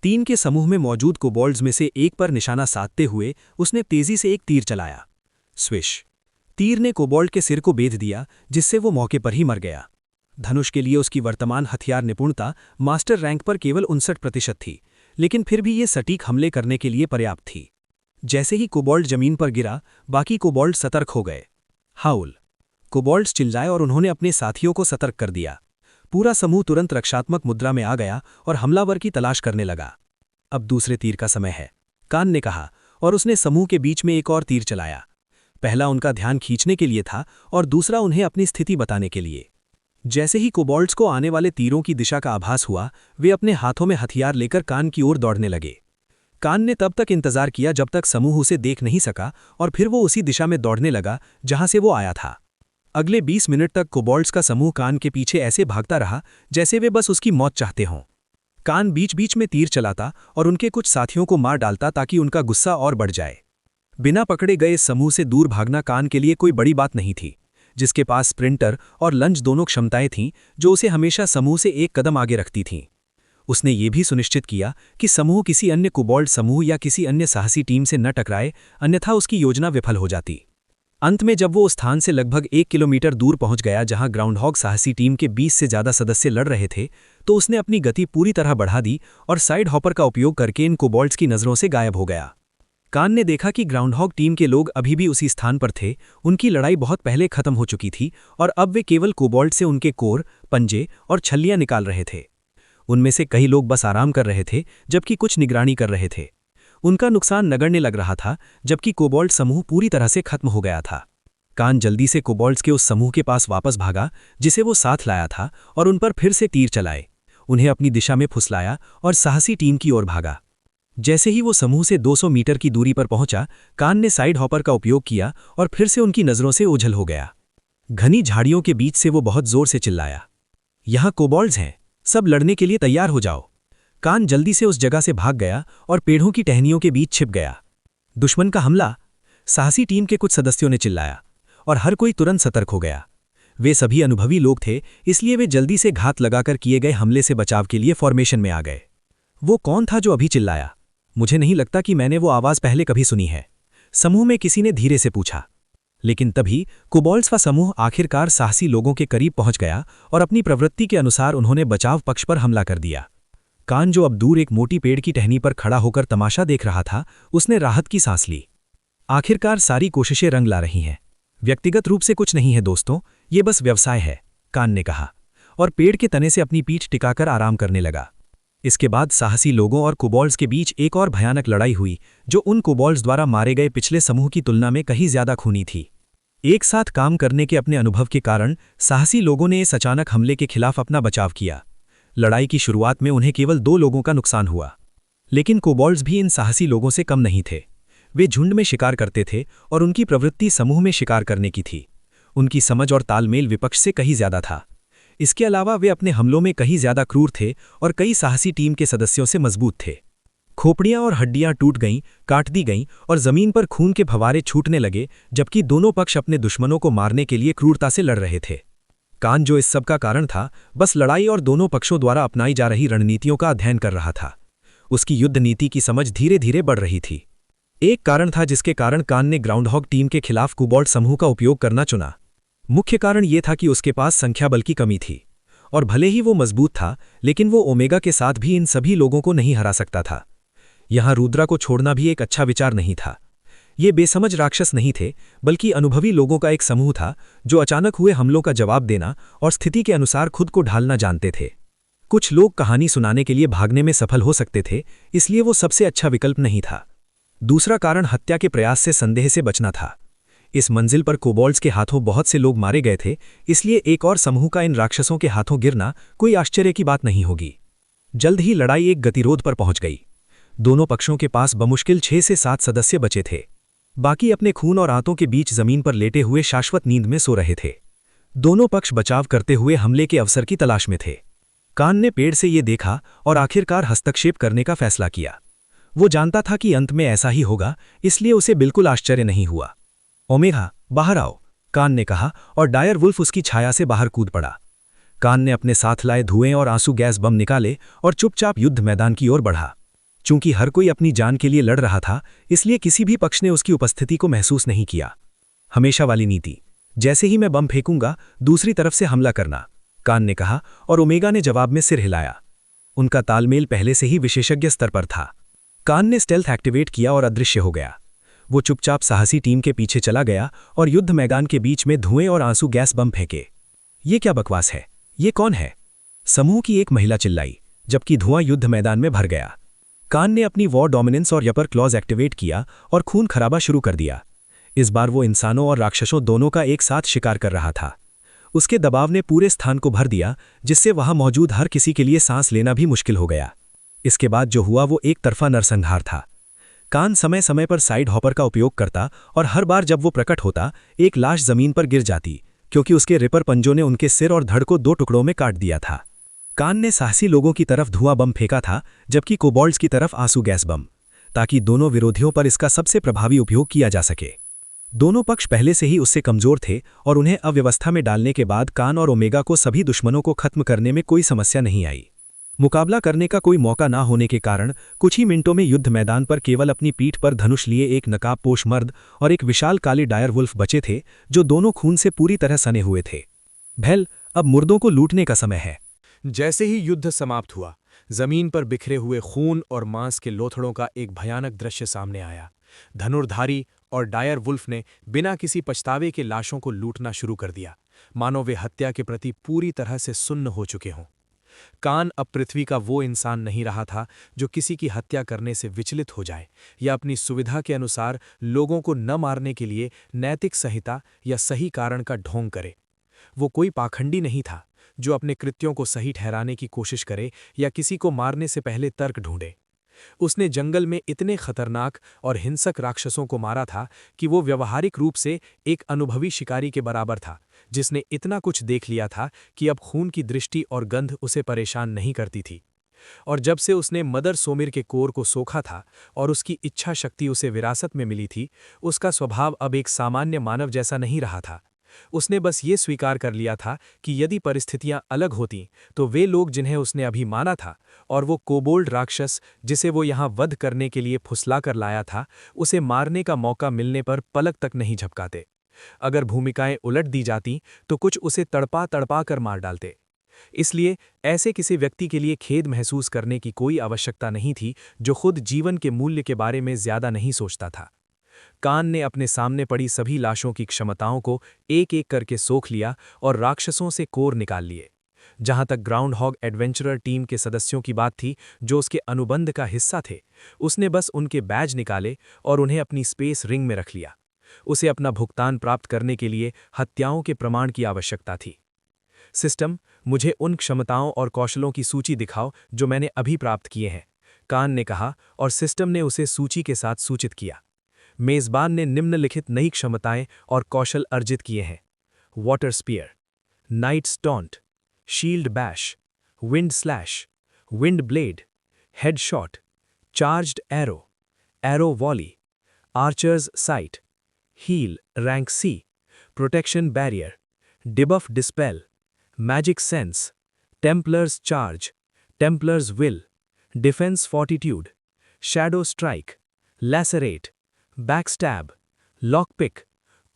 3 के समूह में मौजूद कोबोल्ड्स में से एक पर निशाना साधते हुए उसने तेजी से एक तीर चलाया। स्विश! तीर ने कोबोल्ड के सिर को बेध दिया, जिससे वो मौके पर ही मर गया। धनुष के लिए उसकी वर्तमान हथियार निपुणता मास्टर रैंक पर केवल 59% थी, लेकिन फिर भी ये सटीक हमले करने के लिए पर्याप्त थी। जैसे ही कोबोल्ड जमीन पर गिरा, बाकी कोबोल्ड सतर्क हो गए। हाउल! कोबोल्ड्स चिल्लाए और उन्होंने अपने साथियों को सतर्क कर दिया। पूरा समूह तुरंत रक्षात्मक मुद्रा में आ गया और हमलावर की तलाश करने लगा। अब दूसरे तीर का समय है, कान ने कहा, और उसने समूह के बीच में एक और तीर चलाया। पहला उनका ध्यान खींचने के लिए था और दूसरा उन्हें अपनी स्थिति बताने के लिए। जैसे ही कोबोल्ड्स को आने वाले तीरों की दिशा का आभास हुआ, वे अपने हाथों में हथियार लेकर कान की ओर दौड़ने लगे। कान ने तब तक इंतजार किया जब तक समूह उसे देख नहीं सका और फिर वो उसी दिशा में दौड़ने लगा जहां से वो आया था। अगले 20 मिनट तक कोबोल्ड्स का समूह कान के पीछे ऐसे भागता रहा जैसे वे बस उसकी मौत चाहते हों। कान बीच बीच में तीर चलाता और उनके कुछ साथियों को मार डालता ताकि उनका गुस्सा और बढ़ जाए। बिना पकड़े गए समूह से दूर भागना कान के लिए कोई बड़ी बात नहीं थी, जिसके पास स्प्रिंटर और लंच दोनों क्षमताएं थीं जो उसे हमेशा समूह से एक कदम आगे रखती थीं। उसने ये भी सुनिश्चित किया कि समूह किसी अन्य कोबोल्ड समूह या किसी अन्य साहसी टीम से न टकराए, अन्यथा उसकी योजना विफल हो जाती। अंत में जब वो उस स्थान से लगभग 1 किलोमीटर दूर पहुंच गया जहां ग्राउंडहॉग साहसी टीम के 20 से ज़्यादा सदस्य लड़ रहे थे, तो उसने अपनी गति पूरी तरह बढ़ा दी और साइड हॉपर का उपयोग करके इन कोबोल्ड्स की नज़रों से गायब हो गया। कान ने देखा कि ग्राउंडहॉग टीम के लोग अभी भी उसी स्थान पर थे। उनकी लड़ाई बहुत पहले खत्म हो चुकी थी और अब वे केवल कोबोल्ड से उनके कोर, पंजे और छल्लियां निकाल रहे थे। उनमें से कई लोग बस आराम कर रहे थे, जबकि कुछ निगरानी कर रहे थे। उनका नुकसान नगण्य लग रहा था, जबकि कोबोल्ड समूह पूरी तरह से खत्म हो गया था। कान जल्दी से कोबोल्ड्स के उस समूह के पास वापस भागा जिसे वो साथ लाया था और उन पर फिर से तीर चलाए, उन्हें अपनी दिशा में फुसलाया और साहसी टीम की ओर भागा। जैसे ही वो समूह से 200 मीटर की दूरी पर पहुंचा, कान ने साइड हॉपर का उपयोग किया और फिर से उनकी नज़रों से ओझल हो गया। घनी झाड़ियों के बीच से वो बहुत जोर से चिल्लाया, यहाँ कोबोल्ड्स हैं, सब लड़ने के लिए तैयार हो जाओ। कान जल्दी से उस जगह से भाग गया और पेड़ों की टहनियों के बीच छिप गया। दुश्मन का हमला! साहसी टीम के कुछ सदस्यों ने चिल्लाया और हर कोई तुरंत सतर्क हो गया। वे सभी अनुभवी लोग थे, इसलिए वे जल्दी से घात लगाकर किए गए हमले से बचाव के लिए फॉर्मेशन में आ गए। वो कौन था जो अभी चिल्लाया? मुझे नहीं लगता कि मैंने वो आवाज़ पहले कभी सुनी है, समूह में किसी ने धीरे से पूछा। लेकिन तभी कोबोल्ड्स का समूह आखिरकार साहसी लोगों के करीब पहुंच गया और अपनी प्रवृत्ति के अनुसार उन्होंने बचाव पक्ष पर हमला कर दिया। कान, जो अब दूर एक मोटी पेड़ की टहनी पर खड़ा होकर तमाशा देख रहा था, उसने राहत की सांस ली। आखिरकार सारी कोशिशें रंग ला रही हैं। व्यक्तिगत रूप से कुछ नहीं है दोस्तों, ये बस व्यवसाय है, कान ने कहा और पेड़ के तने से अपनी पीठ टिकाकर आराम करने लगा। इसके बाद साहसी लोगों और कोबोल्ड्स के बीच एक और भयानक लड़ाई हुई, जो उन कोबोल्ड्स द्वारा मारे गए पिछले समूह की तुलना में कहीं ज्यादा खूनी थी। एक साथ काम करने के अपने अनुभव के कारण साहसी लोगों ने इस अचानक हमले के खिलाफ अपना बचाव किया। लड़ाई की शुरुआत में उन्हें केवल 2 लोगों का नुकसान हुआ, लेकिन कोबॉल्ड्स भी इन साहसी लोगों से कम नहीं थे। वे झुंड में शिकार करते थे और उनकी प्रवृत्ति समूह में शिकार करने की थी। उनकी समझ और तालमेल विपक्ष से कहीं ज्यादा था। इसके अलावा वे अपने हमलों में कहीं ज्यादा क्रूर थे और कई साहसी टीम के सदस्यों से मजबूत थे। खोपड़ियां और हड्डियां टूट गईं, काट दी गईं और जमीन पर खून के फव्वारे छूटने लगे, जबकि दोनों पक्ष अपने दुश्मनों को मारने के लिए क्रूरता से लड़ रहे थे। कान, जो इस सब का कारण था, बस लड़ाई और दोनों पक्षों द्वारा अपनाई जा रही रणनीतियों का अध्ययन कर रहा था। उसकी युद्ध नीति की समझ धीरे धीरे बढ़ रही थी। एक कारण था जिसके कारण कान ने ग्राउंडहॉग टीम के खिलाफ कोबॉल्ड समूह का उपयोग करना चुना। मुख्य कारण यह था कि उसके पास संख्या बल की कमी थी, और भले ही वो मजबूत था, लेकिन वो ओमेगा के साथ भी इन सभी लोगों को नहीं हरा सकता था। यहां रुद्रा को छोड़ना भी एक अच्छा विचार नहीं था। ये बेसमझ राक्षस नहीं थे, बल्कि अनुभवी लोगों का एक समूह था जो अचानक हुए हमलों का जवाब देना और स्थिति के अनुसार खुद को ढालना जानते थे। कुछ लोग कहानी सुनाने के लिए भागने में सफल हो सकते थे, इसलिए वो सबसे अच्छा विकल्प नहीं था। दूसरा कारण हत्या के प्रयास से संदेह से बचना था। इस मंजिल पर कोबॉल्ड्स के हाथों बहुत से लोग मारे गए थे, इसलिए एक और समूह का इन राक्षसों के हाथों गिरना कोई आश्चर्य की बात नहीं होगी। जल्द ही लड़ाई एक गतिरोध पर पहुंच गई। दोनों पक्षों के पास बमुश्किल 6 से 7 सदस्य बचे थे। बाकी अपने खून और आंतों के बीच जमीन पर लेटे हुए शाश्वत नींद में सो रहे थे। दोनों पक्ष बचाव करते हुए हमले के अवसर की तलाश में थे। कान ने पेड़ से ये देखा और आखिरकार हस्तक्षेप करने का फैसला किया। वो जानता था कि अंत में ऐसा ही होगा, इसलिए उसे बिल्कुल आश्चर्य नहीं हुआ। ओमेगा, बाहर आओ, कान ने कहा, और डायर वुल्फ उसकी छाया से बाहर कूद पड़ा। कान ने अपने साथ लाए धुएं और आंसू गैस बम निकाले और चुपचाप युद्ध मैदान की ओर बढ़ा। चूंकि हर कोई अपनी जान के लिए लड़ रहा था, इसलिए किसी भी पक्ष ने उसकी उपस्थिति को महसूस नहीं किया। हमेशा वाली नीति, जैसे ही मैं बम फेंकूंगा, दूसरी तरफ से हमला करना, कान ने कहा, और ओमेगा ने जवाब में सिर हिलाया। उनका तालमेल पहले से ही विशेषज्ञ स्तर पर था। कान ने स्टेल्थ एक्टिवेट किया और अदृश्य हो गया। वो चुपचाप साहसी टीम के पीछे चला गया और युद्ध मैदान के बीच में धुएं और आंसू गैस बम फेंके। ये क्या बकवास है? ये कौन है? समूह की एक महिला चिल्लाई, जबकि धुआं युद्ध मैदान में भर गया। कान ने अपनी वॉर डोमिनेंस और यपर क्लॉज एक्टिवेट किया और खून खराबा शुरू कर दिया। इस बार वो इंसानों और राक्षसों दोनों का एक साथ शिकार कर रहा था। उसके दबाव ने पूरे स्थान को भर दिया, जिससे वहां मौजूद हर किसी के लिए सांस लेना भी मुश्किल हो गया। इसके बाद जो हुआ वो एक तरफा नरसंहार था। कान समय समय पर साइड हॉपर का उपयोग करता और हर बार जब वो प्रकट होता, एक लाश जमीन पर गिर जाती, क्योंकि उसके रिपर पंजों ने उनके सिर और धड़ को 2 टुकड़ों में काट दिया था। कान ने साहसी लोगों की तरफ धुआं बम फेंका था, जबकि कोबॉल्ड्स की तरफ आंसू गैस बम, ताकि दोनों विरोधियों पर इसका सबसे प्रभावी उपयोग किया जा सके। दोनों पक्ष पहले से ही उससे कमजोर थे और उन्हें अव्यवस्था में डालने के बाद कान और ओमेगा को सभी दुश्मनों को खत्म करने में कोई समस्या नहीं आई। मुकाबला करने का कोई मौका ना होने के कारण कुछ ही मिनटों में युद्ध मैदान पर केवल अपनी पीठ पर धनुष लिए एक नकाबपोश मर्द और एक विशाल काली डायर वुल्फ बचे थे, जो दोनों खून से पूरी तरह सने हुए थे। भैल, अब मुर्दों को लूटने का समय है। जैसे ही युद्ध समाप्त हुआ, जमीन पर बिखरे हुए खून और मांस के लोथड़ों का एक भयानक दृश्य सामने आया। धनुर्धारी और डायर वुल्फ ने बिना किसी पछतावे के लाशों को लूटना शुरू कर दिया, मानो वे हत्या के प्रति पूरी तरह से सुन्न हो चुके हों। कान अब पृथ्वी का वो इंसान नहीं रहा था जो किसी की हत्या करने से विचलित हो जाए या अपनी सुविधा के अनुसार लोगों को न मारने के लिए नैतिक संहिता या सही कारण का ढोंग करे। वो कोई पाखंडी नहीं था जो अपने कृत्यों को सही ठहराने की कोशिश करे या किसी को मारने से पहले तर्क ढूंढे। उसने जंगल में इतने खतरनाक और हिंसक राक्षसों को मारा था कि वो व्यवहारिक रूप से एक अनुभवी शिकारी के बराबर था, जिसने इतना कुछ देख लिया था कि अब खून की दृष्टि और गंध उसे परेशान नहीं करती थी। और जब से उसने मदर सोमिर के कोर को सोखा था और उसकी इच्छा शक्ति उसे विरासत में मिली थी, उसका स्वभाव अब एक सामान्य मानव जैसा नहीं रहा था। उसने बस ये स्वीकार कर लिया था कि यदि परिस्थितियां अलग होतीं तो वे लोग जिन्हें उसने अभी माना था और वो कोबोल्ड राक्षस जिसे वो यहाँ वध करने के लिए फुसलाकर लाया था, उसे मारने का मौका मिलने पर पलक तक नहीं झपकाते। अगर भूमिकाएं उलट दी जाती तो कुछ उसे तड़पा तड़पा कर मार डालते। इसलिए ऐसे किसी व्यक्ति के लिए खेद महसूस करने की कोई आवश्यकता नहीं थी जो खुद जीवन के मूल्य के बारे में ज्यादा नहीं सोचता था। कान ने अपने सामने पड़ी सभी लाशों की क्षमताओं को एक एक करके सोख लिया और राक्षसों से कोर निकाल लिए। जहां तक ग्राउंडहॉग एडवेंचरर टीम के सदस्यों की बात थी जो उसके अनुबंध का हिस्सा थे, उसने बस उनके बैज निकाले और उन्हें अपनी स्पेस रिंग में रख लिया। उसे अपना भुगतान प्राप्त करने के लिए हत्याओं के प्रमाण की आवश्यकता थी। सिस्टम, मुझे उन क्षमताओं और कौशलों की सूची दिखाओ जो मैंने अभी प्राप्त किए हैं, कान ने कहा और सिस्टम ने उसे सूची के साथ सूचित किया। मेजबान ने निम्नलिखित नई क्षमताएं और कौशल अर्जित किए हैं: water spear, night taunt, shield bash, wind slash, wind blade, headshot, charged arrow, arrow volley, archers sight, heal rank C, protection barrier, debuff dispel, magic sense, templars charge, templars will, defence fortitude, shadow strike, lacerate, backstab, lockpick,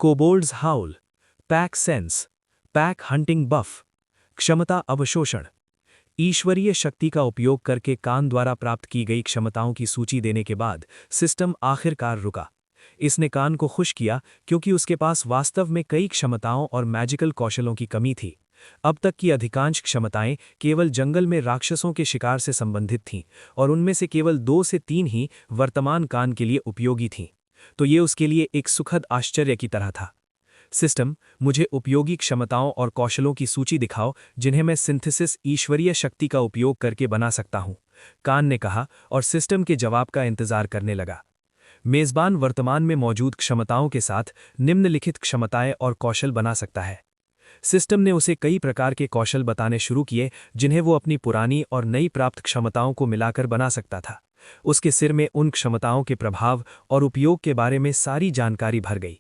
kobolds howl, pack sense, pack hunting buff, क्षमता अवशोषण। ईश्वरीय शक्ति का उपयोग करके कान द्वारा प्राप्त की गई क्षमताओं की सूची देने के बाद सिस्टम आखिरकार रुका। इसने कान को खुश किया क्योंकि उसके पास वास्तव में कई क्षमताओं और मैजिकल कौशलों की कमी थी। अब तक की अधिकांश क्षमताएं केवल जंगल में राक्षसों के शिकार से संबंधित थीं और उनमें से केवल 2 से 3 ही वर्तमान कान के लिए उपयोगी थीं। तो ये उसके लिए एक सुखद आश्चर्य की तरह था। सिस्टम, मुझे उपयोगी क्षमताओं और कौशलों की सूची दिखाओ जिन्हें मैं सिंथेसिस ईश्वरीय शक्ति का उपयोग करके बना सकता हूं, कान ने कहा और सिस्टम के जवाब का इंतजार करने लगा। मेजबान वर्तमान में मौजूद क्षमताओं के साथ निम्नलिखित क्षमताएं और कौशल बना सकता है। सिस्टम ने उसे कई प्रकार के कौशल बताने शुरू किए जिन्हें वो अपनी पुरानी और नई प्राप्त क्षमताओं को मिलाकर बना सकता था। उसके सिर में उन क्षमताओं के प्रभाव और उपयोग के बारे में सारी जानकारी भर गई।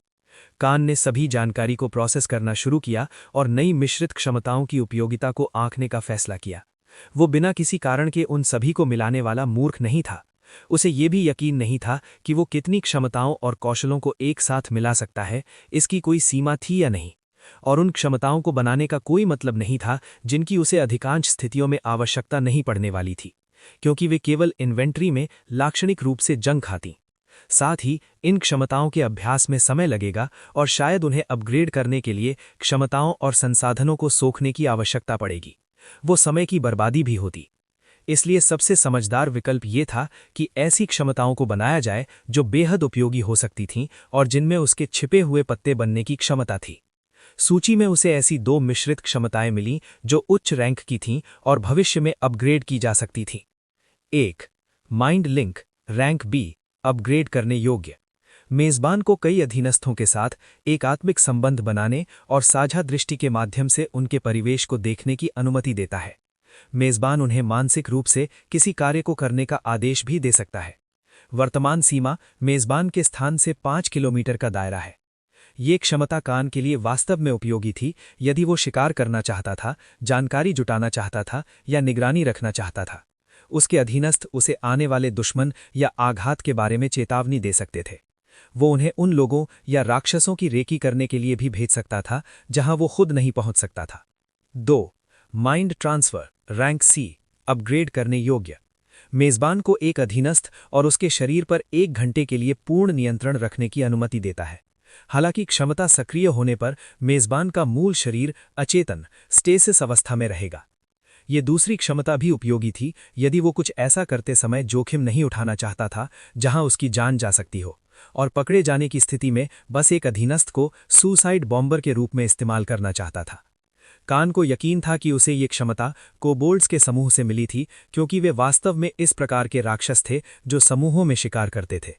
कान ने सभी जानकारी को प्रोसेस करना शुरू किया और नई मिश्रित क्षमताओं की उपयोगिता को आंकने का फैसला किया। वो बिना किसी कारण के उन सभी को मिलाने वाला मूर्ख नहीं था। उसे ये भी यकीन नहीं था कि वो कितनी क्षमताओं और कौशलों को एक साथ मिला सकता है, इसकी कोई सीमा थी या नहीं। और उन क्षमताओं को बनाने का कोई मतलब नहीं था जिनकी उसे अधिकांश स्थितियों में आवश्यकता नहीं पड़ने वाली थी, क्योंकि वे केवल इन्वेंट्री में लाक्षणिक रूप से जंग खातीं। साथ ही इन क्षमताओं के अभ्यास में समय लगेगा और शायद उन्हें अपग्रेड करने के लिए क्षमताओं और संसाधनों को सोखने की आवश्यकता पड़ेगी। वो समय की बर्बादी भी होती। इसलिए सबसे समझदार विकल्प ये था कि ऐसी क्षमताओं को बनाया जाए जो बेहद उपयोगी हो सकती थीं और जिनमें उसके छिपे हुए पत्ते बनने की क्षमता थी। सूची में उसे ऐसी 2 मिश्रित क्षमताएं मिलीं जो उच्च रैंक की थीं और भविष्य में अपग्रेड की जा सकती थीं। 1. Mind link, rank B, upgrade करने योग्य। मेजबान को कई अधीनस्थों के साथ एक आत्मिक संबंध बनाने और साझा दृष्टि के माध्यम से उनके परिवेश को देखने की अनुमति देता है। मेजबान उन्हें मानसिक रूप से किसी कार्य को करने का आदेश भी दे सकता है। वर्तमान सीमा मेजबान के स्थान से 5 किलोमीटर का दायरा है। ये क्षमता कान के लिए वास्तव में उपयोगी थी यदि वो शिकार करना चाहता था, जानकारी जुटाना चाहता था या निगरानी रखना चाहता था। उसके अधीनस्थ उसे आने वाले दुश्मन या आघात के बारे में चेतावनी दे सकते थे। वो उन्हें उन लोगों या राक्षसों की रेकी करने के लिए भी भेज सकता था जहां वो खुद नहीं पहुंच सकता था। 2. Mind transfer, rank C, upgrade करने योग्य। मेजबान को एक अधीनस्थ और उसके शरीर पर 1 घंटे के लिए पूर्ण नियंत्रण रखने की अनुमति देता है। हालांकि क्षमता सक्रिय होने पर मेजबान का मूल शरीर अचेतन स्टेसिस अवस्था में रहेगा। ये दूसरी क्षमता भी उपयोगी थी यदि वो कुछ ऐसा करते समय जोखिम नहीं उठाना चाहता था जहां उसकी जान जा सकती हो, और पकड़े जाने की स्थिति में बस एक अधीनस्थ को सुसाइड बॉम्बर के रूप में इस्तेमाल करना चाहता था। कान को यकीन था कि उसे ये क्षमता कोबोल्ड्स के समूह से मिली थी क्योंकि वे वास्तव में इस प्रकार के राक्षस थे जो समूहों में शिकार करते थे।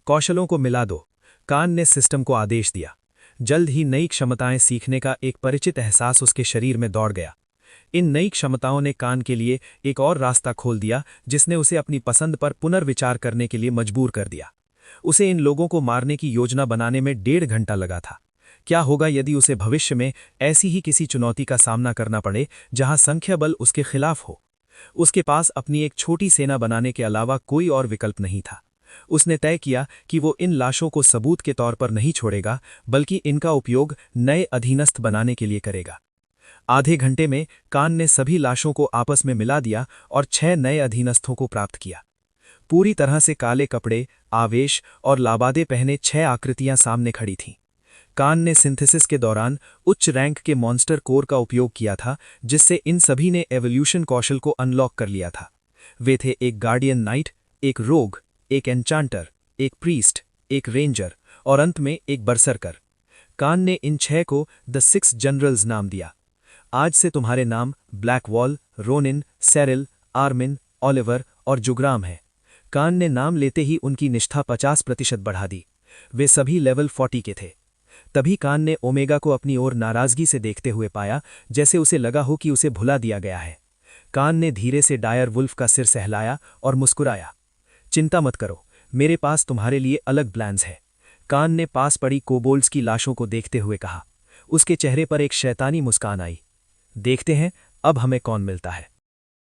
कौशलों को मिला दो, कान ने सिस्टम को आदेश दिया। जल्द ही नई क्षमताएं सीखने का एक परिचित एहसास उसके शरीर में दौड़ गया। इन नई क्षमताओं ने कान के लिए एक और रास्ता खोल दिया जिसने उसे अपनी पसंद पर पुनर्विचार करने के लिए मजबूर कर दिया। उसे इन लोगों को मारने की योजना बनाने में 1.5 घंटा लगा था। क्या होगा यदि उसे भविष्य में ऐसी ही किसी चुनौती का सामना करना पड़े जहां संख्या बल उसके खिलाफ हो? उसके पास अपनी एक छोटी सेना बनाने के अलावा कोई और विकल्प नहीं था। उसने तय किया कि वो इन लाशों को सबूत के तौर पर नहीं छोड़ेगा, बल्कि इनका उपयोग नए अधीनस्थ बनाने के लिए करेगा। आधे घंटे में कान ने सभी लाशों को आपस में मिला दिया और 6 नए अधीनस्थों को प्राप्त किया। पूरी तरह से काले कपड़े, आवेश और लाबादे पहने 6 आकृतियां सामने खड़ी थीं। कान ने सिंथेसिस के दौरान उच्च रैंक के मॉन्स्टर कोर का उपयोग किया था, जिससे इन सभी ने एवोल्यूशन कौशल को अनलॉक कर लिया था। वे थे एक गार्डियन नाइट, एक रोग, एक एन्चांटर, एक प्रीस्ट, एक रेंजर और अंत में एक बरसरकर। कान ने इन 6 को द 6 जनरल्स नाम दिया। आज से तुम्हारे नाम ब्लैकवॉल, रोनिन, सेरिल, आर्मिन, ओलिवर और जुग्राम है। कान ने नाम लेते ही उनकी निष्ठा 50% बढ़ा दी। वे सभी लेवल 40 के थे। तभी कान ने ओमेगा को अपनी ओर नाराजगी से देखते हुए पाया, जैसे उसे लगा हो कि उसे भुला दिया गया है। कान ने धीरे से डायर वुल्फ का सिर सहलाया और मुस्कुराया। चिंता मत करो, मेरे पास तुम्हारे लिए अलग प्लान्स है। कान ने पास पड़ी कोबोल्ड्स की लाशों को देखते हुए कहा। उसके चेहरे पर एक शैतानी मुस्कान आई। देखते हैं अब हमें कौन मिलता है।